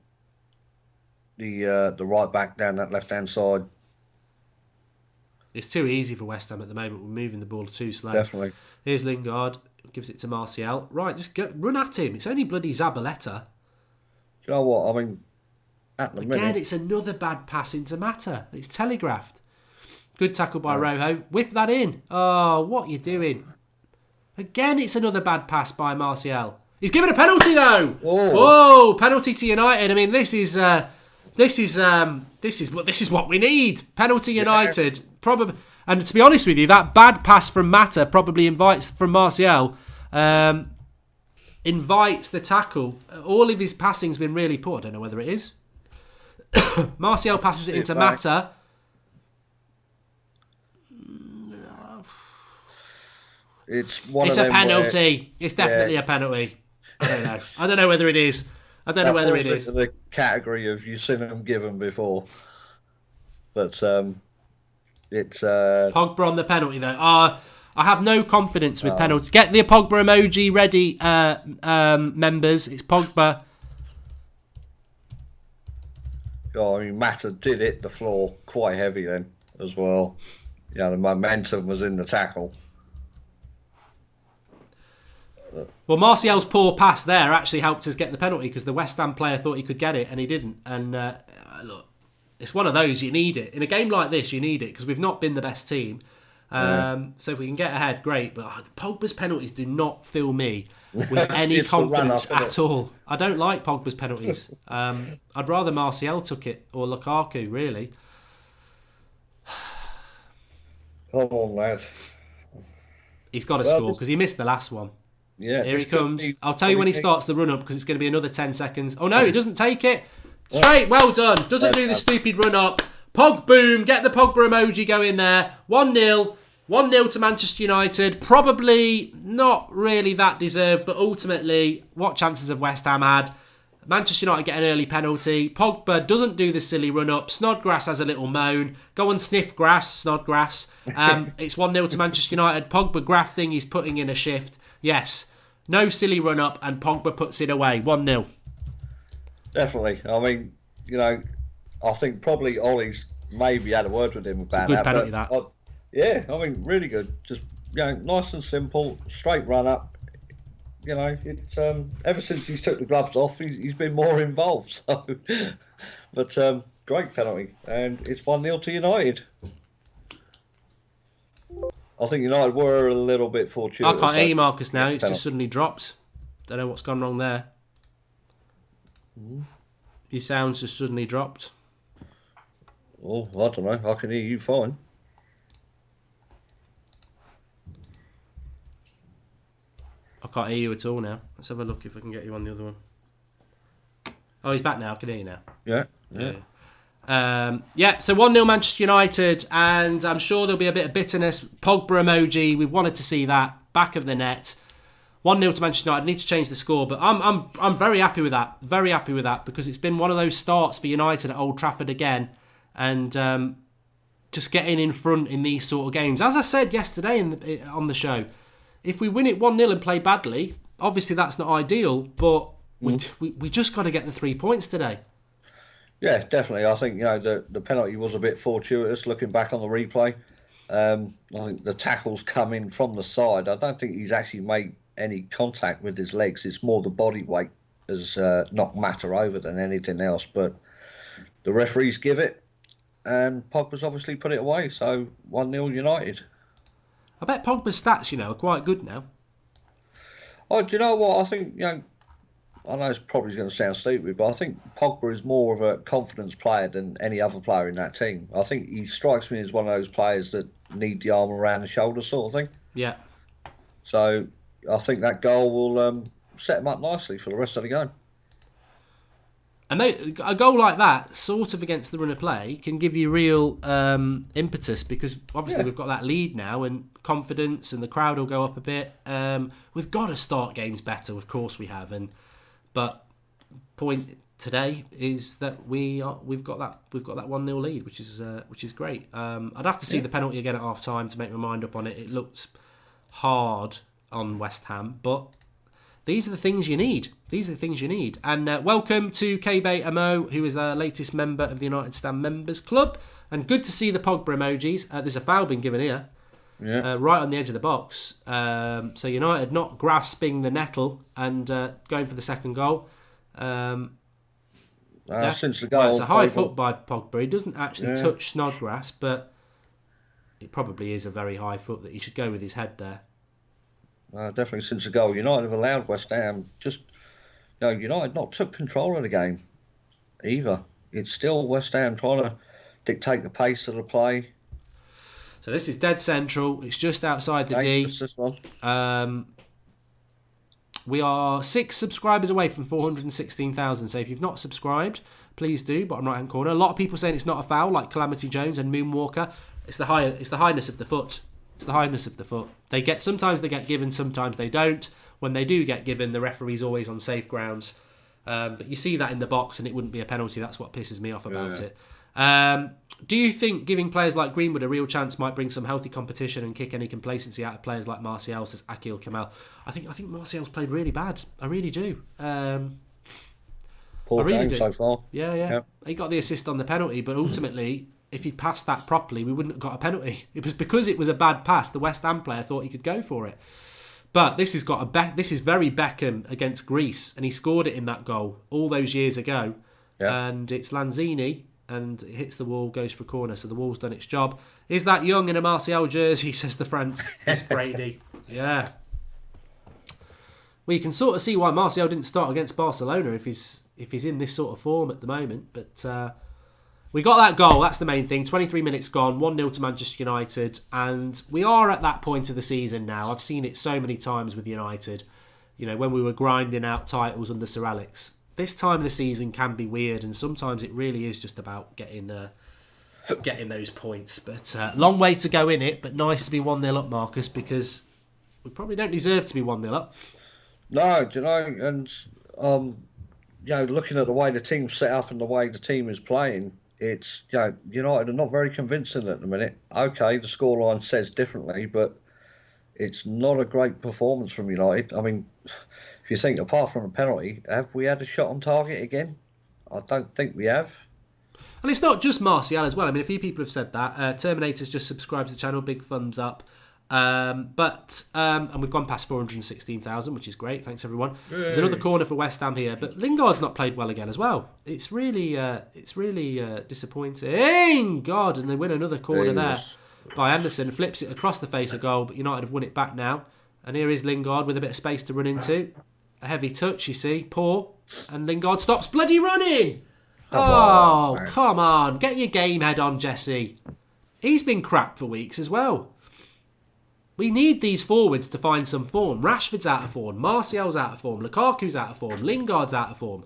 the right back down that left-hand side. It's too easy for West Ham at the moment. We're moving the ball too slow. Definitely. Here's Lingard. Gives it to Martial. Right, just run at him. It's only bloody Zabaleta. Do you know what? I mean, at the minute... Again, it's another bad pass into Mata. It's telegraphed. Good tackle by Rojo. Whip that in. Oh, what are you doing? Again, it's another bad pass by Martial. He's given a penalty, though. Whoa, penalty to United. I mean, this is what we need. Penalty United. Probably. And to be honest with you, that bad pass from Mata probably invites from Martial. Invites the tackle. All of his passing's been really poor. I don't know whether it is. Martial passes it into Mata. It's a penalty. It's definitely a penalty. I don't know. I don't know whether it is. I don't know whether it is. The category of you've seen them given before, but it's Pogba on the penalty though. I have no confidence with penalties. Get the Pogba emoji ready, members. It's Pogba. Oh, I mean, Mata did hit the floor quite heavy then as well. Yeah, the momentum was in the tackle. Well, Martial's poor pass there actually helped us get the penalty because the West Ham player thought he could get it and he didn't. And look, it's one of those, you need it. In a game like this, you need it because we've not been the best team. So if we can get ahead, great. But Pogba's penalties do not fill me with any confidence at all. I don't like Pogba's penalties. I'd rather Martial took it or Lukaku, really. Come on, lad. He's got to score because he missed the last one. Yeah, here he comes. I'll tell you when he starts the run-up because it's going to be another 10 seconds. Oh, no, he doesn't take it. Straight, well done. Doesn't do the stupid run-up. Boom, get the Pogba emoji going there. 1-0. 1-0 to Manchester United. Probably not really that deserved, but ultimately, what chances have West Ham had? Manchester United get an early penalty. Pogba doesn't do the silly run-up. Snodgrass has a little moan. Go and sniff grass, Snodgrass. It's 1-0 to Manchester United. Pogba grafting, he's putting in a shift. Yes, no silly run-up, and Pogba puts it away. 1-0. Definitely. I mean, I think probably Ollie's maybe had a word with him about good penalty, that. Yeah, I mean, really good. Just, nice and simple, straight run-up. It's ever since he's took the gloves off, he's been more involved. So, but great penalty, and it's 1-0 to United. I think United were a little bit fortunate. I can't hear you, Marcus, now. It's just suddenly dropped. Don't know what's gone wrong there. Your sound's just suddenly dropped. Oh, I don't know. I can hear you fine. I can't hear you at all now. Let's have a look if I can get you on the other one. Oh, he's back now. I can hear you now. Yeah. So 1-0 Manchester United, and I'm sure there'll be a bit of bitterness. Pogba emoji, we've wanted to see that. Back of the net. 1-0 to Manchester United. I need to change the score, but I'm very happy with that. Very happy with that because it's been one of those starts for United at Old Trafford again, and just getting in front in these sort of games. As I said yesterday on the show, if we win it 1-0 and play badly, obviously that's not ideal, but we just got to get the 3 points today. Yeah, definitely. I think the penalty was a bit fortuitous looking back on the replay. I think the tackle's come in from the side. I don't think he's actually made any contact with his legs. It's more the body weight has knocked Mata over than anything else. But the referees give it, and Pogba's obviously put it away. So 1-0 United. I bet Pogba's stats, are quite good now. Oh, do you know what? I think, I know it's probably going to sound stupid, but I think Pogba is more of a confidence player than any other player in that team. I think he strikes me as one of those players that need the arm around the shoulder sort of thing. Yeah. So I think that goal will set him up nicely for the rest of the game. And a goal like that, sort of against the run of play, can give you real impetus because obviously we've got that lead now and confidence, and the crowd will go up a bit. We've got to start games better, of course we have. But point today is that we've got that 1-0 lead, which is great. I'd have to see the penalty again at half time to make my mind up on it. It looked hard on West Ham, but these are the things you need. And welcome to K-Bait Mo, who is our latest member of the United Stand Members Club. And good to see the Pogba emojis. There's a foul being given here. Yeah. Right on the edge of the box. So United not grasping the nettle and going for the second goal. Since the goal, it's a high foot by Pogba. He doesn't actually touch Snodgrass, but it probably is a very high foot that he should go with his head there. Definitely since the goal, United have allowed West Ham United not took control of the game either. It's still West Ham trying to dictate the pace of the play. So this is dead central. It's just outside the D. This one. We are 6 subscribers away from 416,000. So if you've not subscribed, please do. Bottom right hand corner. A lot of people saying it's not a foul, like Calamity Jones and Moonwalker. It's the highness of the foot. It's the highness of the foot. Sometimes they get given, sometimes they don't. When they do get given, the referee's always on safe grounds. But you see that in the box, and it wouldn't be a penalty. That's what pisses me off about it. Do you think giving players like Greenwood a real chance might bring some healthy competition and kick any complacency out of players like Martial, says Akil Kamal? I think Martial's played really bad. I really do. Poor game so far. Yeah. He got the assist on the penalty, but ultimately, if he'd passed that properly, we wouldn't have got a penalty. It was because it was a bad pass. The West Ham player thought he could go for it. But this is very Beckham against Greece, and he scored it in that goal all those years ago. Yeah. And it's Lanzini, and it hits the wall, goes for a corner, so the wall's done its job. Is that Young in a Martial jersey, says the France. It's Brady. Yeah. Well, you can sort of see why Martial didn't start against Barcelona if he's in this sort of form at the moment. But we got that goal, that's the main thing. 23 minutes gone, 1-0 to Manchester United. And we are at that point of the season now. I've seen it so many times with United. You know, when we were grinding out titles under Sir Alex. This time of the season can be weird, and sometimes it really is just about getting those points. But long way to go in it, but nice to be 1-0 up, Marcus, because we probably don't deserve to be 1-0 up. No, do you know, and looking at the way the team's set up and the way the team is playing, it's United are not very convincing at the minute. Okay, the scoreline says differently, but it's not a great performance from United. I mean, if you think, apart from a penalty, have we had a shot on target again? I don't think we have. And it's not just Martial as well. I mean, a few people have said that. Terminator's just subscribed to the channel, big thumbs up. And we've gone past 416,000, which is great. Thanks, everyone. Yay. There's another corner for West Ham here, but Lingard's not played well again as well. It's really disappointing. God, and they win another corner there by Anderson. Flips it across the face of goal, but United have won it back now. And here is Lingard with a bit of space to run into. A heavy touch, you see. Poor. And Lingard stops bloody running. Come on. Get your game head on, Jesse. He's been crap for weeks as well. We need these forwards to find some form. Rashford's out of form. Martial's out of form. Lukaku's out of form. Lingard's out of form.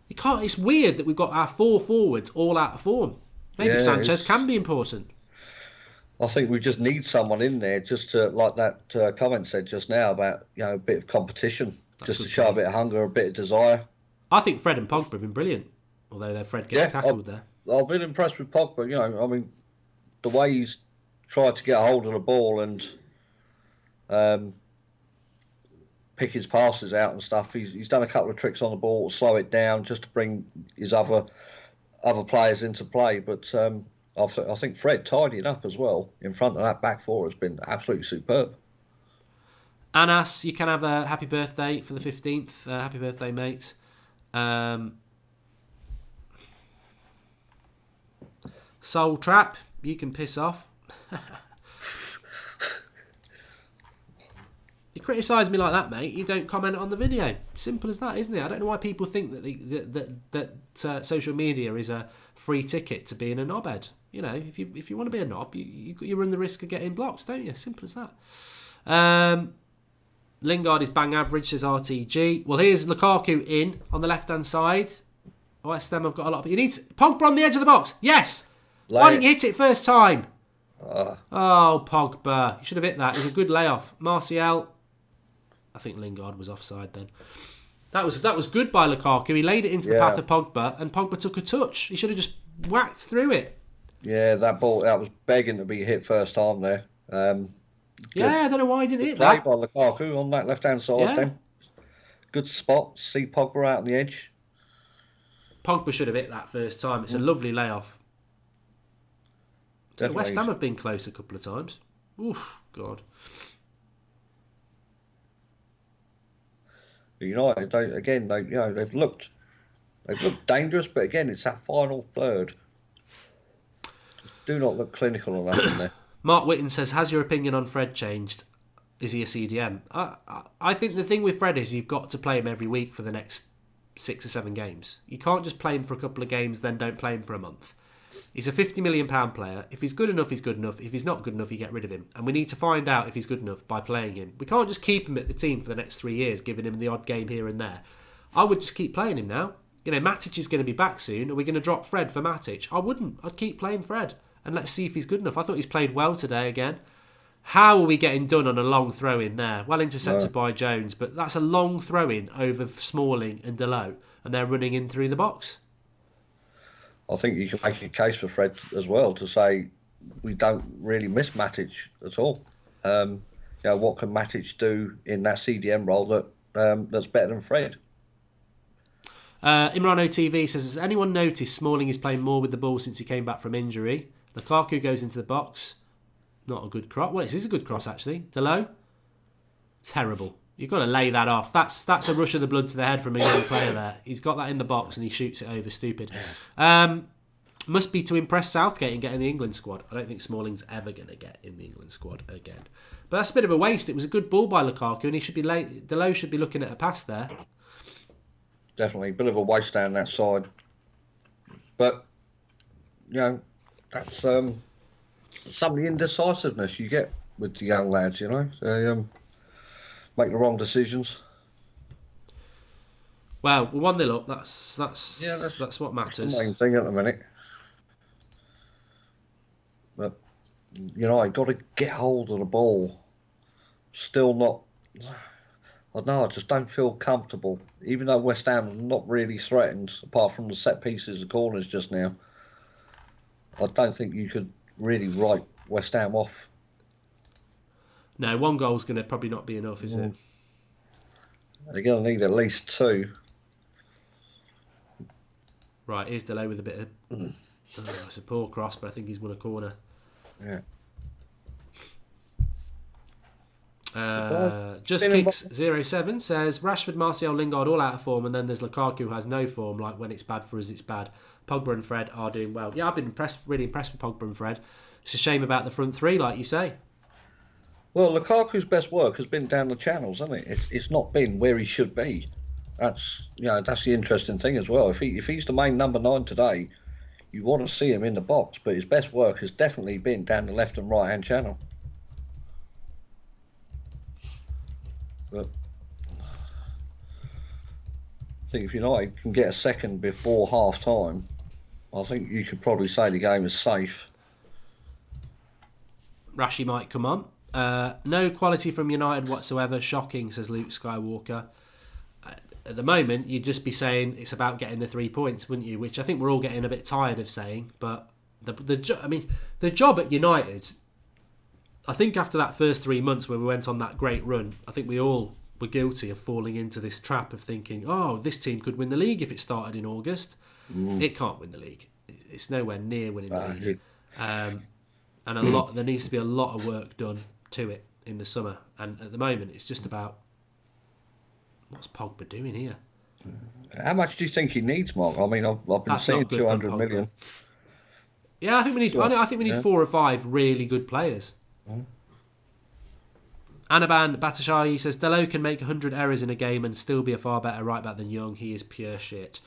It's weird that we've got our 4 forwards all out of form. Maybe Sanchez can be important. I think we just need someone in there just to, like that comment said just now about, a bit of competition. That's just to show a bit of hunger, a bit of desire. I think Fred and Pogba have been brilliant. Although Fred gets tackled there. I've been impressed with Pogba. The way he's tried to get a hold of the ball and pick his passes out and stuff. He's done a couple of tricks on the ball to slow it down just to bring his other players into play. But I think Fred tidying up as well in front of that back four has been absolutely superb. Anas, you can have a happy birthday for the 15th. Happy birthday, mate. Soul Trap, you can piss off. You criticise me like that, mate. You don't comment on the video. Simple as that, isn't it? I don't know why people think that social media is a free ticket to being a knobhead. If you want to be a knob, you run the risk of getting blocked, don't you? Simple as that. Lingard is bang average, says RTG. Well, here's Lukaku in on the left hand side. West Ham have got a lot of. You need Pogba on the edge of the box. Yes. Why didn't you hit it first time? Oh, Pogba. You should have hit that. It was a good layoff. Martial. I think Lingard was offside then. That was good by Lukaku. He laid it into the path of Pogba, and Pogba took a touch. He should have just whacked through it. Yeah, that ball that was begging to be hit first time there. I don't know why he didn't hit that. Play by Lukaku on that left hand side then. Good spot. See Pogba out on the edge. Pogba should have hit that first time. It's a lovely layoff. West Ham have been close a couple of times. Oof, God. United, they've looked dangerous, but again, it's that final third. Just do not look clinical enough in there. Mark Whitten says, has your opinion on Fred changed? Is he a CDM? I think the thing with Fred is you've got to play him every week for the next 6 or 7 games. You can't just play him for a couple of games, then don't play him for a month. He's a £50 million player. If he's good enough, he's good enough. If he's not good enough, you get rid of him. And we need to find out if he's good enough by playing him. We can't just keep him at the team for the next 3 years, giving him the odd game here and there. I would just keep playing him now. You know, Matic is going to be back soon. Are we going to drop Fred for Matic? I wouldn't. I'd keep playing Fred. And let's see if he's good enough. I thought he's played well today again. How are we getting done on a long throw-in there? Well intercepted by Jones, but that's a long throw-in over Smalling and Delot, and they're running in through the box. I think you can make a case for Fred as well to say we don't really miss Matic at all. What can Matic do in that CDM role that's better than Fred? Imrano TV says, has anyone noticed Smalling is playing more with the ball since he came back from injury? Lukaku goes into the box. Not a good cross. Well, this is a good cross, actually. Delot? Terrible. You've got to lay that off. That's a rush of the blood to the head from a young player there. He's got that in the box and he shoots it over. Stupid. Must be to impress Southgate and get in the England squad. I don't think Smalling's ever going to get in the England squad again. But that's a bit of a waste. It was a good ball by Lukaku and he should be Delot should be looking at a pass there. Definitely. A bit of a waste down that side. But, that's some of the indecisiveness you get with the young lads, They make the wrong decisions. Well, we're 1-0 up. That's what matters. That's the main thing at the minute. But, I got to get hold of the ball. Still not... I don't know, I just don't feel comfortable. Even though West Ham are not really threatened, apart from the set pieces and corners just now, I don't think you could really write West Ham off. No, 1 goal's going to probably not be enough, is it? They're going to need at least 2. Right, here's Delay with a bit of... it's a poor cross, but I think he's won a corner. Yeah. Just Kicks 07 says Rashford, Martial, Lingard all out of form, and then there's Lukaku who has no form. Like when it's bad for us, it's bad. Pogba and Fred are doing well. Yeah, I've been really impressed with Pogba and Fred. It's a shame about the front three, like you say. Well, Lukaku's best work has been down the channels, hasn't it? It's not been where he should be. That's that's the interesting thing as well. If he's the main number 9 today, you want to see him in the box, but his best work has definitely been down the left and right hand channel. But I think if United can get a second before half time, I think you could probably say the game is safe. Rashi might come on. No quality from United whatsoever. Shocking, says Luke Skywalker. At the moment, you'd just be saying it's about getting the 3 points, wouldn't you? Which I think we're all getting a bit tired of saying. But the job at United, I think after that first 3 months where we went on that great run, I think we all were guilty of falling into this trap of thinking, oh, this team could win the league if it started in August. It can't win the league. It's nowhere near winning the league. And there needs to be a lot of work done to it in the summer. And at the moment, it's just about what's Pogba doing here? How much do you think he needs, Mark? I mean, I've been saying 200 million. Yeah, I think we need. I think we need 4 or 5 really good players. Anaban Batashai says Delot can make 100 errors in a game and still be a far better right back than Young. He is pure shit.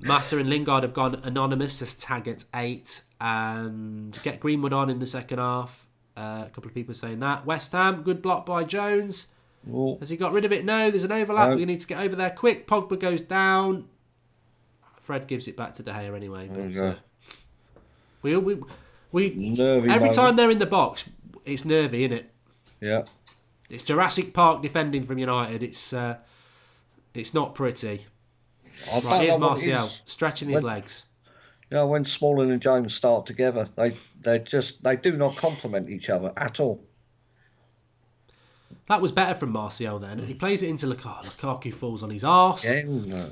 Mata and Lingard have gone anonymous, says Tag at 8, and get Greenwood on in the second half. A couple of people saying that. West Ham, good block by Jones. Ooh. Has he got rid of it? No, there's an overlap. We need to get over there quick. Pogba goes down. Fred gives it back to De Gea anyway. But every time they're in the box, it's nervy, isn't it? Yeah. It's Jurassic Park defending from United. It's not pretty. Right, here's Martial stretching his legs. When Smalling and Jones start together, they do not complement each other at all. That was better from Martial then. He plays it into Lukaku. Lukaku falls on his arse. Yeah, no.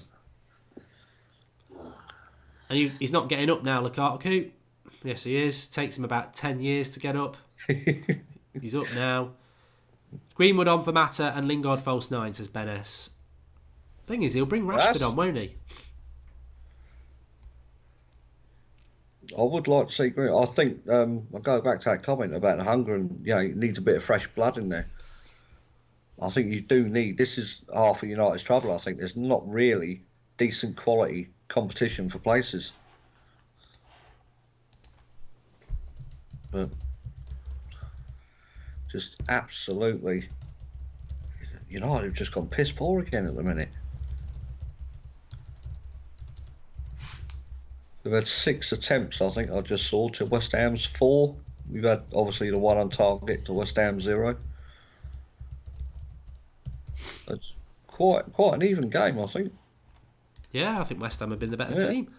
And he's not getting up now, Lukaku. Yes, he is. Takes him about 10 years to get up. He's up now. Greenwood on for Mata and Lingard false 9, says Ben S. Thing is, he'll bring Rashford on, won't he? I would like to see Greenwood. I think I'll go back to that comment about the hunger and you need a bit of fresh blood in there. I think you do need. This is half of United's trouble. I think there's not really decent quality competition for places. But just absolutely, United have just gone piss poor again at the minute. We've had 6 attempts, I think I just saw, to West Ham's 4. We've had, obviously, the 1 on target to West Ham 0. It's quite an even game, I think. Yeah, I think West Ham have been the better team.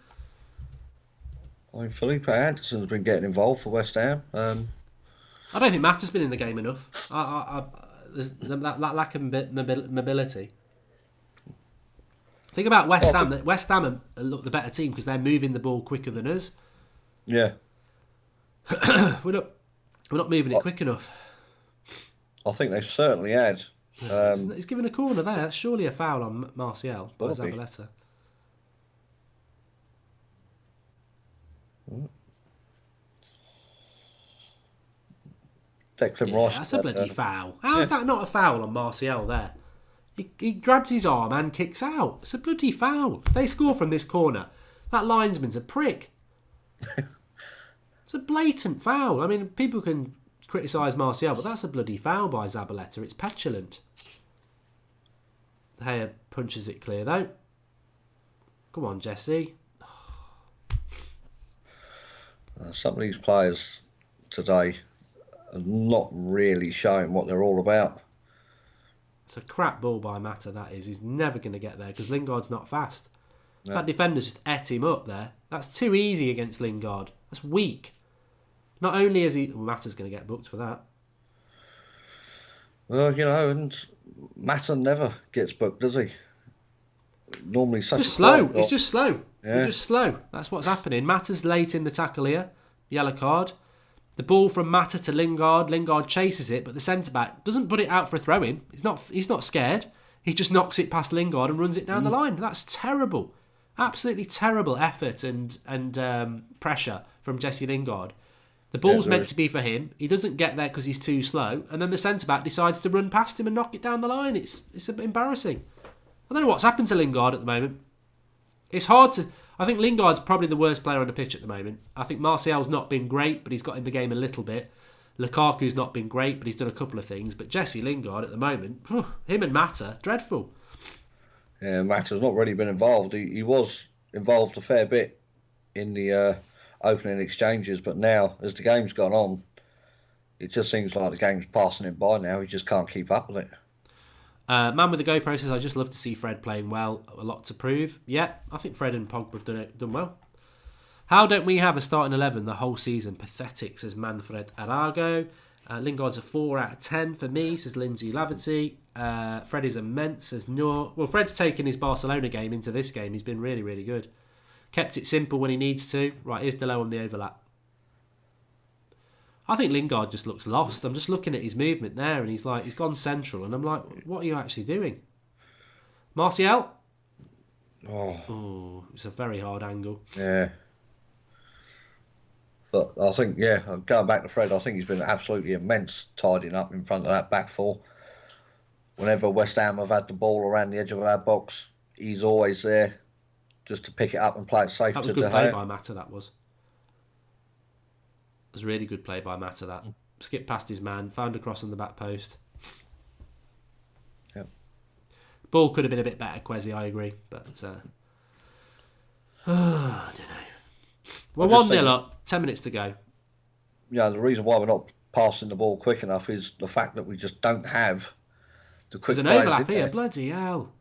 I mean, Felipe Anderson's been getting involved for West Ham. I don't think Mata's been in the game enough. There's that lack of mobility. Think about West Ham. West Ham look the better team because they're moving the ball quicker than us. Yeah. We're not moving it quick enough. I think they certainly had. He's given a corner there. That's surely a foul on Martial by Zabaleta. Declan Rice. That's a bloody foul. How's that not a foul on Martial there? He grabs his arm and kicks out. It's a bloody foul. If they score from this corner, that linesman's a prick. It's a blatant foul. I mean, people can criticise Martial, but that's a bloody foul by Zabaleta. It's petulant. De Gea punches it clear, though. Come on, Jesse. Some of these players today are not really showing what they're all about. It's a crap ball by Mata, that is. He's never going to get there because Lingard's not fast. No. That defender's just ate him up there. That's too easy against Lingard. That's weak. Not only is he... Well, Mata's going to get booked for that. Well, and Mata never gets booked, does he? Normally such just slow. It's just slow. Yeah. It's just slow. That's what's happening. Mata's late in the tackle here. Yellow card. The ball from Mata to Lingard. Lingard chases it, but the centre-back doesn't put it out for a throw-in. He's not scared. He just knocks it past Lingard and runs it down the line. That's terrible. Absolutely terrible effort and pressure from Jesse Lingard. The ball's meant to be for him. He doesn't get there because he's too slow. And then the centre-back decides to run past him and knock it down the line. It's a bit embarrassing. I don't know what's happened to Lingard at the moment. It's hard to... I think Lingard's probably the worst player on the pitch at the moment. I think Martial's not been great, but he's got in the game a little bit. Lukaku's not been great, but he's done a couple of things. But Jesse Lingard at the moment, him and Mata, dreadful. Yeah, Mata's not really been involved. He was involved a fair bit in the opening exchanges, but now, as the game's gone on, it just seems like the game's passing him by now. He just can't keep up with it. Man with the go process, I just love to see Fred playing well. A lot to prove. Yeah, I think Fred and Pogba have done well. How don't we have a starting 11 the whole season? Pathetic, says Manfred Arago. Lingard's a 4 out of 10 for me, says Lindsay Lavency. Fred is immense, says Noor. Well, Fred's taken his Barcelona game into this game. He's been really, really good. Kept it simple when he needs to. Right, here's Delo on the overlap. I think Lingard just looks lost. I'm just looking at his movement there and he's gone central and I'm like, what are you actually doing? Martial? Oh, it's a very hard angle. Yeah. But I think, going back to Fred, I think he's been absolutely immense tidying up in front of that back four. Whenever West Ham have had the ball around the edge of our box, he's always there just to pick it up and play it safe. That was good play by Mata, that was. It was really good play by Mata, that. Skipped past his man, found a cross on the back post. Yep. Ball could have been a bit better, Kwesi, I agree. But, I don't know. We're 1-0 up, 10 minutes to go. Yeah, the reason why we're not passing the ball quick enough is the fact that we just don't have the quick There's an overlap here, bloody hell.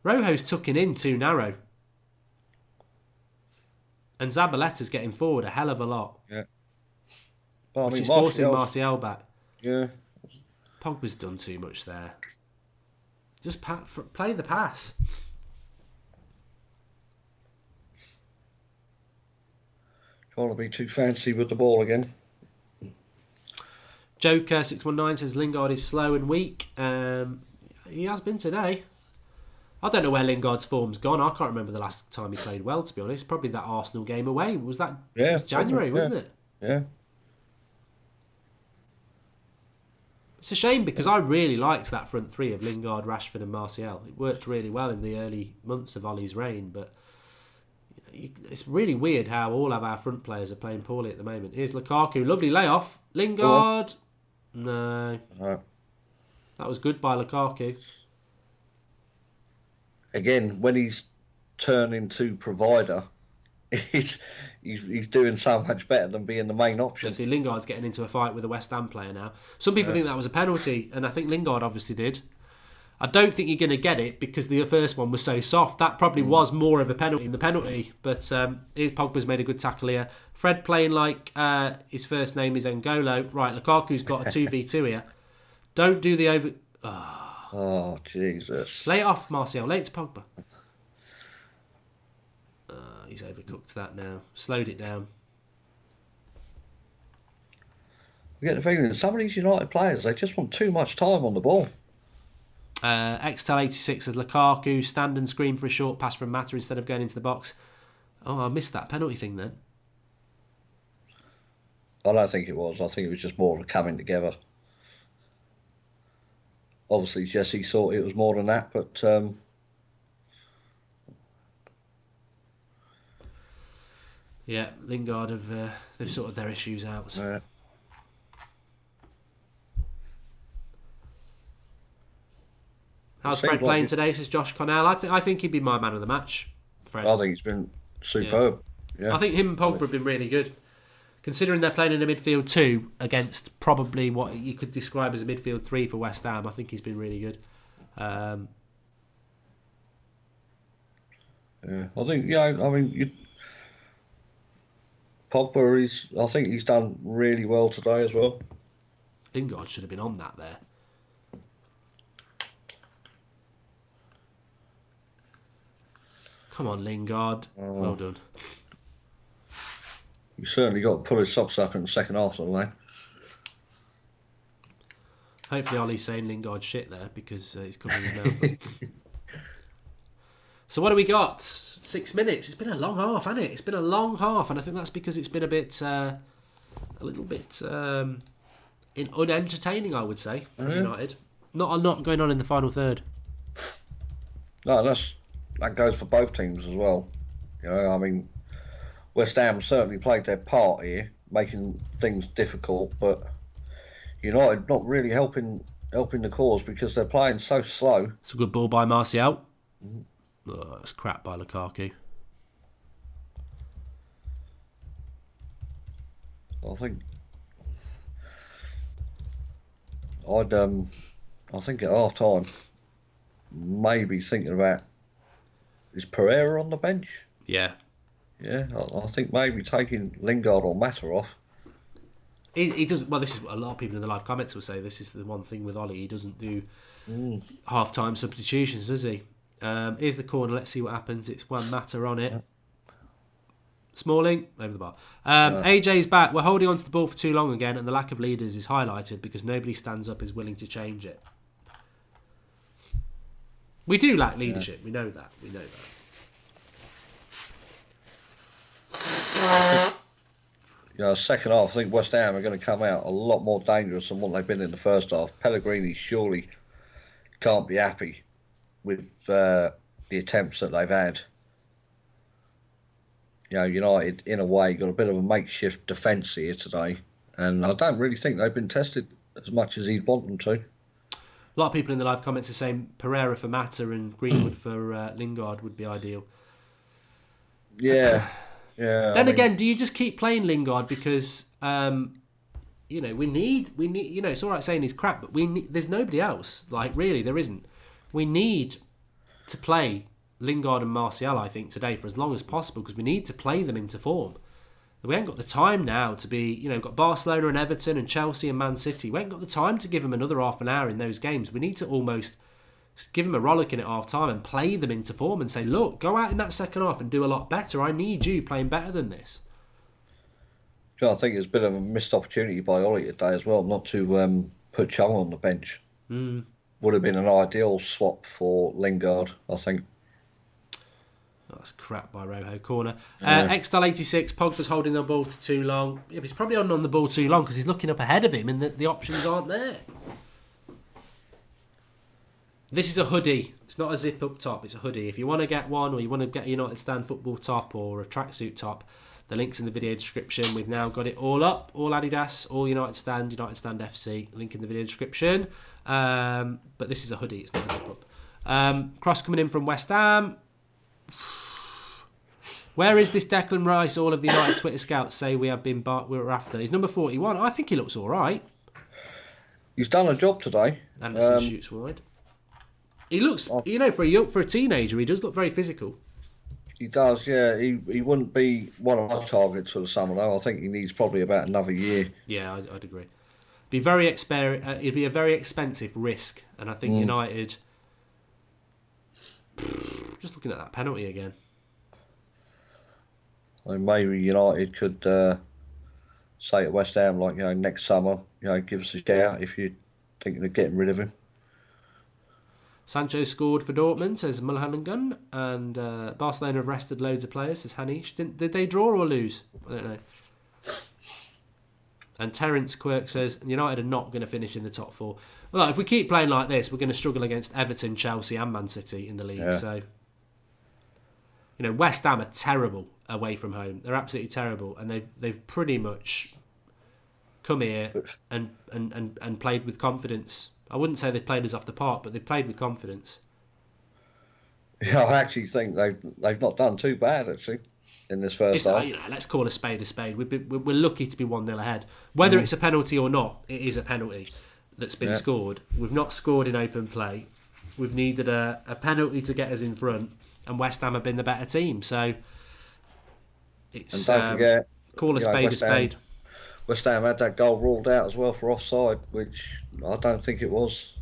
Rojo's tucking in too narrow. And Zabaleta's getting forward a hell of a lot. Yeah. Which is forcing Martial back. Yeah. Pogba's done too much there. Just play the pass. Trying to be too fancy with the ball again. Joker 619 says Lingard is slow and weak. He has been today. I don't know where Lingard's form's gone. I can't remember the last time he played well, to be honest. Probably that Arsenal game away. Was that January, wasn't it? Yeah. It's a shame because I really liked that front three of Lingard, Rashford and Martial. It worked really well in the early months of Ollie's reign, but it's really weird how all of our front players are playing poorly at the moment. Here's Lukaku, lovely layoff. Lingard, no. Right. That was good by Lukaku. Again, when he's turning to provider, he's doing so much better than being the main option. See, Lingard's getting into a fight with a West Ham player now. Some people think that was a penalty, and I think Lingard obviously did. I don't think you're going to get it because the first one was so soft. That probably was more of a penalty in the penalty. But Pogba's made a good tackle here. Fred playing like his first name is N'Golo. Right, Lukaku's got a 2v2 here. Don't do the over... Oh, Jesus. Lay it off, Martial. Lay it to Pogba. He's overcooked that now. Slowed it down. I get the feeling that some of these United players, they just want too much time on the ball. XTEL86 says Lukaku, stand and scream for a short pass from Mata instead of going into the box. Oh, I missed that penalty thing then. I don't think it was. I think it was just more of a coming together. Obviously, Jesse thought it was more than that, but... Yeah, Lingard they've sorted their issues out. Yeah. How's Fred playing today? Says Josh Connell. I think he'd be my man of the match. Fred. I think he's been superb. Yeah. I think him and Pogba have been really good. Considering they're playing in a midfield 2 against probably what you could describe as a midfield 3 for West Ham, I think he's been really good. Yeah, I think, Pogba, I think he's done really well today as well. Lingard should have been on that there. Come on, Lingard. Well done. You certainly got to pull his socks up in the second half, though, mate. Hopefully Ollie's saying Lingard shit there because he's covering his mouth. So what do we got? 6 minutes. It's been a long half, hasn't it? It's been a long half, and I think that's because it's been a little bit unentertaining, I would say, for United. Not a lot going on in the final third. No, that goes for both teams as well. West Ham certainly played their part here, making things difficult, but United not really helping the cause because they're playing so slow. It's a good ball by Martial. It's crap by Lukaku. I think at half time, maybe thinking about, is Pereira on the bench? Yeah. Yeah, I think maybe taking Lingard or Mata off. He doesn't. Well, this is what a lot of people in the live comments will say. This is the one thing with Ollie. He doesn't do half-time substitutions, does he? Here's the corner. Let's see what happens. It's one Mata on it. Smalling over the bar. AJ's back. We're holding on to the ball for too long again, and the lack of leaders is highlighted because nobody stands up is willing to change it. We do lack leadership. We know that. Yeah, second half, I think West Ham are going to come out a lot more dangerous than what they've been in the first half. Pellegrini surely can't be happy with the attempts that they've had. United, in a way, got a bit of a makeshift defence here today, and I don't really think they've been tested as much as he'd want them to. A lot of people in the live comments are saying Pereira for Mata and Greenwood for Lingard would be ideal. Yeah. Yeah. Then again, do you just keep playing Lingard because we need it's all right saying he's crap, but there's nobody else. Like really, there isn't. We need to play Lingard and Martial, I think, today for as long as possible because we need to play them into form. We ain't got the time now to be, we've got Barcelona and Everton and Chelsea and Man City. We ain't got the time to give them another half an hour in those games. We need to almost give them a rollicking at half time and play them into form and say, look, go out in that second half and do a lot better. I need you playing better than this. I think it's a bit of a missed opportunity by Ollie today as well, not to put Chung on the bench. Would have been an ideal swap for Lingard, I think. That's crap by Rojo. Corner. XTAL86, Pogba's holding the ball too long. Yeah, but he's probably on the ball too long because he's looking up ahead of him and the options aren't there. This is a hoodie. It's not a zip up top. It's a hoodie. If you want to get one, or you want to get a United Stand football top or a tracksuit top, the link's in the video description. We've now got it all up. All Adidas, all United Stand FC. Link in the video description. But this is a hoodie. It's not a zip up. Cross coming in from West Ham. Where is this Declan Rice? All of the United Twitter scouts say we were after. He's number 41. I think he looks all right. He's done a job today. Anderson shoots wide. He looks, for a teenager, he does look very physical. He does, yeah. He wouldn't be one of our targets for the summer, though. I think he needs probably about another year. Yeah, I'd agree. It'd be a very expensive risk, and I think United. Just looking at that penalty again. I mean, maybe United could say to West Ham, like, next summer, give us a shout if you're thinking of getting rid of him. Sancho scored for Dortmund, says Mulholland, and Barcelona have rested loads of players, says Hanish. Did they draw or lose? I don't know. And Terence Quirk says United are not going to finish in the top 4. Well, if we keep playing like this, we're going to struggle against Everton, Chelsea and Man City in the league. Yeah. So, West Ham are terrible away from home. They're absolutely terrible, and they've pretty much come here and played with confidence. I wouldn't say they've played us off the park, but they've played with confidence. Yeah, I actually think they've not done too bad, actually, in this first half. Let's call a spade a spade. We're lucky to be 1-0 ahead. Whether it's a penalty or not, it is a penalty that's been scored. We've not scored in open play. We've needed a penalty to get us in front, and West Ham have been the better team. So it's and don't forget, call a spade a spade. West Ham had that goal ruled out as well for offside, which I don't think it was.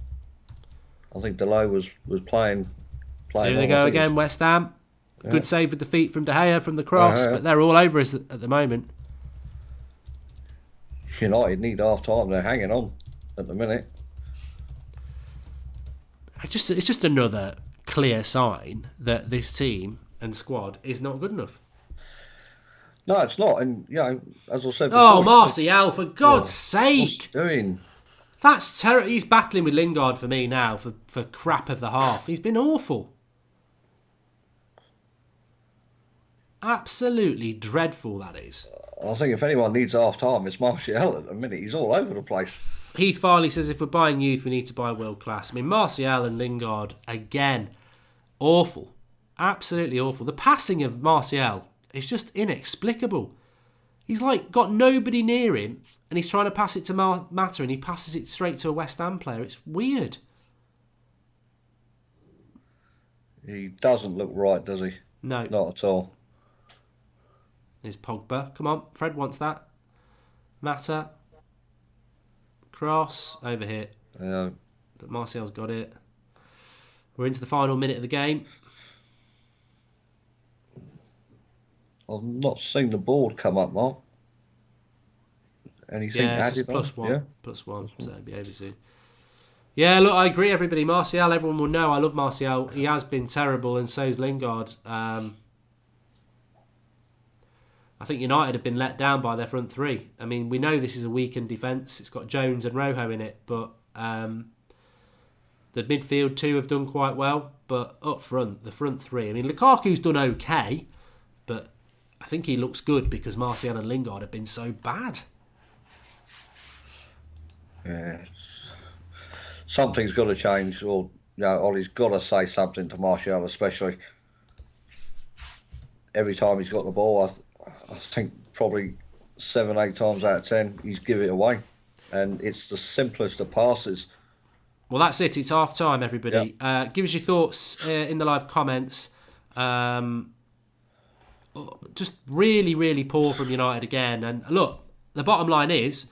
I think Delay was playing. Here they go again, West Ham. Yeah. Good save with the feet from De Gea from the cross, but they're all over us at the moment. United need half time. They're hanging on at the minute. It's just another clear sign that this team and squad is not good enough. No, it's not. And, as I said before... Oh, Martial, for God's sake! What's he doing? That's terrible. He's battling with Lingard for me now for crap of the half. He's been awful. Absolutely dreadful, that is. I think if anyone needs half-time, it's Martial at the minute. He's all over the place. Heath Farley says if we're buying youth, we need to buy world-class. I mean, Martial and Lingard, again, awful. Absolutely awful. The passing of Martial... it's just inexplicable. He's got nobody near him, and he's trying to pass it to Mata, and he passes it straight to a West Ham player. It's weird. He doesn't look right, does he? No. Not at all. There's Pogba. Come on, Fred wants that. Mata. Cross. Over here. Yeah. But Martial's got it. We're into the final minute of the game. I've not seen the board come up, Mark. Anything added on? +1. Yeah? +1. So it'll be over soon. Yeah, look, I agree, everybody. Martial, everyone will know I love Martial. He has been terrible, and so's Lingard. I think United have been let down by their front three. I mean, we know this is a weakened defence. It's got Jones and Rojo in it, but the midfield two have done quite well. But up front, the front three, I mean, Lukaku's done okay, but I think he looks good because Martial and Lingard have been so bad. Yeah, something's got to change, or Ollie's got to say something to Martial, especially. Every time he's got the ball, I think probably 7-8 times out of 10 he's give it away, and it's the simplest of passes. Well, that's it. It's half time, everybody. Yep. Give us your thoughts in the live comments. Just really, really poor from United again. And look, the bottom line is,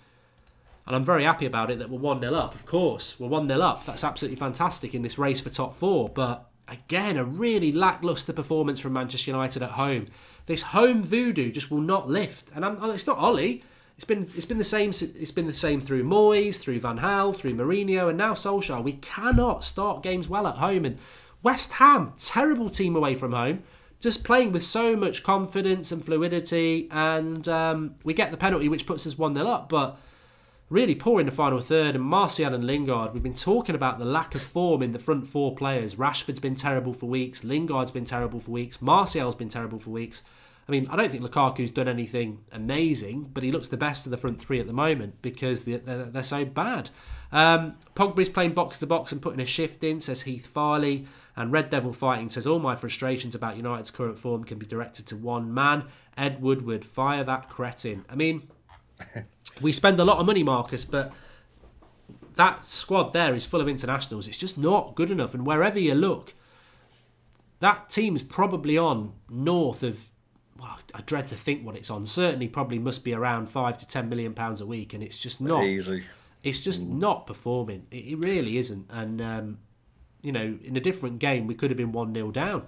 and I'm very happy about it, that we're 1-0 up. Of course, we're 1-0 up. That's absolutely fantastic in this race for top 4. But again, a really lacklustre performance from Manchester United at home. This home voodoo just will not lift. And it's not Ollie. It's been the same. It's been the same through Moyes, through Van Gaal, through Mourinho, and now Solskjaer. We cannot start games well at home. And West Ham, terrible team away from home, just playing with so much confidence and fluidity. And we get the penalty, which puts us 1-0 up. But really poor in the final third. And Martial and Lingard, we've been talking about the lack of form in the front four players. Rashford's been terrible for weeks. Lingard's been terrible for weeks. Martial's been terrible for weeks. I mean, I don't think Lukaku's done anything amazing, but he looks the best of the front three at the moment because they're so bad. Pogba's playing box-to-box and putting a shift in, says Heath Farley. And Red Devil Fighting says, all my frustrations about United's current form can be directed to one man, Ed Woodward. Fire that cretin. I mean, we spend a lot of money, Marcus, but that squad there is full of internationals. It's just not good enough. And wherever you look, that team's probably on north of, well, I dread to think what it's on. Certainly probably must be around £5 to £10 million a week. And it's just not easy. It's just not performing. It really isn't. And, in a different game, we could have been 1-0 down.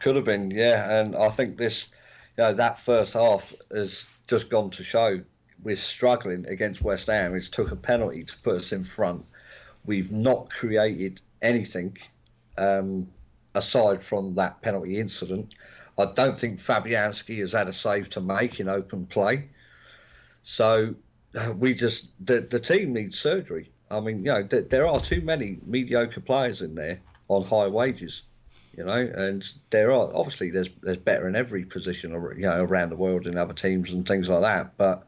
Could have been, yeah. And I think that first half has just gone to show we're struggling against West Ham. It's took a penalty to put us in front. We've not created anything aside from that penalty incident. I don't think Fabianski has had a save to make in open play. So the team needs surgery. I mean, there are too many mediocre players in there on high wages, and there are obviously there's better in every position, around the world in other teams and things like that. But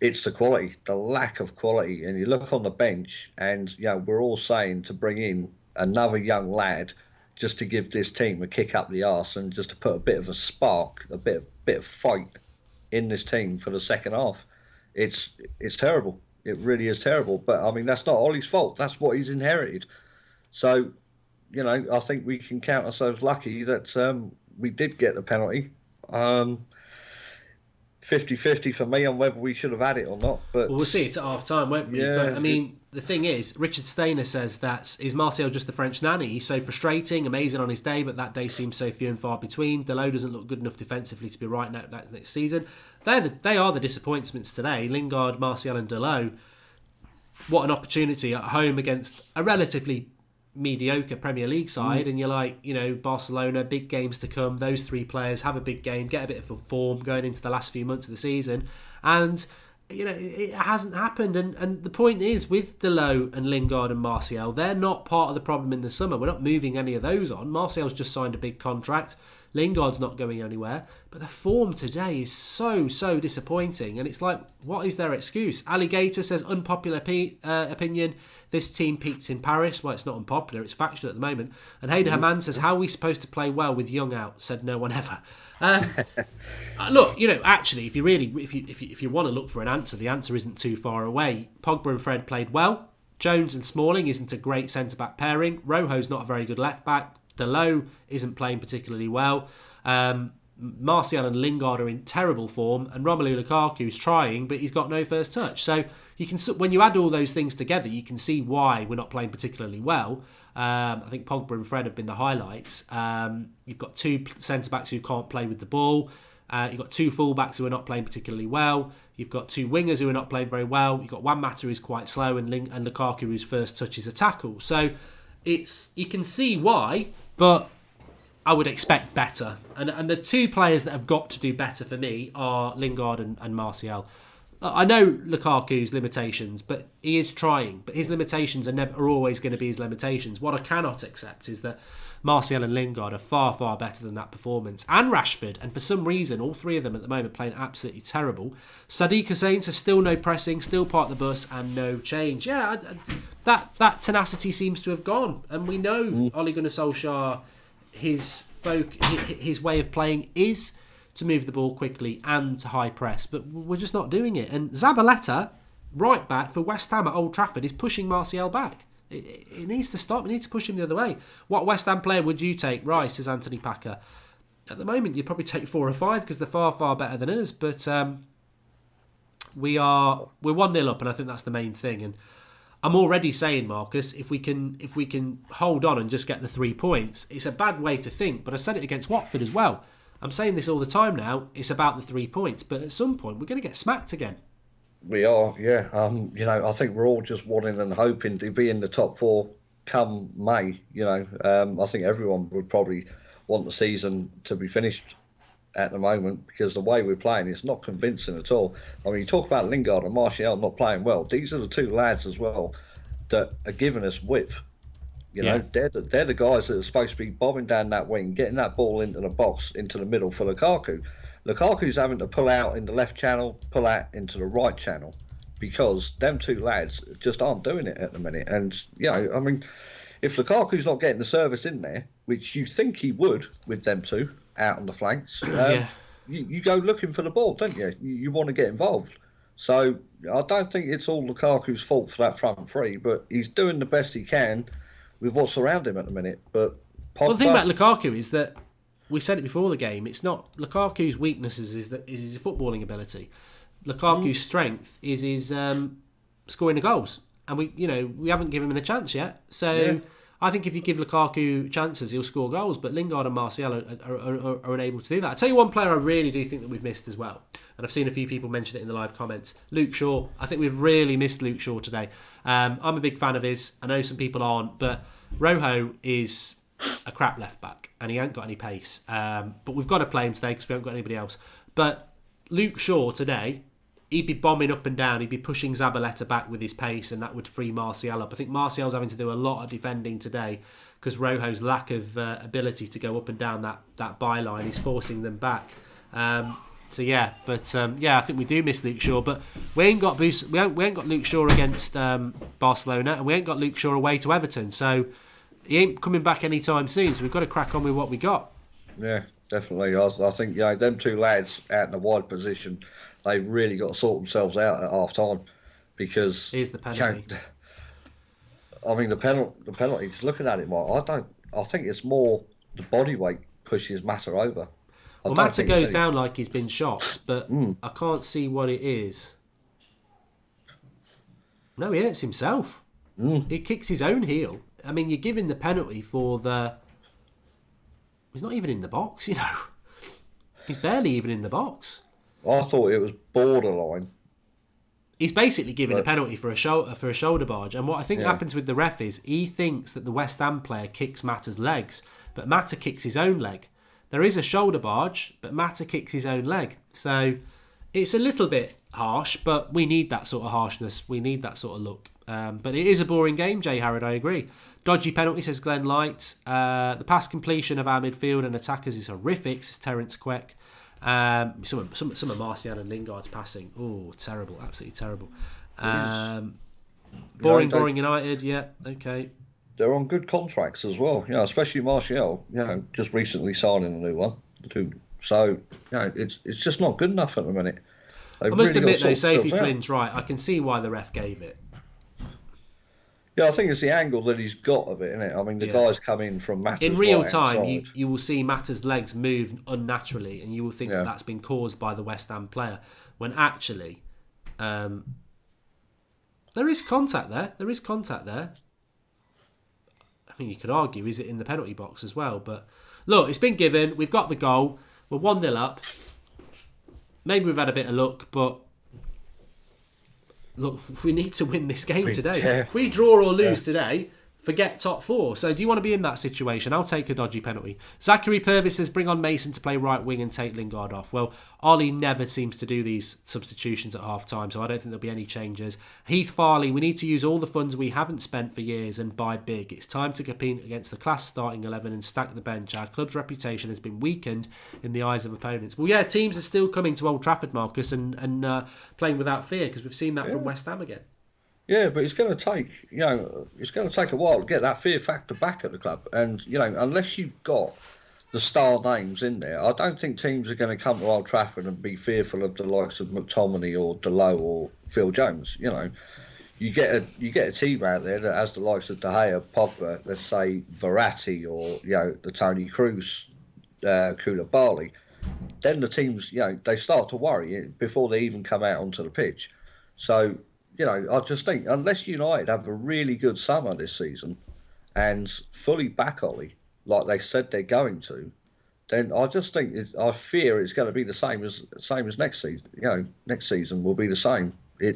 it's the quality, the lack of quality. And you look on the bench, and we're all saying to bring in another young lad just to give this team a kick up the arse and just to put a bit of a spark, a bit of fight in this team for the second half. It's terrible. It really is terrible. But, I mean, that's not Ollie's fault. That's what he's inherited. So, I think we can count ourselves lucky that we did get the penalty. 50-50 for me on whether we should have had it or not. But we'll see it at half-time, won't we? Yeah, but, I mean, the thing is, Richard Stainer says that, is Martial just the French nanny? He's so frustrating, amazing on his day, but that day seems so few and far between. Delot doesn't look good enough defensively to be right next season. They are the disappointments today. Lingard, Martial and Delot. What an opportunity at home against a relatively mediocre Premier League side, and you're like, Barcelona, big games to come. Those three players have a big game, get a bit of form going into the last few months of the season, and it hasn't happened. And the point is, with Delot and Lingard and Martial, they're not part of the problem in the summer. We're not moving any of those on. Martial's just signed a big contract. Lingard's not going anywhere, but the form today is so disappointing, and it's like, what is their excuse? Alligator says, unpopular opinion, this team peaked in Paris. Well, it's not unpopular, it's factual at the moment. And Hader Haman says, how are we supposed to play well with Young out? Said no one ever. Look, actually, if you want to look for an answer, the answer isn't too far away. Pogba and Fred played well. Jones and Smalling isn't a great centre-back pairing. Rojo's not a very good left-back. Delot isn't playing particularly well. Martial and Lingard are in terrible form, and Romelu Lukaku's trying, but he's got no first touch. So you can, when you add all those things together, you can see why we're not playing particularly well. I think Pogba and Fred have been the highlights. You've got two centre-backs who can't play with the ball. You've got two full-backs who are not playing particularly well. You've got two wingers who are not playing very well. You've got Juan Mata who's quite slow, and Lukaku whose first touch is a tackle. So you can see why, but I would expect better. And the two players that have got to do better for me are Lingard and Martial. I know Lukaku's limitations, but he is trying. But his limitations are always going to be his limitations. What I cannot accept is that Martial and Lingard are far, far better than that performance. And Rashford. And for some reason, all three of them at the moment playing absolutely terrible. Sadiq Hussein says still no pressing, still part of the bus and no change. Yeah, that tenacity seems to have gone. And we know Ole Gunnar Solskjaer, his way of playing is to move the ball quickly and to high press, but we're just not doing it. And Zabaleta, right back for West Ham at Old Trafford, is pushing Martial back. It needs to stop. We need to push him the other way. What West Ham player would you take? Rice, says Anthony Packer. At the moment, you'd probably take 4 or 5 because they're far, far better than us. But we're 1-0 up, and I think that's the main thing. And I'm already saying, Marcus, if we can hold on and just get the 3 points, it's a bad way to think. But I said it against Watford as well. I'm saying this all the time now. It's about the 3 points, but at some point we're going to get smacked again. We are, yeah. I think we're all just wanting and hoping to be in the top 4 come May. I think everyone would probably want the season to be finished at the moment because the way we're playing is not convincing at all. I mean, you talk about Lingard and Martial not playing well. These are the two lads as well that are giving us width. You know, they're the guys that are supposed to be bobbing down that wing, getting that ball into the box, into the middle for Lukaku. Lukaku's having to pull out in the left channel, pull out into the right channel, because them two lads just aren't doing it at the minute. And, you know, I mean, if Lukaku's not getting the service in there, which you think he would with them two out on the flanks, you go looking for the ball, don't you? You want to get involved. So I don't think it's all Lukaku's fault for that front three, but he's doing the best he can with what's around him at the minute. But Pogba, well, the thing about Lukaku is that we said it before the game. It's not Lukaku's weaknesses is his footballing ability. Lukaku's strength is his scoring the goals, and we haven't given him a chance yet. So I think if you give Lukaku chances, he'll score goals. But Lingard and Martial are unable to do that. I tell you one player I really do think that we've missed as well, and I've seen a few people mention it in the live comments. Luke Shaw. I think we've really missed Luke Shaw today. I'm a big fan of his. I know some people aren't, but Rojo is a crap left back and he ain't got any pace. But we've got to play him today because we haven't got anybody else. But Luke Shaw today, he'd be bombing up and down. He'd be pushing Zabaleta back with his pace, and that would free Martial up. I think Martial's having to do a lot of defending today because Rojo's lack of ability to go up and down that byline is forcing them back. I think we do miss Luke Shaw, but we ain't got Luke Shaw against Barcelona, and we ain't got Luke Shaw away to Everton, so he ain't coming back anytime soon. So we've got to crack on with what we got. Yeah, definitely. I think them two lads out in the wide position, they've really got to sort themselves out at half time because here's the penalty. I mean, the penalty. Just looking at it, Mike, I think it's more the body weight pushes Mata over. Well, Mata goes down like he's been shot, but I can't see what it is. No, he hurts himself. He kicks his own heel. I mean, you're giving the penalty for the... He's not even in the box, you know. He's barely even in the box. I thought it was borderline. He's basically giving a penalty for a shoulder barge. And what I think happens with the ref is he thinks that the West Ham player kicks Mata's legs, but Mata kicks his own leg. There is a shoulder barge, but Mata kicks his own leg. So it's a little bit harsh, but we need that sort of harshness. We need that sort of look. But it is a boring game, Jay Harrod, I agree. Dodgy penalty, says Glenn Light. The pass completion of our midfield and attackers is horrific, says Terence Queck. Some of Martial and Lingard's passing. Oh, terrible. Absolutely terrible. Boring United, yeah, okay. They're on good contracts as well, especially Martial, just recently signing a new one. So, it's just not good enough at the minute. I must admit, though, Sophie Flynn's right. I can see why the ref gave it. Yeah, I think it's the angle that he's got of it, isn't it? I mean, the guy's come in from Mata's in real time, you will see Mata's legs move unnaturally, and you will think that that's been caused by the West Ham player, when actually there is contact there. There is contact there. I mean, you could argue, is it in the penalty box as well? But look, it's been given. We've got the goal. We're 1-0 up. Maybe we've had a bit of luck, but look, we need to win this game today. Yeah. If we draw or lose today, forget top four. So do you want to be in that situation? I'll take a dodgy penalty. Zachary Purvis says, bring on Mason to play right wing and take Lingard off. Well, Ollie never seems to do these substitutions at half time, so I don't think there'll be any changes. Heath Farley, we need to use all the funds we haven't spent for years and buy big. It's time to compete against the class starting 11 and stack the bench. Our club's reputation has been weakened in the eyes of opponents. Well, yeah, teams are still coming to Old Trafford, Marcus, and playing without fear, because we've seen that from West Ham again. Yeah, but it's going to take, it's going to take a while to get that fear factor back at the club. And, unless you've got the star names in there, I don't think teams are going to come to Old Trafford and be fearful of the likes of McTominay or Delow or Phil Jones. You get a team out there that has the likes of De Gea, Pogba, let's say Verratti, or, the Tony Cruz, Koulibaly. Then the teams, they start to worry before they even come out onto the pitch. So, I just think unless United have a really good summer this season and fully back Ollie, like they said they're going to, then I just think I fear it's going to be the same as next season. Next season will be the same. I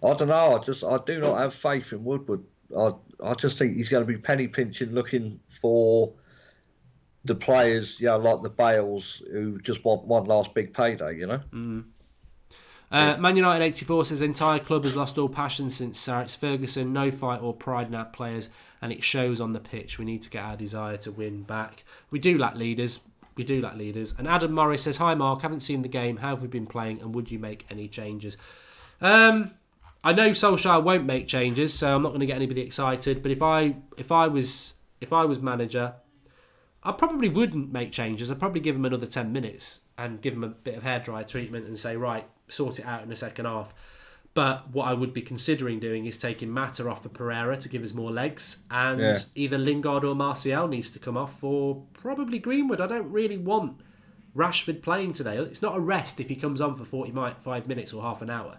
don't know. I do not have faith in Woodward. I just think he's going to be penny pinching, looking for the players, like the Bales, who just want one last big payday, Man United 84 says entire club has lost all passion since Sir Alex Ferguson. No fight or pride in our players, and it shows on the pitch. We need to get our desire to win back. We do lack leaders. And Adam Morris says, hi Mark, haven't seen the game. How have we been playing, and would you make any changes? I know Solskjaer won't make changes, so I'm not going to get anybody excited. But if I was manager, I probably wouldn't make changes. I'd probably give him another 10 minutes and give him a bit of hairdryer treatment and say, right, sort it out in the second half. But what I would be considering doing is taking Mata off for Pereira to give us more legs, and either Lingard or Martial needs to come off, or probably Greenwood. I don't really want Rashford playing today. It's not a rest if he comes on for 45 minutes or half an hour.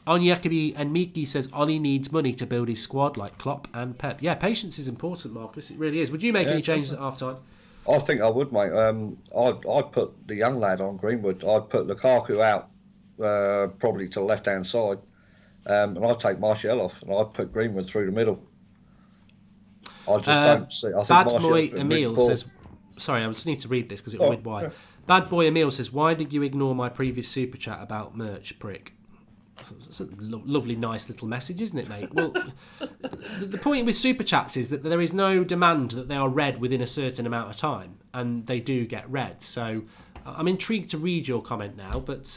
Onyekabi and Miki says Ollie needs money to build his squad like Klopp and Pep. Yeah, patience is important, Marcus. It really is. Would you make any changes at half time? I think I would, mate. I'd put the young lad on Greenwood. I'd put Lukaku out, probably to the left-hand side. And I'd take Martial off, and I'd put Greenwood through the middle. I just don't see... I think Bad Boy Emil says... Sorry, I just need to read this because it'll read why. Yeah. Bad Boy Emil says, why did you ignore my previous super chat about merch, prick? It's a lovely, nice little message, isn't it, mate? Well, the point with super chats is that there is no demand that they are read within a certain amount of time, and they do get read. So I'm intrigued to read your comment now, but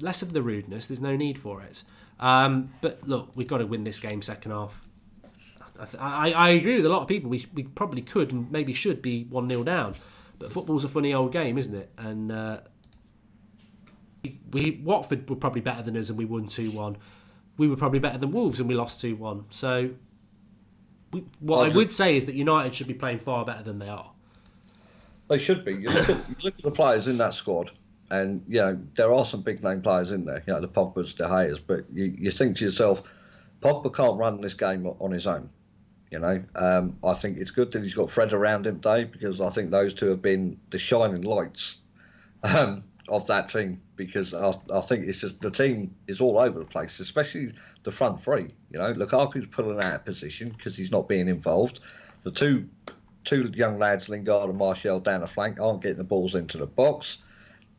less of the rudeness. There's no need for it. But look, we've got to win this game second half. I agree with a lot of people. We probably could and maybe should be 1-0 down, but football's a funny old game, isn't it? And Watford were probably better than us and we won 2-1. We were probably better than Wolves and we lost 2-1. So I would say is that United should be playing far better than they are. They should be. You look at the players in that squad, and there are some big name players in there. The Pogbas, De Gea's, but you think to yourself, Pogba can't run this game on his own. I think it's good that he's got Fred around him today, because I think those two have been the shining lights of that team, because I think it's just the team is all over the place, especially the front three. Lukaku's pulling out of position because he's not being involved. The two young lads, Lingard and Martial, down the flank aren't getting the balls into the box.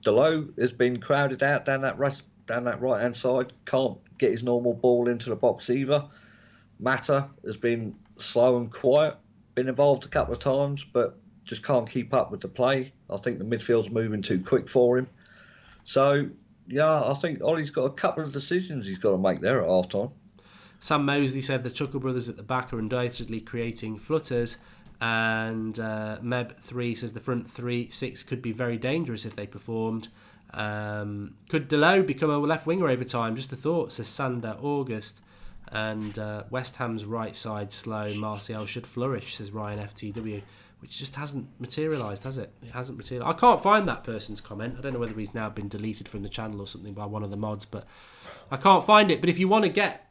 Delot has been crowded out down that right hand side, can't get his normal ball into the box either. Mata has been slow and quiet, been involved a couple of times, but just can't keep up with the play. I think the midfield's moving too quick for him. So, I think Ollie's got a couple of decisions he's got to make there at half time. Sam Mosley said the Chuckle brothers at the back are undoubtedly creating flutters, and Meb3 says the front 3-6 could be very dangerous if they performed. Could Delot become a left winger over time? Just a thought, says Sander August. And West Ham's right side slow. Martial should flourish, says Ryan FTW. Which just hasn't materialised, has it? It hasn't materialised. I can't find that person's comment. I don't know whether he's now been deleted from the channel or something by one of the mods, but I can't find it. But if you want to get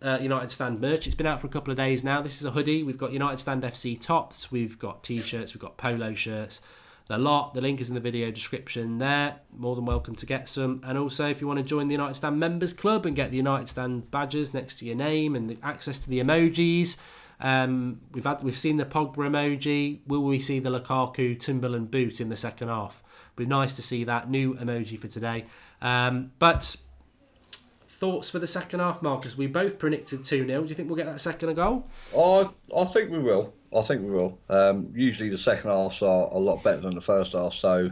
United Stand merch, it's been out for a couple of days now. This is a hoodie. We've got United Stand FC tops. We've got T-shirts. We've got polo shirts. The link is in the video description there. More than welcome to get some. And also, if you want to join the United Stand Members Club and get the United Stand badges next to your name and the access to the emojis, we've seen the Pogba emoji. Will we see the Lukaku Timberland boot in the second half? It'd be nice to see that new emoji for today. But thoughts for the second half, Marcus? We both predicted 2-0. Do you think we'll get that second goal? I think we will. Usually the second halves are a lot better than the first half, so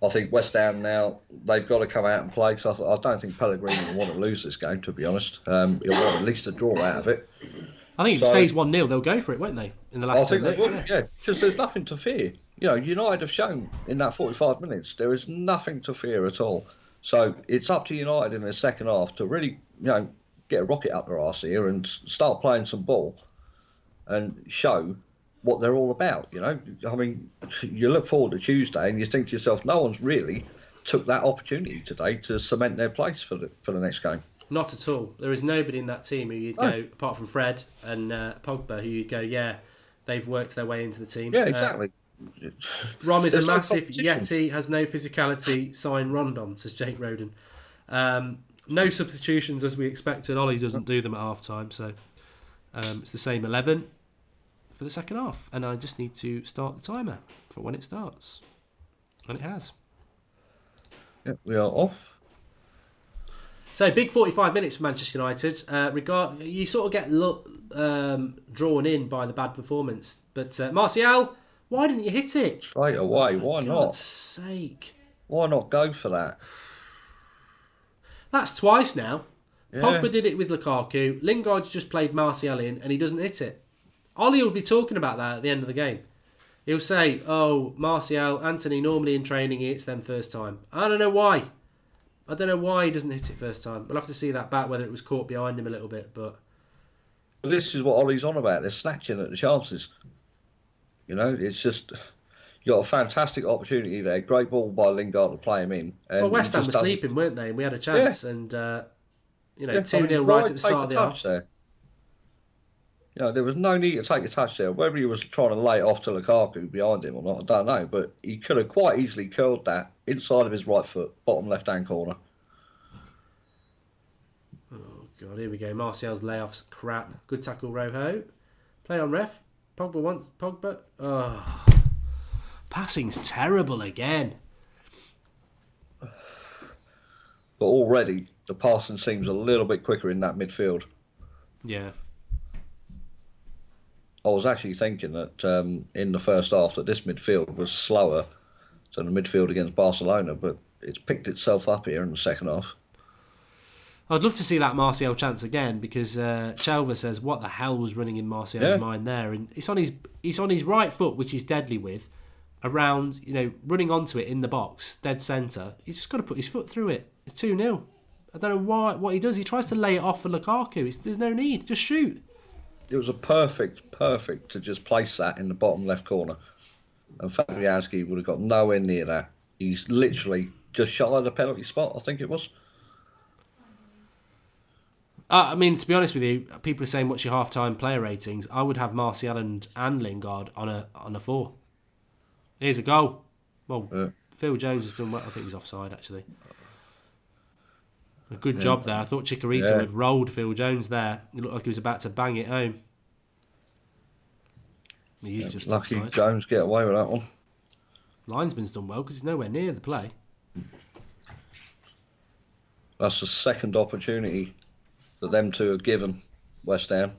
I think West Ham now, they've got to come out and play, because I don't think Pellegrini will want to lose this game, to be honest. He'll want at least a draw out of it. I think if it stays 1-0, they'll go for it, won't they? In the last 10 minutes. Yeah, because there's nothing to fear. United have shown in that 45 minutes there is nothing to fear at all. So it's up to United in the second half to really, get a rocket up their arse here and start playing some ball and show what they're all about. I mean, you look forward to Tuesday and you think to yourself, no one's really took that opportunity today to cement their place for the next game. Not at all. There is nobody in that team who you'd go, apart from Fred and Pogba, who you'd go, yeah, they've worked their way into the team. Yeah, exactly. Rom is a massive Yeti, has no physicality, sign Rondon, says Jake Roden. No substitutions as we expected. Ollie doesn't do them at half time, so it's the same 11. for the second half. And I just need to start the timer for when it starts. And it has. Yep, we are off. So, big 45 minutes for Manchester United. You sort of get drawn in by the bad performance. But Martial, why didn't you hit it? Straight away, why For not? God's sake. Why not go for that? That's twice now. Yeah. Pogba did it with Lukaku. Lingard's just played Martial in and he doesn't hit it. Ollie will be talking about that at the end of the game. He'll say, oh, Martial, Anthony, normally in training he hits them first time. I don't know why. I don't know why he doesn't hit it first time. We'll have to see that back, whether it was caught behind him a little bit. But this is what Ollie's on about. They're snatching at the chances. You know, it's just... You got a fantastic opportunity there. Great ball by Lingard to play him in. And well, West Ham were sleeping, weren't they? And we had a chance. Yeah. And, 2-0 right at the start of the half. There. You know, there was no need to take a touch there. Whether he was trying to lay it off to Lukaku behind him or not, I don't know. But he could have quite easily curled that inside of his right foot, bottom left-hand corner. Oh, God, here we go. Martial's layoff's crap. Good tackle, Rojo. Play on ref. Pogba. Oh... Passing's terrible again. But already, the passing seems a little bit quicker in that midfield. Yeah. I was actually thinking that in the first half that this midfield was slower than the midfield against Barcelona, but it's picked itself up here in the second half. I'd love to see that Martial chance again because Chelva says, what the hell was running in Martial's mind there? And it's on his right foot, which he's deadly with. Around, running onto it in the box, dead centre. He's just got to put his foot through it. It's 2-0. I don't know what he does. He tries to lay it off for Lukaku. There's no need. Just shoot. It was a perfect to just place that in the bottom left corner. And Fabianski would have got nowhere near that. He's literally just shy of the penalty spot, I think it was. I mean, to be honest with you, people are saying, what's your half-time player ratings? I would have Martial and Lingard on a 4. Here's a goal. Well, Phil Jones has done well. I think he was offside, actually. A good job there. I thought Chicharito had rolled Phil Jones there. It looked like he was about to bang it home. He's just lucky offside. Jones get away with that one. Linesman's done well because he's nowhere near the play. That's the second opportunity that them two have given West Ham.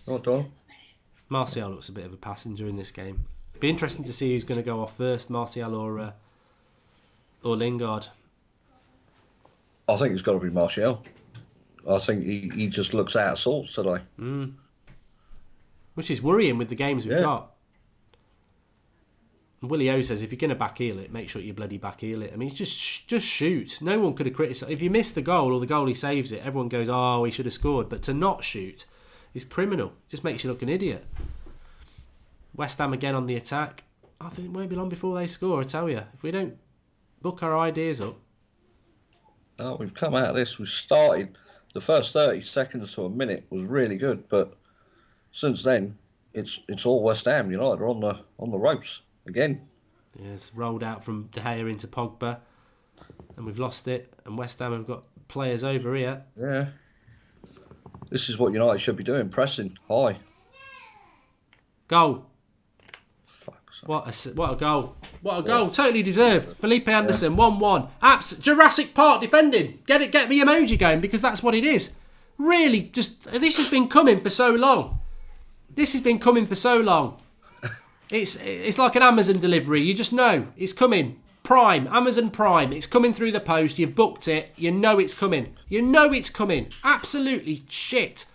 Well done. Martial looks a bit of a passenger in this game. It'd be interesting to see who's going to go off first, Martial or Lingard. I think it's got to be Martial. I think he just looks out of sorts today. Which is worrying with the games we've got. And Willie O says, if you're going to back heel it, make sure you bloody back heel it. I mean, just shoot. No one could have criticised. If you miss the goal or the goalie saves it, everyone goes, oh, he should have scored. But to not shoot is criminal. It just makes you look an idiot. West Ham again on the attack. I think it won't be long before they score, I tell you. If we don't book our ideas up. Oh, we've come out of this. We've started. The first 30 seconds to a minute was really good, but since then, it's all West Ham United are on the ropes again. Yeah, it's rolled out from De Gea into Pogba, and we've lost it. And West Ham have got players over here. Yeah. This is what United should be doing, pressing high. Goal. Fuck. What a goal. What a goal. Totally deserved. Felipe Anderson, 1-1. Jurassic Park defending. Get the emoji going because that's what it is. Really, this has been coming for so long. It's like an Amazon delivery. You just know it's coming. Prime, Amazon Prime. It's coming through the post. You've booked it. You know it's coming. Absolutely shit.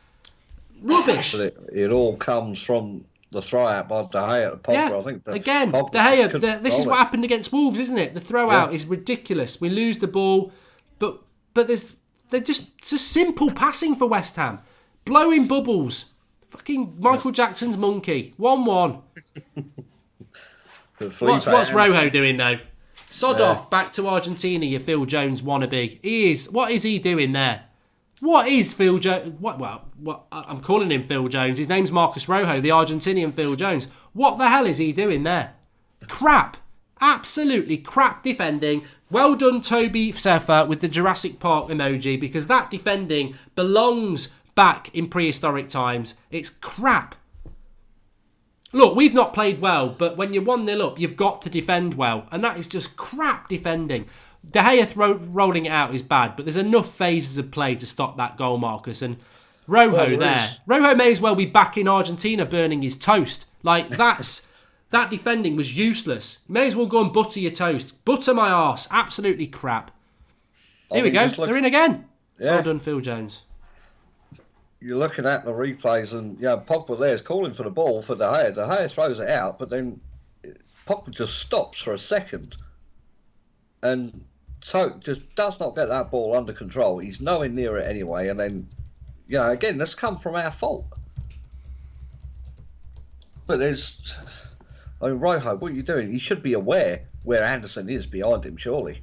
Rubbish. But it all comes from the throw out by De Gea at Pogba. Yeah, I think. again, De Gea. This is what happened against Wolves, isn't it? The throw out is ridiculous. We lose the ball, but they're just simple passing for West Ham. Blowing bubbles. Fucking Michael Jackson's monkey. 1-1. What's Rojo doing though? Sod off, back to Argentina, you Phil Jones wannabe. What is he doing there? What is Phil Jones? What? I'm calling him Phil Jones. His name's Marcus Rojo, the Argentinian Phil Jones. What the hell is he doing there? Crap. Absolutely crap defending. Well done, Toby Sefer, with the Jurassic Park emoji, because that defending belongs back in prehistoric times. It's crap. Look, we've not played well, but when you're 1-0 up, you've got to defend well. And that is just crap defending. De Gea rolling it out is bad, but there's enough phases of play to stop that goal, Marcus. And Rojo Rojo may as well be back in Argentina burning his toast. Like, that defending was useless. You may as well go and butter your toast. Butter my arse. Absolutely crap. Here we go. They're in again. Yeah. Well done, Phil Jones. You're looking at the replays and, Pogba there is calling for the ball for De Gea. De Gea throws it out, but then Pogba just stops for a second. And so just does not get that ball under control. He's nowhere near it anyway. And then, again, that's come from our fault. But Rojo, what are you doing? You should be aware where Anderson is behind him, surely.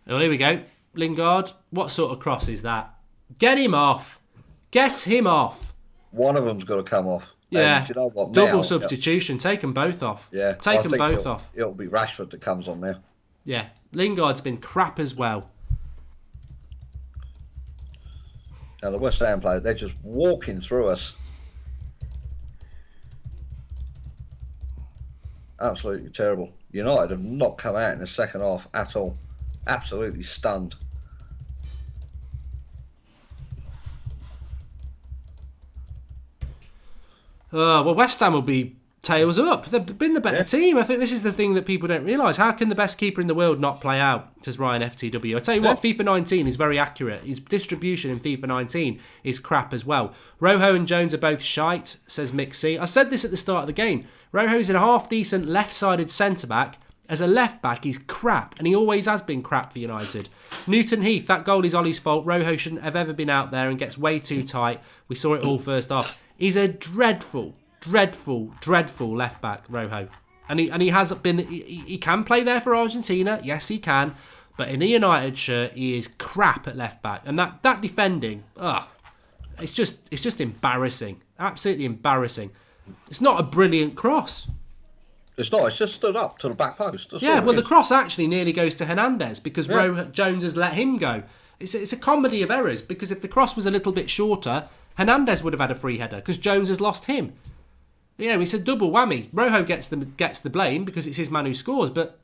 Well, here we go. Lingard, what sort of cross is that? Get him off. Get him off. One of them's got to come off. Yeah. And you know what, double substitution. Take them both off. Yeah. Take them both off. It'll be Rashford that comes on there. Yeah. Lingard's been crap as well. Now, the West Ham players, they're just walking through us. Absolutely terrible. United have not come out in the second half at all. Absolutely stunned. Well, West Ham will be tails up. They've been the better team. I think this is the thing that people don't realise. How can the best keeper in the world not play out, says Ryan FTW. I tell you what, FIFA 19 is very accurate. His distribution in FIFA 19 is crap as well. Rojo and Jones are both shite, says Mick C. I said this at the start of the game. Rojo's a half-decent left-sided centre-back. As a left-back, he's crap, and he always has been crap for United. Newton Heath, that goal is Ollie's fault. Rojo shouldn't have ever been out there and gets way too tight. We saw it all first half. He's a dreadful left-back, Rojo. And he hasn't been... He can play there for Argentina. Yes, he can. But in a United shirt, he is crap at left-back. And that defending, it's just embarrassing. Absolutely embarrassing. It's not a brilliant cross. It's not. It's just stood up to the back post. That's the cross actually nearly goes to Hernandez because Jones has let him go. It's a comedy of errors because if the cross was a little bit shorter, Hernandez would have had a free header because Jones has lost him. It's a double whammy. Rojo gets the blame because it's his man who scores. But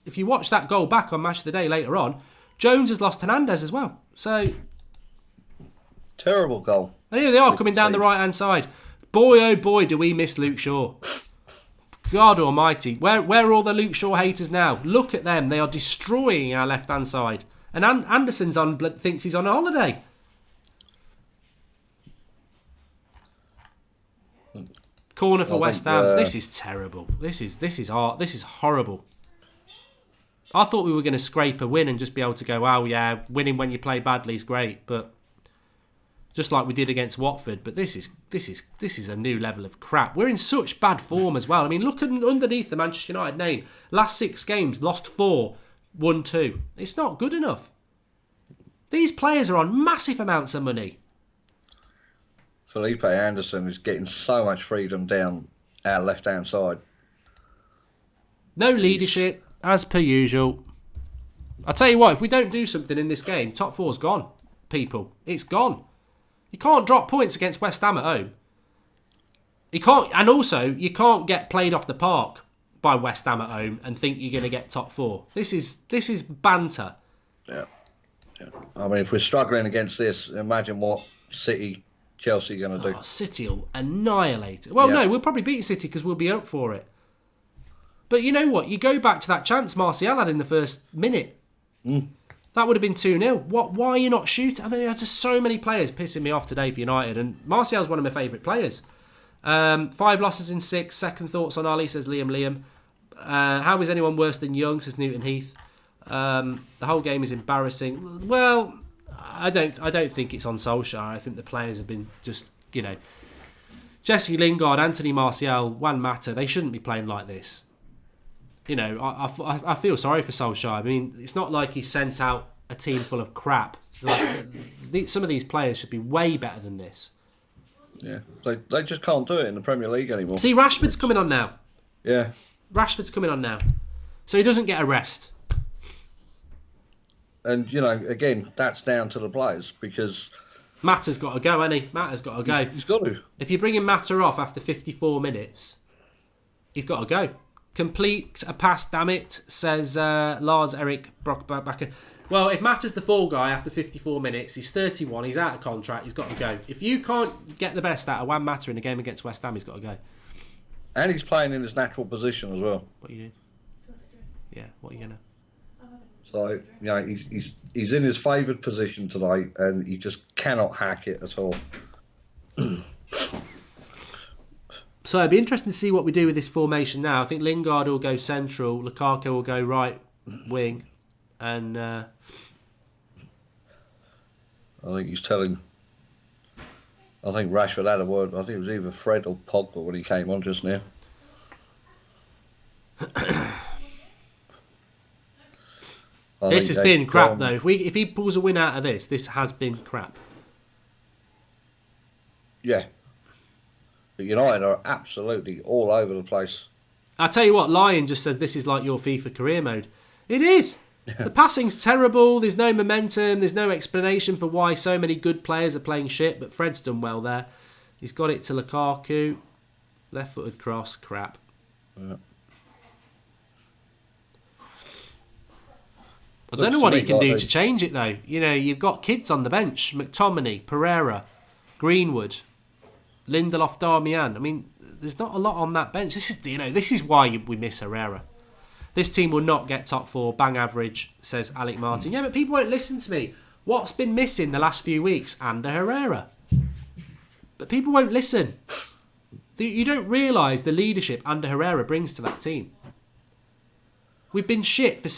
if you watch that goal back on Match of the Day later on, Jones has lost Hernandez as well. So terrible goal. And here they are coming down the right-hand side. Boy, oh boy, do we miss Luke Shaw. God almighty. Where are all the Luke Shaw haters now? Look at them. They are destroying our left-hand side. And Anderson's thinks he's on a holiday. Corner for West Ham. This is terrible. This is horrible. I thought we were going to scrape a win and just be able to go, oh yeah, winning when you play badly is great, but just like we did against Watford. But this is a new level of crap. We're in such bad form as well. I mean, look underneath the Manchester United name. Last 6 games, lost 4, won 2. It's not good enough. These players are on massive amounts of money. Felipe Anderson is getting so much freedom down our left-hand side. No leadership, as per usual. I'll tell you what, if we don't do something in this game, top 4's gone, people. It's gone. You can't drop points against West Ham at home. You can't, and also, you can't get played off the park by West Ham at home and think you're going to get top 4. This is banter. Yeah. I mean, if we're struggling against this, imagine what City, Chelsea are going to do. City will annihilate it. Well, no, we'll probably beat City because we'll be up for it. But you know what? You go back to that chance Martial had in the first minute. That would have been 2-0. Why are you not shooting? I mean, there's just so many players pissing me off today for United. And Martial's one of my favourite players. 5 losses in 6. Second thoughts on Ali, says Liam. How is anyone worse than Young, says Newton Heath. The whole game is embarrassing. Well, I don't think it's on Solskjaer. I think the players have been just, Jesse Lingard, Anthony Martial, Juan Mata, they shouldn't be playing like this. I feel sorry for Solskjaer. I mean, it's not like he sent out a team full of crap. Some of these players should be way better than this. Yeah, they just can't do it in the Premier League anymore. See, Rashford's coming on now. Yeah. Rashford's coming on now. So he doesn't get a rest. And, you know, again, that's down to the players because... Mata's got to go, hasn't he? Mata's got to go. He's got to. If you're bringing Mata off after 54 minutes, he's got to go. Complete a pass, damn it, says Lars Erik Brockbacker. Well, if Mata's the fall guy after 54 minutes, he's 31, he's out of contract, he's got to go. If you can't get the best out of Juan Mata in a game against West Ham, he's got to go. And he's playing in his natural position as well. What are you doing? Yeah, what are you going to... So, you know, he's in his favoured position today and he just cannot hack it at all. So it'd be interesting to see what we do with this formation now. I think Lingard will go central, Lukaku will go right wing, and... I think he's telling... I think Rashford had a word. I think it was either Fred or Pogba when he came on just now. This has been crap, though. If he pulls a win out of this has been crap. Yeah. But United are absolutely all over the place. I'll tell you what, Lion just said this is like your FIFA career mode. It is. The passing's terrible. There's no momentum. There's no explanation for why so many good players are playing shit, but Fred's done well there. He's got it to Lukaku. Left-footed cross. Crap. Yeah. I don't know what he can do to change it, though. You know, you've got kids on the bench. McTominay, Pereira, Greenwood, Lindelof, Darmian. I mean, there's not a lot on that bench. This is why we miss Herrera. This team will not get top four, bang average, says Alec Martin. Yeah, but people won't listen to me. What's been missing the last few weeks? Ander Herrera. But people won't listen. You don't realise the leadership Ander Herrera brings to that team. We've been shit for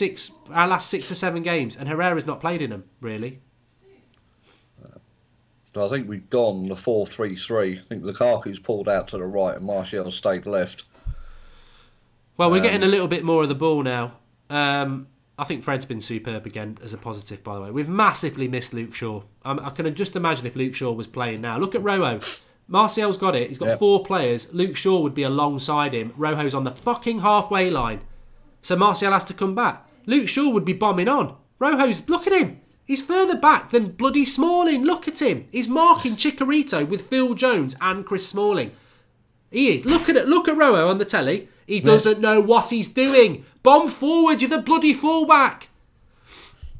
our last 6 or 7 games, and Herrera's not played in them, really. I think we've gone the 4-3-3. I think Lukaku's pulled out to the right and Martial stayed left. Well, we're getting a little bit more of the ball now. I think Fred's been superb again as a positive, by the way. We've massively missed Luke Shaw. I can just imagine if Luke Shaw was playing now. Look at Rojo. Martial's got it. He's got 4 players. Luke Shaw would be alongside him. Rojo's on the fucking halfway line. So Martial has to come back. Luke Shaw would be bombing on. Rojo's, look at him. He's further back than bloody Smalling. Look at him. He's marking Chicharito with Phil Jones and Chris Smalling. He is. Look at Rojo on the telly. He doesn't know what he's doing. Bomb forward. You're the bloody fullback.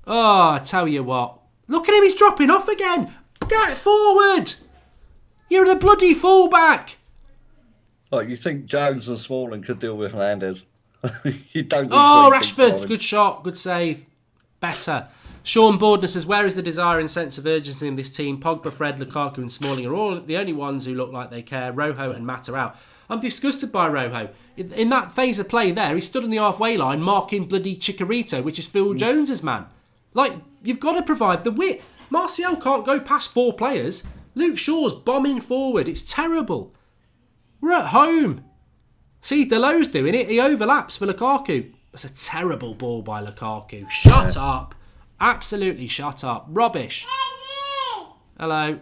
Oh, I tell you what. Look at him. He's dropping off again. Get forward. You're the bloody fullback. Like, you think Jones and Smalling could deal with Hernandez? You don't. Rashford. Good shot. Good save. Better. Sean Bordner says, where is the desire and sense of urgency in this team? Pogba, Fred, Lukaku and Smalling are all the only ones who look like they care. Rojo and Mata out. I'm disgusted by Rojo. In that phase of play there, he stood on the halfway line marking bloody Chicharito, which is Phil Jones's man. Like, you've got to provide the width. Martial can't go past 4 players. Luke Shaw's bombing forward. It's terrible. We're at home. See, Delo's doing it. He overlaps for Lukaku. That's a terrible ball by Lukaku. Shut up. Absolutely shut up. Rubbish. Hello.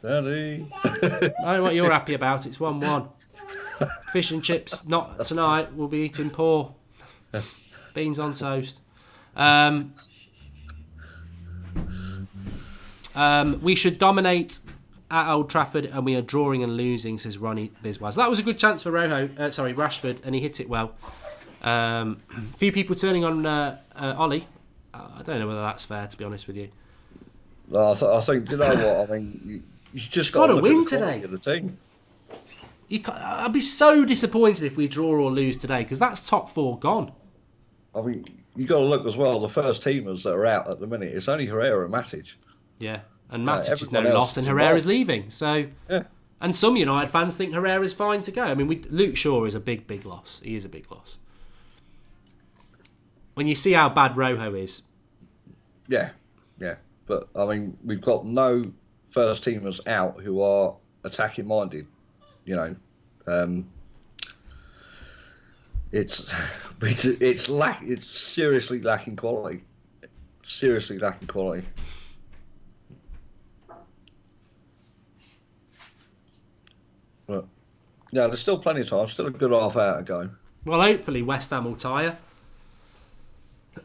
Daddy. I don't know what you're happy about. It's 1-1. Fish and chips, not tonight. We'll be eating poor. Beans on toast. We should dominate at Old Trafford and we are drawing and losing, says Ronnie Biswas. That was a good chance for Rashford, and he hit it well. Few people turning on Ollie. I don't know whether that's fair, to be honest with you. No, I think, you know what, I mean, you just got to win at the today. Of the team. I'd be so disappointed if we draw or lose today, because that's top 4 gone. I mean, you got to look as well, the first teamers that are out at the minute, it's only Herrera and Matic. Yeah, and Matic is no loss and Herrera's leaving. So, yeah. And some United fans think Herrera's fine to go. I mean, Luke Shaw is a big, big loss. He is a big loss. When you see how bad Rojo is. Yeah. But, I mean, we've got no first teamers out who are attacking minded. You know, it's seriously lacking quality. Seriously lacking quality. But yeah, there's still plenty of time. Still a good half hour to go. Well, hopefully West Ham will tire.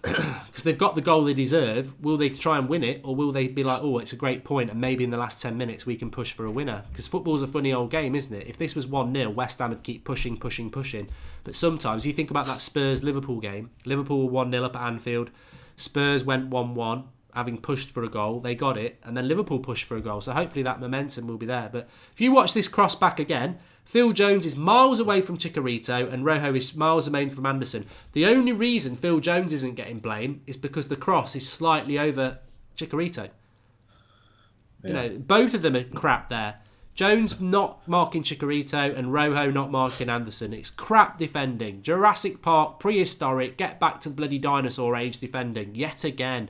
Because they've got the goal they deserve. Will they try and win it, or will they be like, oh, it's a great point, and maybe in the last 10 minutes we can push for a winner? Because football's a funny old game, isn't it? If this was 1-0, West Ham would keep pushing. But sometimes you think about that Spurs-Liverpool game. Liverpool were 1-0 up at Anfield. Spurs went 1-1, having pushed for a goal. They got it, and then Liverpool pushed for a goal. So hopefully that momentum will be there. But if you watch this cross back again, Phil Jones is miles away from Chicharito and Rojo is miles away from Anderson. The only reason Phil Jones isn't getting blame is because the cross is slightly over Chicharito. Yeah. You know, both of them are crap there. Jones not marking Chicharito and Rojo not marking Anderson. It's crap defending. Jurassic Park, prehistoric, get back to bloody dinosaur age defending yet again.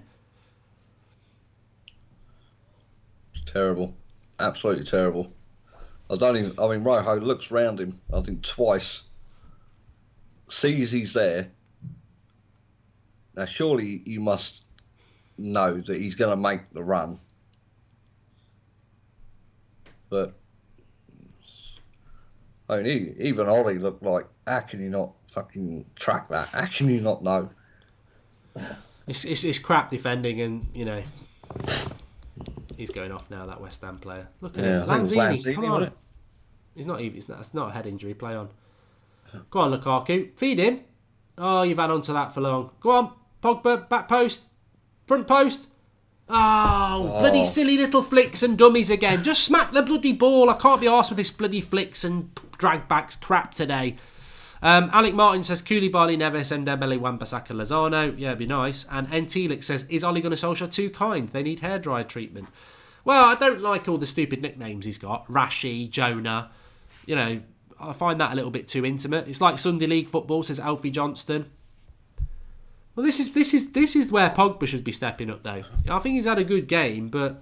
It's terrible. Absolutely terrible. Rojo looks round him, I think twice, sees he's there. Now, surely you must know that he's going to make the run. But, even Ollie looked like, how can you not fucking track that? How can you not know? It's crap defending, and, you know, he's going off now, that West Ham player. Look at him. Lanzini, come on. He's not even. It's not a head injury. Play on. Go on, Lukaku. Feed him. Oh, you've had onto that for long. Go on, Pogba. Back post. Front post. Oh, bloody silly little flicks and dummies again. Just smack the bloody ball. I can't be arsed with this bloody flicks and drag backs crap today. Alec Martin says Koulibaly, Neves, Dembele, Wan-Bissaka, Lozano. Yeah, it'd be nice. And Ntelix says, is Ole Gunnar Solskjaer too kind? They need hairdryer treatment. Well, I don't like all the stupid nicknames he's got. Rashi, Jonah. You know, I find that a little bit too intimate. It's like Sunday League football, says Alfie Johnston. Well, this is where Pogba should be stepping up, though. I think he's had a good game, but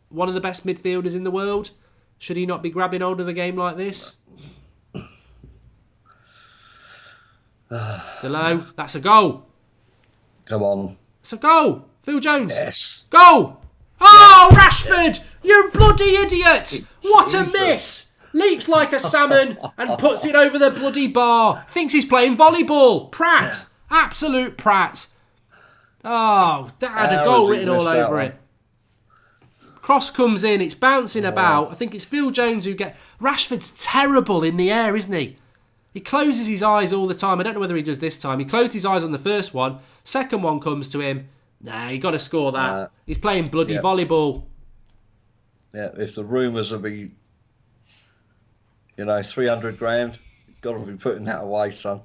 one of the best midfielders in the world. Should he not be grabbing hold of a game like this? Delo, that's a goal. Come on. It's a goal. Phil Jones. Yes. Goal. Oh, Rashford, you bloody idiot. What a miss. Leaps like a salmon and puts it over the bloody bar. Thinks he's playing volleyball. Pratt. Absolute Pratt. Oh, that had a goal written all over it. Cross comes in. It's bouncing about. I think it's Phil Jones who Rashford's terrible in the air, isn't he? He closes his eyes all the time. I don't know whether he does this time. He closed his eyes on the first one. Second one comes to him. Nah, you got to score that. He's playing bloody volleyball. Yeah, if the rumours will be, 300 grand, got to be putting that away, son.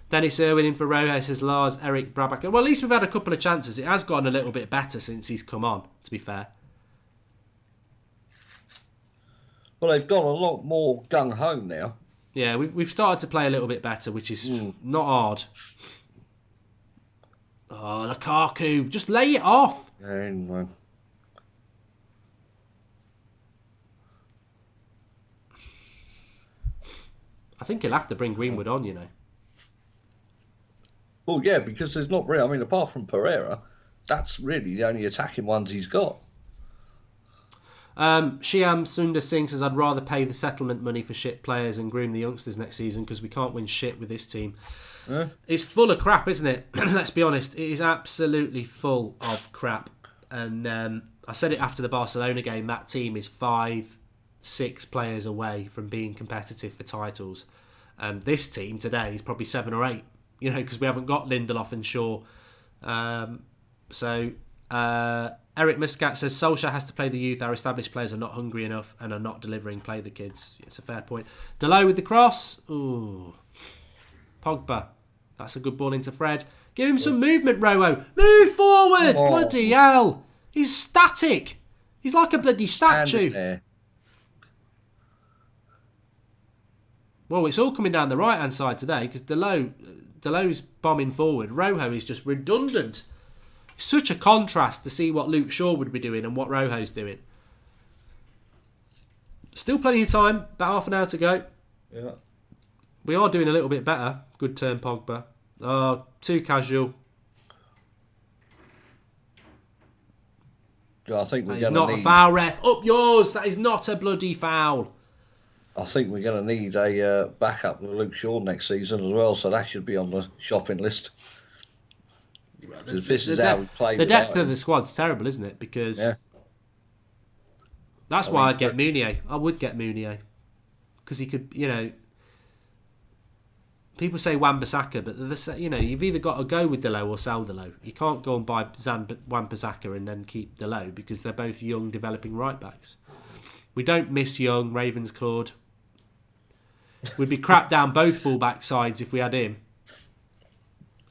Dennis Irwin in for Rojo, says Lars, Eric Brabak. Well, at least we've had a couple of chances. It has gotten a little bit better since he's come on, to be fair. Well, they've got a lot more gung-ho now. Yeah, we've started to play a little bit better, which is not hard. Oh, Lukaku, just lay it off. Anyway. I think he'll have to bring Greenwood on, Well, yeah, because there's not really... apart from Pereira, that's really the only attacking ones he's got. Shyam Sundar Singh says, I'd rather pay the settlement money for shit players and groom the youngsters next season because we can't win shit with this team. It's full of crap, isn't it? Let's be honest. It is absolutely full of crap. And I said it after the Barcelona game. That team is 5-6 players away from being competitive for titles. And this team today is probably 7 or 8. Because we haven't got Lindelof and Shaw. Eric Muscat says Solskjaer has to play the youth. Our established players are not hungry enough and are not delivering. Play the kids. It's a fair point. Delo with the cross. Ooh. Pogba. That's a good ball into Fred. Give him some movement, Rojo. Move forward. Bloody hell. He's static. He's like a bloody statue. Well, it's all coming down the right-hand side today because Delo's bombing forward. Rojo is just redundant. Such a contrast to see what Luke Shaw would be doing and what Rojo's doing. Still plenty of time. About half an hour to go. Yeah. We are doing a little bit better. Good turn, Pogba. Oh, too casual. I think we're That is not a foul, ref. Up yours. That is not a bloody foul. I think we're going to need a backup to Luke Shaw next season as well, so that should be on the shopping list. Because this is how we play. The depth of the squad's terrible, isn't it? Because that's why I'd get Mounier. I would get Mounier because he could, People say Wan-Bissaka, but you've either got to go with Delo or sell Delo. You can't go and buy Wan-Bissaka and then keep Delo because they're both young, developing right backs. We don't miss young Ravensclaw. We'd be crap down both full-back sides if we had him.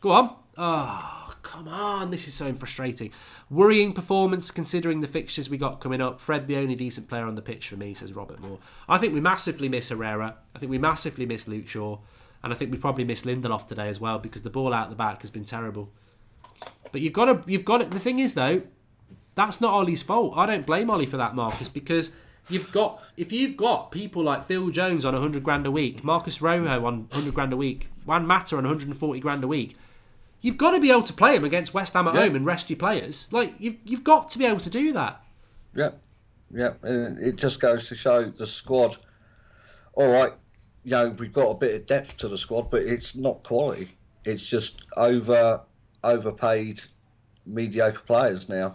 Go on. Oh, come on. This is so frustrating. Worrying performance considering the fixtures we got coming up. Fred, the only decent player on the pitch for me, says Robert Moore. I think we massively miss Herrera. I think we massively miss Luke Shaw. And I think we probably missed Lindelof today as well because the ball out the back has been terrible. But you've got to. The thing is though, that's not Ollie's fault. I don't blame Ollie for that, Marcus, because if you've got people like Phil Jones on 100 grand a week, Marcus Rojo on 100 grand a week, Juan Mata on 140 grand a week, you've got to be able to play them against West Ham at home and rest your players. Like you've got to be able to do that. Yeah. It just goes to show the squad. All right. We've got a bit of depth to the squad, but it's not quality. It's just overpaid, mediocre players now.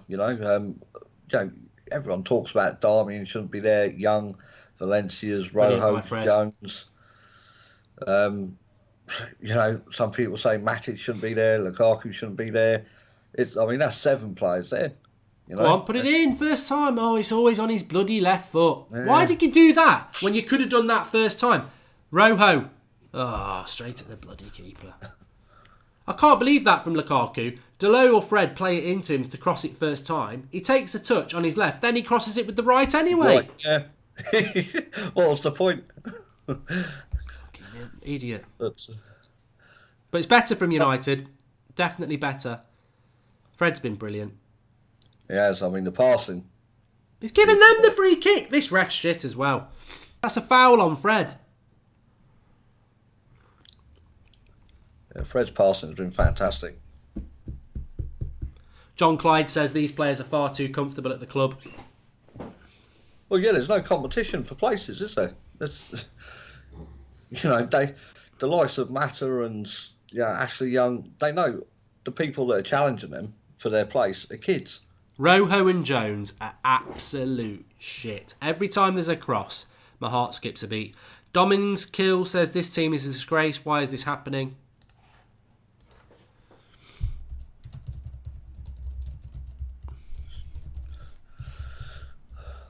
Everyone talks about Darmian shouldn't be there. Young, Valencia's, Rojo, Jones. Some people say Matic shouldn't be there. Lukaku shouldn't be there. That's 7 players there. Go on, put it in first time. Oh, it's always on his bloody left foot. Yeah. Why did you do that when you could have done that first time? Rojo. Oh, straight at the bloody keeper. I can't believe that from Lukaku. Delo or Fred play it into him to cross it first time. He takes a touch on his left, then he crosses it with the right anyway. Right, yeah. What was the point? Fucking idiot. But it's better from United. Definitely better. Fred's been brilliant. Yes, the passing. He's given them the free kick. This ref's shit as well. That's a foul on Fred. Yeah, Fred's passing has been fantastic. John Clyde says these players are far too comfortable at the club. Well, yeah, there's no competition for places, is there? The likes of Mata and Ashley Young, they know the people that are challenging them for their place are kids. Rojo and Jones are absolute shit. Every time there's a cross, my heart skips a beat. Domin's Kill says this team is a disgrace. Why is this happening?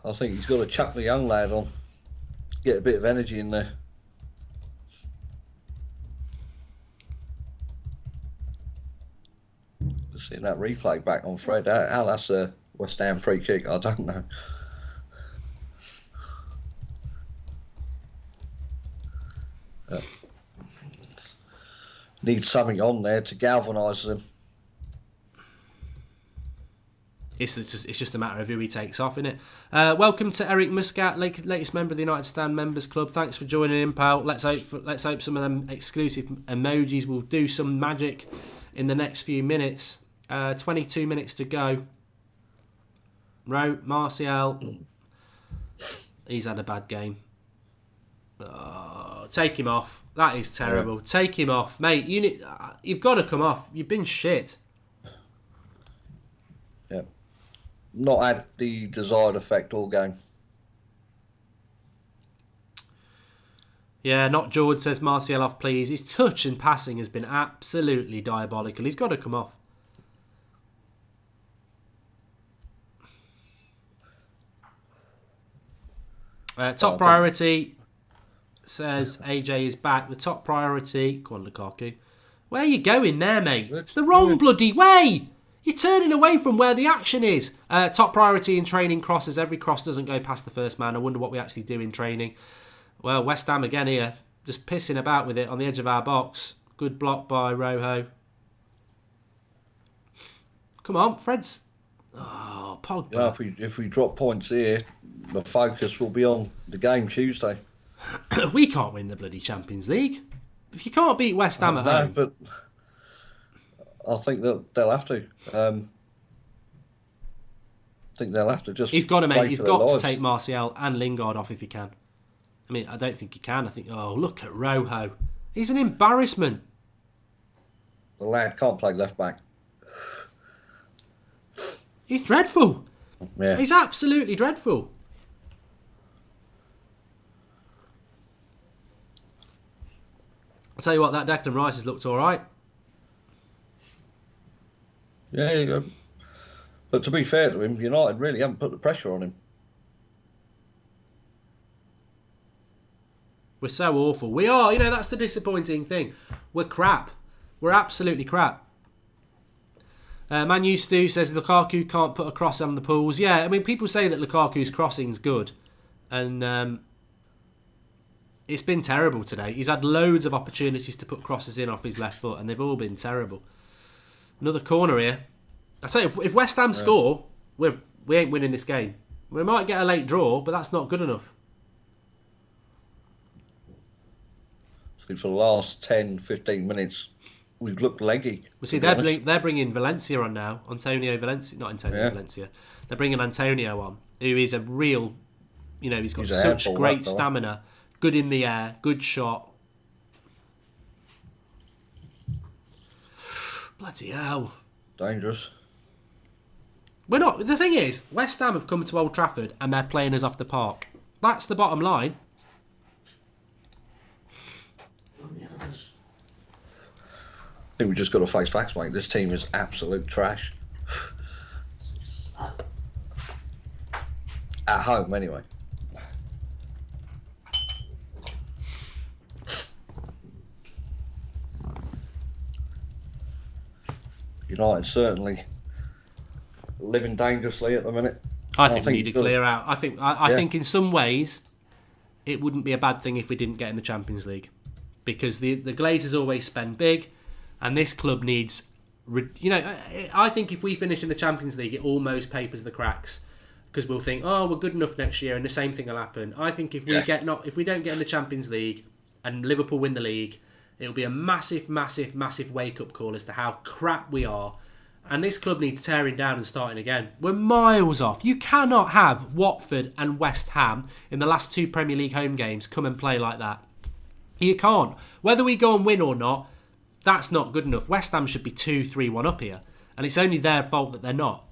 I think he's got to chuck the young lad on. Get a bit of energy in there. Seeing that replay back on Fred. How that's a West Ham free kick, I don't know. Needs something on there to galvanise them. It's just a matter of who he takes off, isn't it? Welcome to Eric Muscat, latest member of the United Stand Members Club. Thanks for joining in, pal. Let's hope some of them exclusive emojis will do some magic in the next few minutes. 22 minutes to go. Martial, he's had a bad game. Oh, take him off. That is terrible. Yeah. Take him off, mate. You've got to come off. You've been shit. Yeah. Not had the desired effect all game. Yeah, not George says Martial off, please. His touch and passing has been absolutely diabolical. He's got to come off. Top priority says AJ is back. The top priority, go on Lukaku. Where are you going there, mate? It's the wrong bloody way. You're turning away from where the action is. Top priority in training crosses. Every cross doesn't go past the first man. I wonder what we actually do in training. Well, West Ham again here. Just pissing about with it on the edge of our box. Good block by Rojo. Come on, Fred's... Oh, Pogba. Yeah, if we drop points here, the focus will be on the game Tuesday. We can't win the bloody Champions League. If you can't beat West Ham at home... But I think that they'll have to. I think they'll have to just... He's got to, mate. He's got to take Martial and Lingard off if he can. I mean, I don't think he can. I think, oh, look at Rojo. He's an embarrassment. The lad can't play left back. He's dreadful. Yeah. He's absolutely dreadful. I'll tell you what, that Declan Rice has looked all right. Yeah, but to be fair to him, United really haven't put the pressure on him. We're so awful. We are. That's the disappointing thing. We're crap. We're absolutely crap. Manu Stu says Lukaku can't put a cross on the pools. Yeah, I mean, people say that Lukaku's crossing's good. And it's been terrible today. He's had loads of opportunities to put crosses in off his left foot, and they've all been terrible. Another corner here. I tell you, if West Ham score, we ain't winning this game. We might get a late draw, but that's not good enough. For the last 10, 15 minutes, we've looked leggy. Well, see, they're bringing Valencia on now. Valencia. They're bringing Antonio on, who is a real, he's got such great stamina, good in the air, good shot. Bloody hell. Dangerous. We're not. The thing is, West Ham have come to Old Trafford and they're playing us off the park. That's the bottom line. I think we just got to face facts, mate. This team is absolute trash. At home, anyway. United certainly living dangerously at the minute. I think we need to clear out. I think in some ways it wouldn't be a bad thing if we didn't get in the Champions League, because the Glazers always spend big, and this club needs. I think if we finish in the Champions League, it almost papers the cracks, because we'll think, oh, we're good enough next year, and the same thing will happen. I think if we don't get in the Champions League and Liverpool win the league, it'll be a massive, massive, massive wake-up call as to how crap we are. And this club needs tearing down and starting again. We're miles off. You cannot have Watford and West Ham in the last 2 Premier League home games come and play like that. You can't. Whether we go and win or not, that's not good enough. West Ham should be 2-3-1 up here. And it's only their fault that they're not.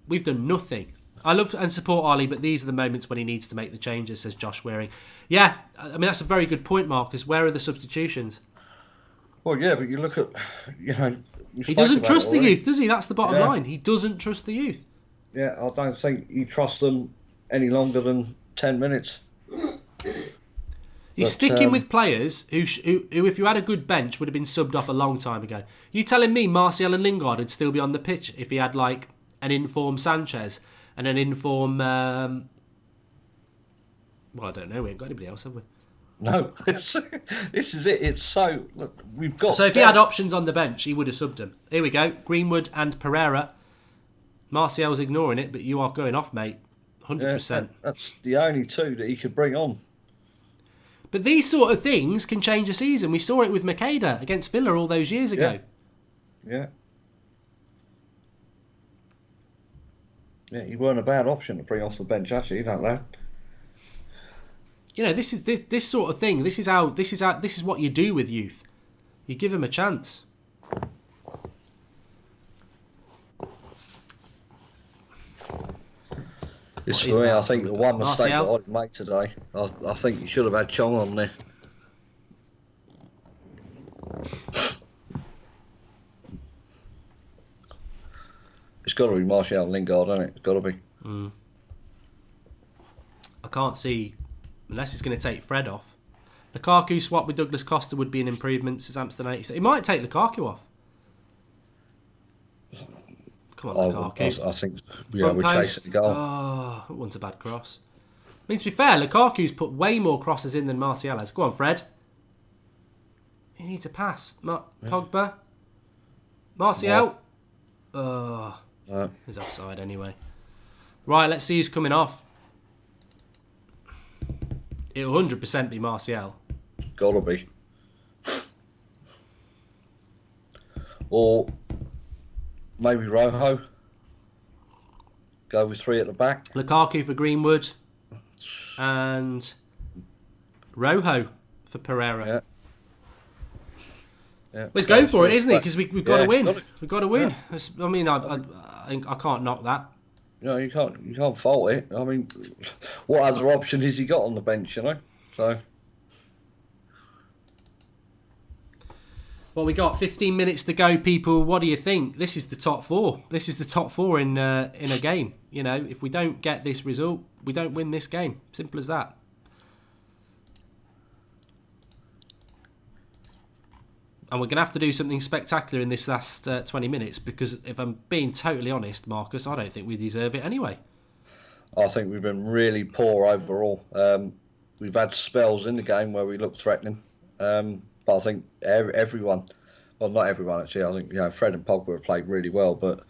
We've done nothing. I love and support Ali, but these are the moments when he needs to make the changes, says Josh Wearing. Yeah, I mean, that's a very good point, Marcus. Where are the substitutions? Well, yeah, but you look at, he doesn't trust the youth, does he? That's the bottom line. He doesn't trust the youth. Yeah, I don't think he trusts them any longer than 10 minutes. He's sticking with players who, if you had a good bench, would have been subbed off a long time ago. You telling me Martial and Lingard would still be on the pitch if he had like an informed Sanchez and an informed... well, I don't know. We ain't got anybody else, have we? No. This is it. It's so... Look, we've got... So if he had options on the bench, he would have subbed them. Here we go. Greenwood and Pereira. Martial's ignoring it, but you are going off, mate. 100%. Yeah, that's the only two that he could bring on. But these sort of things can change a season. We saw it with Makeda against Villa all those years ago. Yeah. Yeah, he weren't a bad option to bring off the bench, actually, that lad. This is this sort of thing. This is what you do with youth. You give them a chance. It's for me. I think the one mistake that I made today. I think you should have had Chong on there. It's got to be Martial and Lingard, hasn't it? It's got to be. I can't see, unless it's going to take Fred off. Lukaku swap with Douglas Costa would be an improvement, says Amston 80. He might take Lukaku off. Come on, Lukaku. I think we're chasing the goal. Oh, that one's a bad cross. I mean, to be fair, Lukaku's put way more crosses in than Martial has. Go on, Fred. He needs a pass. Pogba. Martial. He's offside anyway. Right, let's see who's coming off. It'll 100% be Martial. Gotta be. Or maybe Rojo. Go with 3 at the back. Lukaku for Greenwood. And Rojo for Pereira. Yeah. Well, he's going for it, isn't he? Because we've got to win. We've got to win. Yeah. I mean, I can't knock that. You can't fault it. I mean, what other option has he got on the bench? So. Well, we got 15 minutes to go, people. What do you think? This is the top four. This is the top four in a game. If we don't get this result, we don't win this game. Simple as that. And we're going to have to do something spectacular in this last 20 minutes because if I'm being totally honest, Marcus, I don't think we deserve it anyway. I think we've been really poor overall. We've had spells in the game where we look threatening. But I think everyone, well, not everyone actually, I think Fred and Pogba have played really well. But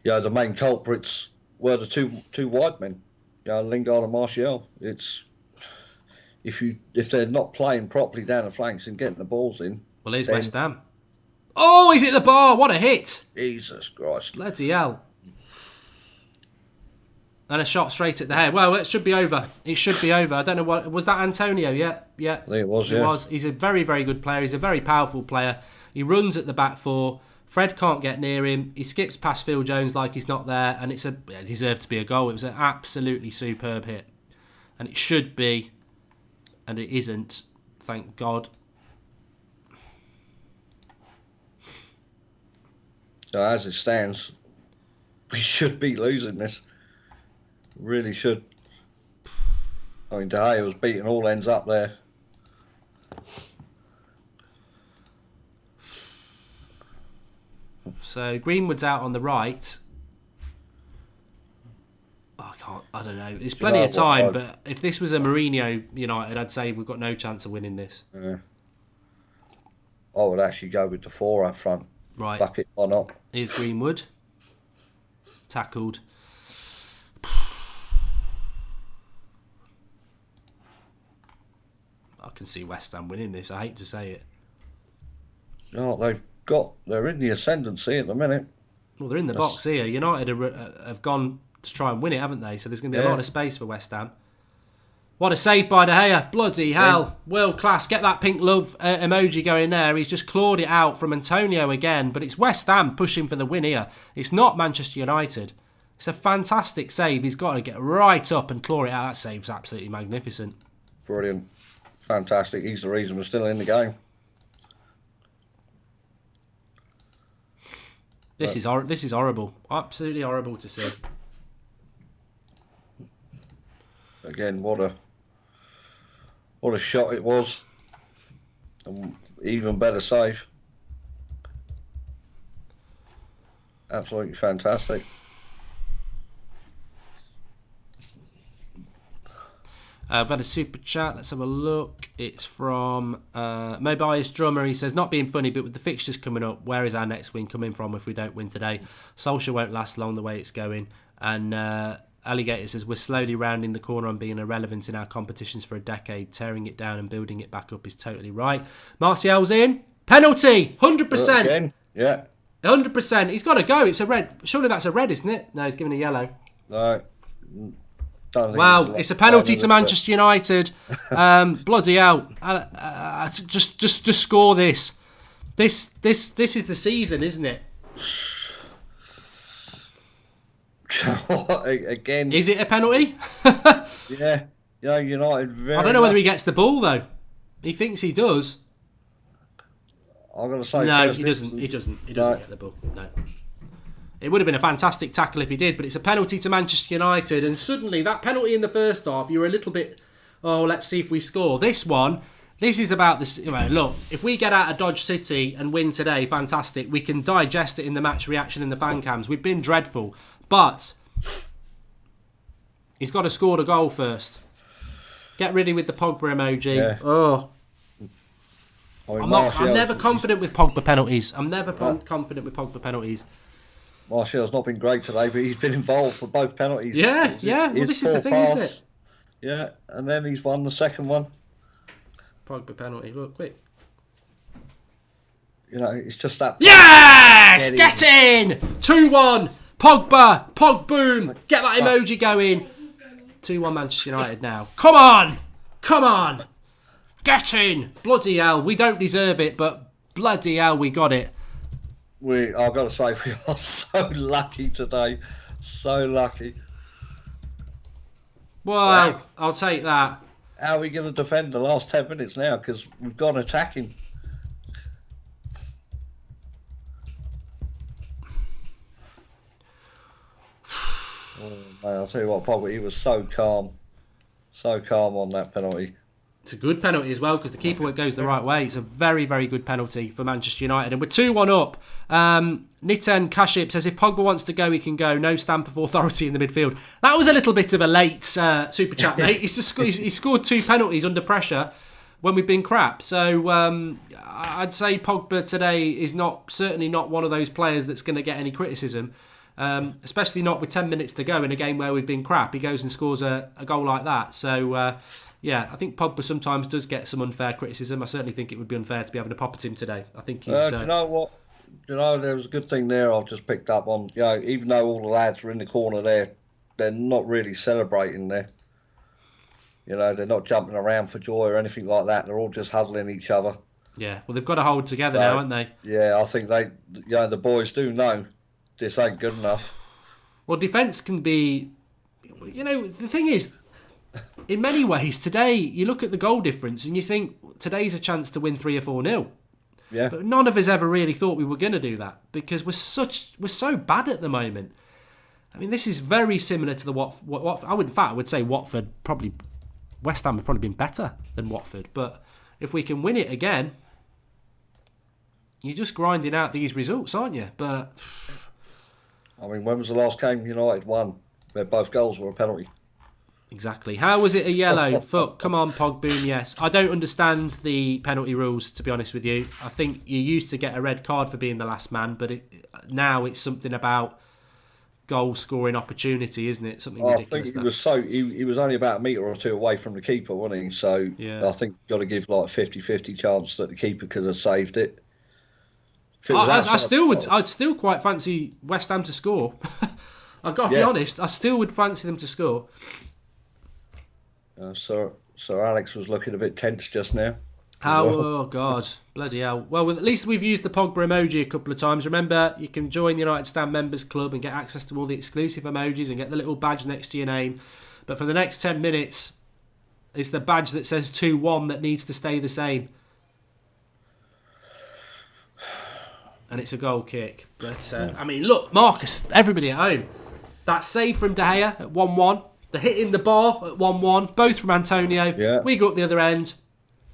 the main culprits were the two wide men, Lingard and Martial. It's if they're not playing properly down the flanks and getting the balls in. Well, here's West Ham. Oh, he's hit the bar. What a hit. Jesus Christ. Bloody hell. And a shot straight at the head. Well, it should be over. It should be over. I don't know what... Was that Antonio? Yeah. I think it was, It was. He's a very, very good player. He's a very powerful player. He runs at the back four. Fred can't get near him. He skips past Phil Jones like he's not there. And it deserved to be a goal. It was an absolutely superb hit. And it should be. And it isn't. Thank God. So as it stands, we should be losing this. Really should. I mean, De Gea was beating all ends up there. So Greenwood's out on the right. I don't know. There's plenty of time, but if this was a Mourinho United, I'd say we've got no chance of winning this. Yeah. I would actually go with the four up front. Right. Fuck it or not. Here's Greenwood. Tackled. I can see West Ham winning this. I hate to say it. No, they're in the ascendancy at the minute. Well, they're in the box here. United have gone to try and win it, haven't they? So there's going to be a lot of space for West Ham. What a save by De Gea. Bloody hell. World class. Get that pink love emoji going there. He's just clawed it out from Antonio again. But it's West Ham pushing for the win here. It's not Manchester United. It's a fantastic save. He's got to get right up and claw it out. That save's absolutely magnificent. Brilliant. Fantastic. He's the reason we're still in the game. This is horrible. Absolutely horrible to see. Again, what a shot it was. And even better save. Absolutely fantastic. I've had a super chat. Let's have a look. It's from Mobius Drummer. He says, not being funny, but with the fixtures coming up, where is our next win coming from if we don't win today? Solskjaer won't last long the way it's going. And Alligator says, we're slowly rounding the corner on being irrelevant in our competitions for a decade. Tearing it down and building it back up is totally right. Martial's in. Penalty! 100%! Again? Yeah. 100%. He's got to go. It's a red. Surely that's a red, isn't it? No, he's given a yellow. No. Wow, it's a penalty to Manchester United. Bloody hell! Just score this. This is the season, isn't it? Again. Is it a penalty? Yeah. United. I don't know whether he gets the ball though. He thinks he does. I'm gonna say no, he doesn't. He doesn't get the ball. No. It would have been a fantastic tackle if he did, but it's a penalty to Manchester United. And suddenly, that penalty in the first half, you were a little bit, let's see if we score. This is about this. Look, if we get out of Dodge City and win today, fantastic. We can digest it in the match reaction in the fan cams. We've been dreadful. But he's got to score the goal first. Get ready with the Pogba emoji. Yeah. Oh. I'm never confident with Pogba penalties. I'm never confident with Pogba penalties. Martial's not been great today, but he's been involved for both penalties. Yeah. Well, this is the thing, isn't it? Yeah, and then he's won the second one. Pogba penalty. Look, quick. It's just that. Yes! Get in! 2-1. Pogba. Pogboom. Get that emoji going. 2-1 Manchester United now. Come on! Come on! Get in! Bloody hell, we don't deserve it, but bloody hell, we got it. I've got to say, we are so lucky today. So lucky. Well, I'll take that. How are we going to defend the last 10 minutes now? Because we've gone attacking. Oh, man, I'll tell you what, Pogba, he was so calm. So calm on that penalty. It's a good penalty as well because the keeper goes the right way. It's a very, very good penalty for Manchester United. And we're 2-1 up. Nitin Kaship says if Pogba wants to go, he can go. No stamp of authority in the midfield. That was a little bit of a late super chat, mate. He scored 2 penalties under pressure when we've been crap. So I'd say Pogba today is certainly not one of those players that's going to get any criticism. Especially not with 10 minutes to go in a game where we've been crap. He goes and scores a goal like that. So, yeah, I think Pogba sometimes does get some unfair criticism. I certainly think it would be unfair to be having a pop at him today. I think he's... do you know what? There was a good thing there I've just picked up on. Even though all the lads were in the corner there, they're not really celebrating there. They're not jumping around for joy or anything like that. They're all just huddling each other. Yeah, well, they've got to hold together now, haven't they? Yeah, I think the boys do know this ain't good enough. Well, defence can be... the thing is, in many ways, today, you look at the goal difference and you think, today's a chance to win 3 or 4-0. Yeah. But none of us ever really thought we were going to do that because we're so bad at the moment. I mean, this is very similar to the Watford. I would say Watford probably... West Ham have probably been better than Watford. But if we can win it again, you're just grinding out these results, aren't you? But... I mean, when was the last game United won where both goals were a penalty? Exactly. How was it a yellow? Fuck, come on, Pogboom, yes. I don't understand the penalty rules, to be honest with you. I think you used to get a red card for being the last man, but now it's something about goal-scoring opportunity, isn't it? Something ridiculous. I think he was only about a metre or 2 away from the keeper, wasn't he? So yeah. I think you've got to give like a 50-50 chance that the keeper could have saved it. I'd still quite fancy West Ham to score. I've got to be honest, I still would fancy them to score. Sir Alex was looking a bit tense just now. Oh, God. Bloody hell. Well, at least we've used the Pogba emoji a couple of times. Remember, you can join the United Stand Members Club and get access to all the exclusive emojis and get the little badge next to your name. But for the next 10 minutes, it's the badge that says 2-1 that needs to stay the same. And it's a goal kick. But, I mean, look, Marcus, everybody at home. That save from De Gea at 1-1. The hit in the bar at 1-1. Both from Antonio. Yeah. We go up the other end.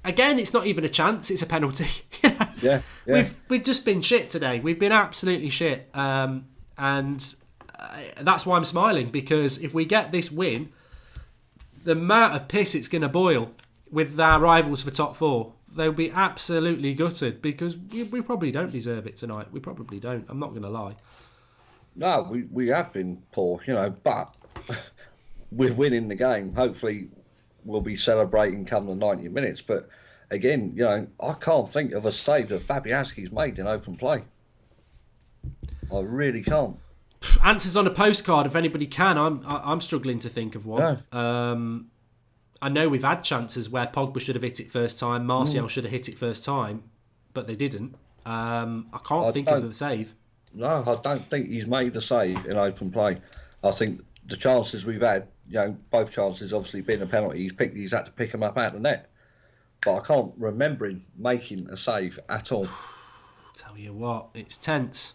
Again, it's not even a chance. It's a penalty. Yeah. We've just been shit today. We've been absolutely shit. And that's why I'm smiling. Because if we get this win, the amount of piss it's going to boil with our rivals for top 4... They'll be absolutely gutted because we probably don't deserve it tonight. We probably don't. I'm not going to lie. No, we have been poor, but we're winning the game. Hopefully we'll be celebrating come the 90 minutes. But again, I can't think of a save that Fabianski's made in open play. I really can't. Answers on a postcard if anybody can. I'm struggling to think of one. No. I know we've had chances where Pogba should have hit it first time, Martial should have hit it first time, but they didn't. I can't think of the save. No, I don't think he's made a save in open play. I think the chances we've had, both chances obviously being a penalty, he's had to pick them up out of the net. But I can't remember him making a save at all. Tell you what, it's tense.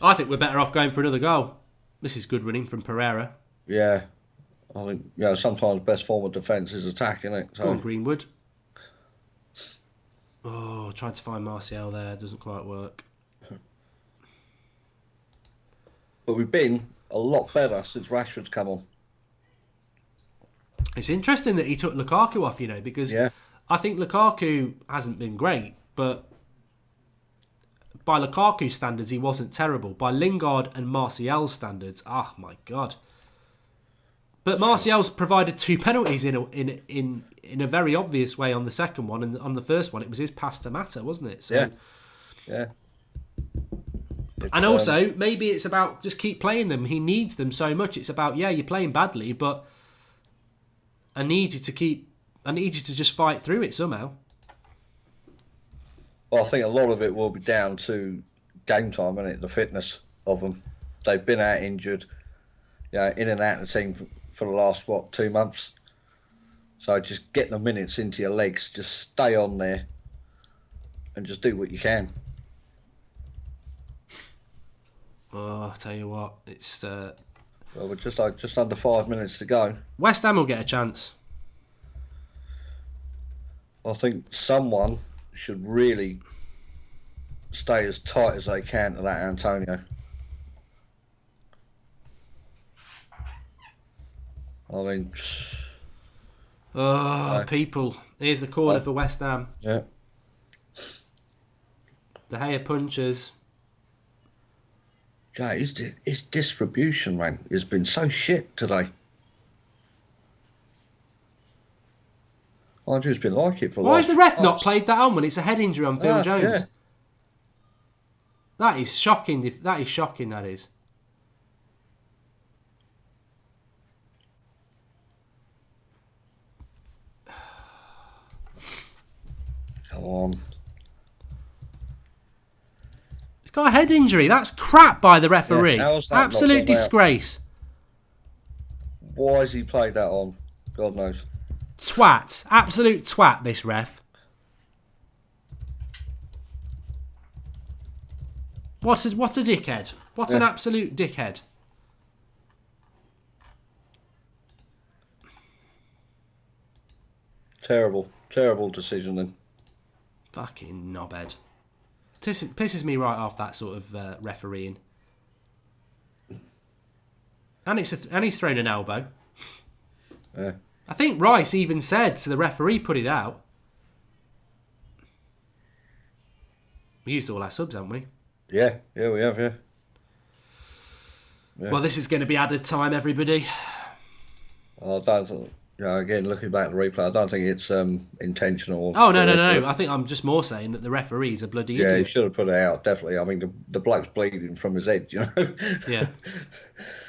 I think we're better off going for another goal. This is good running from Pereira. Yeah. I think, sometimes best form of defence is attack, isn't it? So. Go on, Greenwood. Oh, tried to find Martial there. Doesn't quite work. But we've been a lot better since Rashford's come on. It's interesting that he took Lukaku off, because I think Lukaku hasn't been great, but by Lukaku's standards, he wasn't terrible. By Lingard and Martial's standards, oh my God. But Martial's provided 2 penalties in a very obvious way on the second one, and on the first one it was his pass to Mata, wasn't it? So, yeah. And also maybe it's about just keep playing them. He needs them so much. It's about you're playing badly, but I need you to just fight through it somehow. Well, I think a lot of it will be down to game time, isn't it? The fitness of them. They've been out injured, in and out of the team for the last, 2 months. So just get the minutes into your legs, just stay on there and just do what you can. Oh, I'll tell you what, it's... Well, we're just under 5 minutes to go. West Ham will get a chance. I think someone should really stay as tight as they can to that Antonio. I mean... People. Here's the corner for West Ham. Yeah. De Gea punches. Yeah, his distribution, man, has been so shit today. Andrew's been like it for a while. Why has the ref not played that on when it's a head injury on Phil Jones? Yeah. That is shocking. That is shocking, that is. Come on. He's got a head injury. That's crap by the referee. Yeah, how's that not Absolute gone disgrace. Why has he played that on? God knows. Twat. Absolute twat, this ref. What a dickhead. What an absolute dickhead. Terrible decision then. Fucking knobhead. Pisses me right off, that sort of refereeing. And he's thrown an elbow. Yeah. I think Rice even said to the referee, put it out. We used all our subs, haven't we? Yeah, we have, yeah. Well, this is going to be added time, everybody. Again, looking back at the replay, I don't think it's intentional. Oh, no. I think I'm just more saying that the referee's a bloody idiot. Yeah, he should have put it out, definitely. I mean, the bloke's bleeding from his head, you know? Yeah.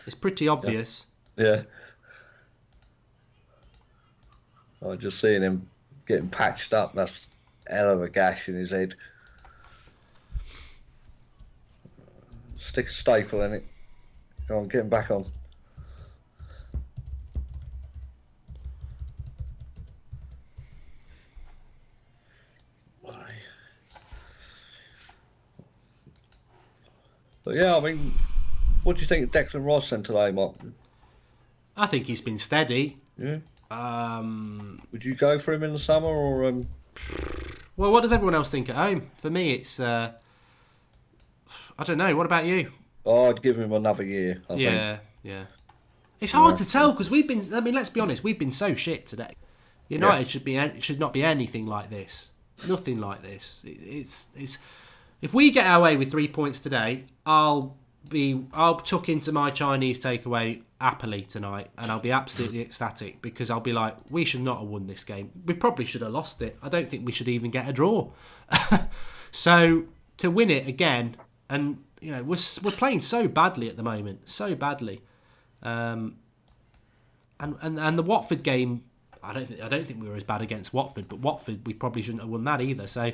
It's pretty obvious. Yeah. I just seeing him getting patched up. That's a hell of a gash in his head. Stick a staple in it. Go on, get him back on. But yeah, I mean, what do you think of Declan Rice then today, Mark? I think he's been steady. Yeah. Would you go for him in the summer or? Well, what does everyone else think at home? For me, it's I don't know. What about you? Oh, I'd give him another year. I think. Yeah. It's hard to tell because we've been. I mean, let's be honest. We've been so shit today. United should not be anything like this. Nothing like this. It's. If we get our way with 3 points today, I'll tuck into my Chinese takeaway happily tonight, and I'll be absolutely ecstatic because I'll be like, we should not have won this game. We probably should have lost it. I don't think we should even get a draw. So to win it again, and we're playing so badly at the moment, so badly, and the Watford game, I don't think we were as bad against Watford, but Watford we probably shouldn't have won that either. So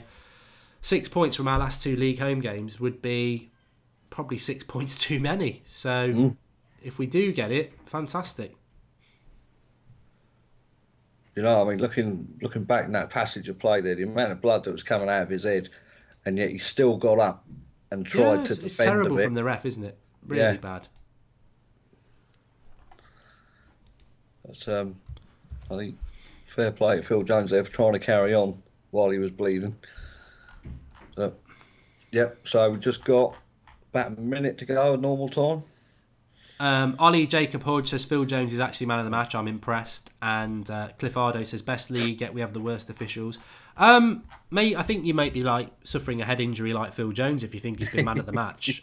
6 points from our last 2 league home games would be probably 6 points too many. So if we do get it, fantastic. I mean, looking back in that passage of play there, the amount of blood that was coming out of his head, and yet he still got up and tried to defend. It's terrible a bit. from the ref, isn't it? Really bad. That's I think fair play to Phil Jones there for trying to carry on while he was bleeding. So we've just got about a minute to go at normal time. Ollie Jacob Hodge says Phil Jones is actually man of the match. I'm impressed. And Cliff Ardo says best league, yet we have the worst officials. Mate, I think you might be like suffering a head injury like Phil Jones if you think he's been man of the match.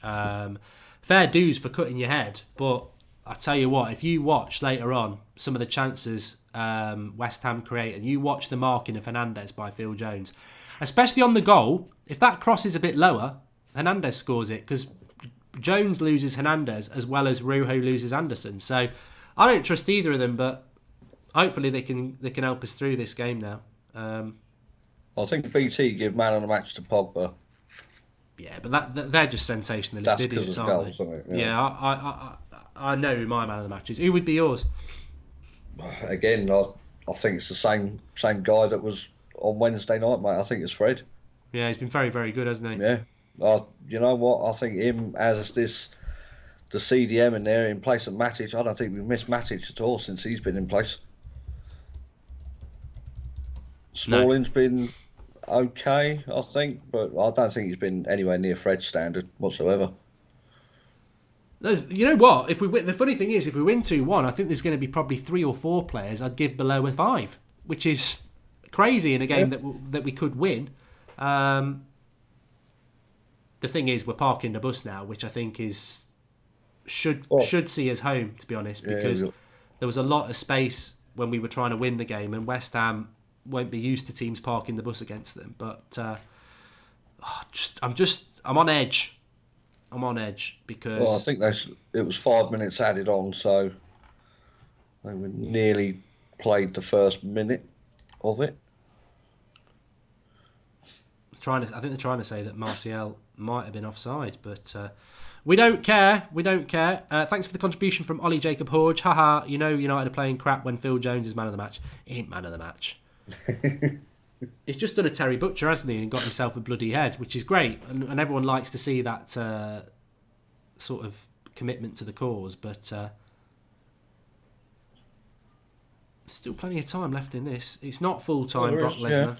Fair dues for cutting your head, but I tell you what, if you watch later on some of the chances West Ham create, and you watch the marking of Hernandez by Phil Jones, especially on the goal, if that cross is a bit lower, Hernandez scores it because Jones loses Hernandez as well as Rujo loses Anderson. So I don't trust either of them, but hopefully they can help us through this game now. I think BT give man of the match to Pogba. Yeah, but they're just sensationalist That's idiots, because of aren't goals, they? isn't it? Yeah, I know who my man of the match is. Who would be yours? Again, I think it's the same guy that was on Wednesday night, mate. I think it's Fred. Yeah, he's been very, very good, hasn't he? Yeah. You know what? I think him as the CDM in there in place of Matic, I don't think we've missed Matic at all since he's been in place. Smalling's been okay, I think, but I don't think he's been anywhere near Fred's standard whatsoever. You know what? If we win, the funny thing is, if we win 2-1, I think there's going to be probably 3 or 4 players I'd give below a 5, which is crazy in a game that we could win. The thing is, we're parking the bus now, which I think should see us home, to be honest, because there was a lot of space when we were trying to win the game, and West Ham won't be used to teams parking the bus against them. But I'm on edge. I'm on edge because... Well, I think it was 5 minutes added on, so they were nearly played the first minute of it. I think they're trying to say that Martial might have been offside, but we don't care. We don't care. Thanks for the contribution from Ollie Jacob Horge. Haha, United are playing crap when Phil Jones is man of the match. He ain't man of the match. He's just done a Terry Butcher, hasn't he, and got himself a bloody head, which is great, and everyone likes to see that sort of commitment to the cause, but still plenty of time left in this. It's not full time, Brock Lesnar. Yeah.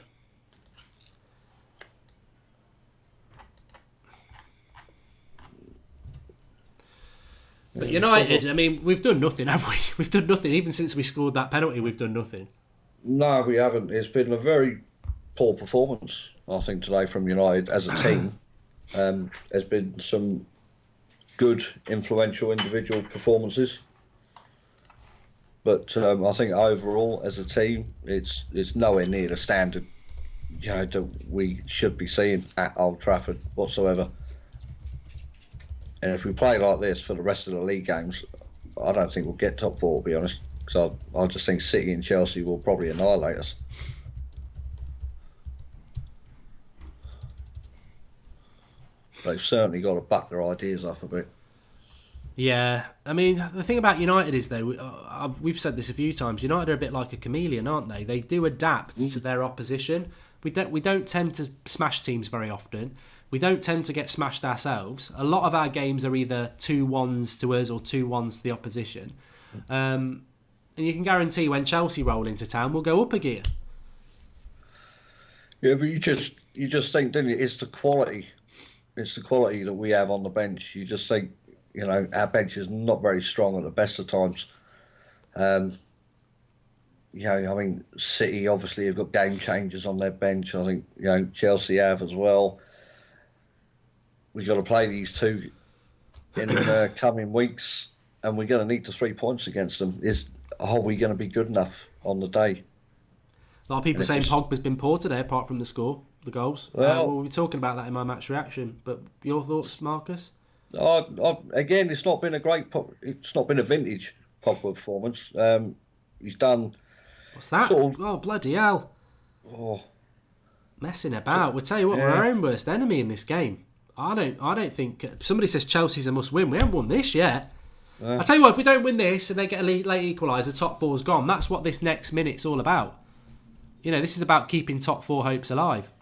But United, I mean, we've done nothing, have we? We've done nothing. Even since we scored that penalty, we've done nothing. No, we haven't. It's been a very poor performance, I think, today from United as a team. There's been some good, influential individual performances. But I think overall, as a team, it's nowhere near the standard that we should be seeing at Old Trafford whatsoever. And if we play like this for the rest of the league games, I don't think we'll get top 4, to be honest. Because I just think City and Chelsea will probably annihilate us. They've certainly got to back their ideas up a bit. Yeah, I mean, the thing about United is, though, we've said this a few times, United are a bit like a chameleon, aren't they? They do adapt to their opposition. We don't tend to smash teams very often. We don't tend to get smashed ourselves. A lot of our games are either 2-1s to us or 2-1s to the opposition. And you can guarantee when Chelsea roll into town, we'll go up a gear. Yeah, but you just think, don't you? It's the quality. It's the quality that we have on the bench. You just think, our bench is not very strong at the best of times. I mean, City obviously have got game changers on their bench. I think, Chelsea have as well. We've got to play these two in the coming weeks, and we're going to need the 3 points against them. Are we going to be good enough on the day? A lot of people saying Pogba's been poor today, apart from the goals. We'll be talking about that in my match reaction. But your thoughts, Marcus? Again, it's not been a vintage Pogba performance. He's done. What's that? Oh, bloody hell! Oh, messing about. We'll tell you what, we're our own worst enemy in this game. I don't think somebody says Chelsea's a must win. We haven't won this yet. I tell you what, if we don't win this and they get a late equaliser, top 4's gone. That's what this next minute's all about. This is about keeping top 4 hopes alive.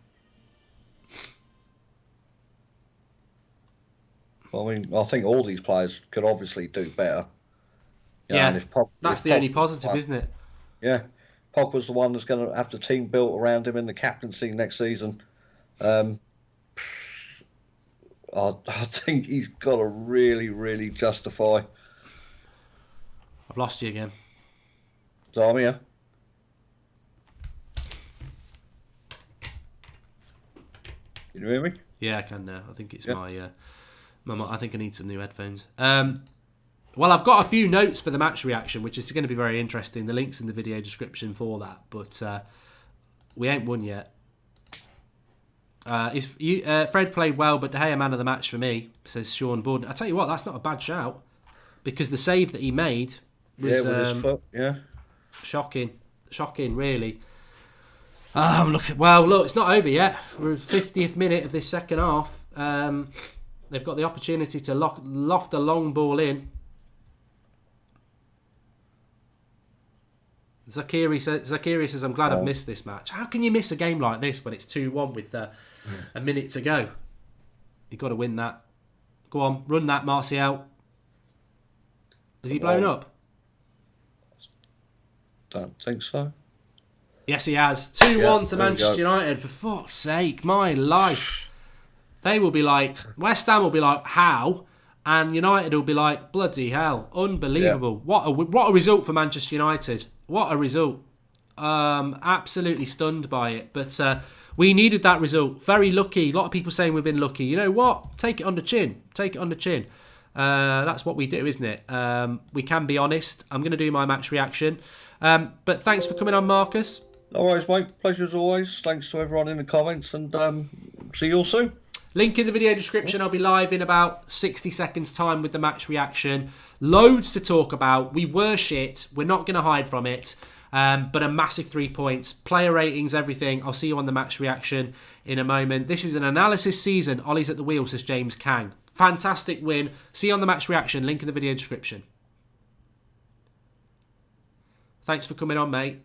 I mean, I think all these players could obviously do better. That's the only positive, isn't it? Yeah, Pogba's the one that's going to have the team built around him in the captaincy next season. I think he's got to really, really justify. I've lost you again. So I'm here. Can you hear me? Yeah, I can now. I think it's my I think I need some new headphones. Well, I've got a few notes for the match reaction, which is going to be very interesting. The link's in the video description for that. But we ain't won yet. Fred played well, but De Gea man of the match for me, says Sean Borden. I tell you what, that's not a bad shout, because the save that he made was with his foot, Shocking, really. Look, it's not over yet. We're 50th minute of this second half. They've got the opportunity to loft a long ball in. Zakiri says, I'm glad I've missed this match. How can you miss a game like this when it's 2-1 with a minute to go? You've got to win that. Go on, run that, Martial. Is he blown up? Don't think so. Yes, he has. 2-1 to Manchester United. For fuck's sake, my life. They will be like, West Ham will be like, how? And United will be like, bloody hell, unbelievable. Yeah. What a result for Manchester United. What a result. Absolutely stunned by it. But we needed that result. Very lucky. A lot of people saying we've been lucky. You know what? Take it on the chin. That's what we do, isn't it? We can be honest. I'm going to do my match reaction. But thanks for coming on, Marcus. No worries, mate. Pleasure as always. Thanks to everyone in the comments, and see you all soon. Link in the video description. I'll be live in about 60 seconds time with the match reaction. Loads to talk about. We were shit. We're not going to hide from it. But a massive 3 points. Player ratings, everything. I'll see you on the match reaction in a moment. This is an analysis season. Ollie's at the wheel, says James Kang. Fantastic win. See you on the match reaction. Link in the video description. Thanks for coming on, mate.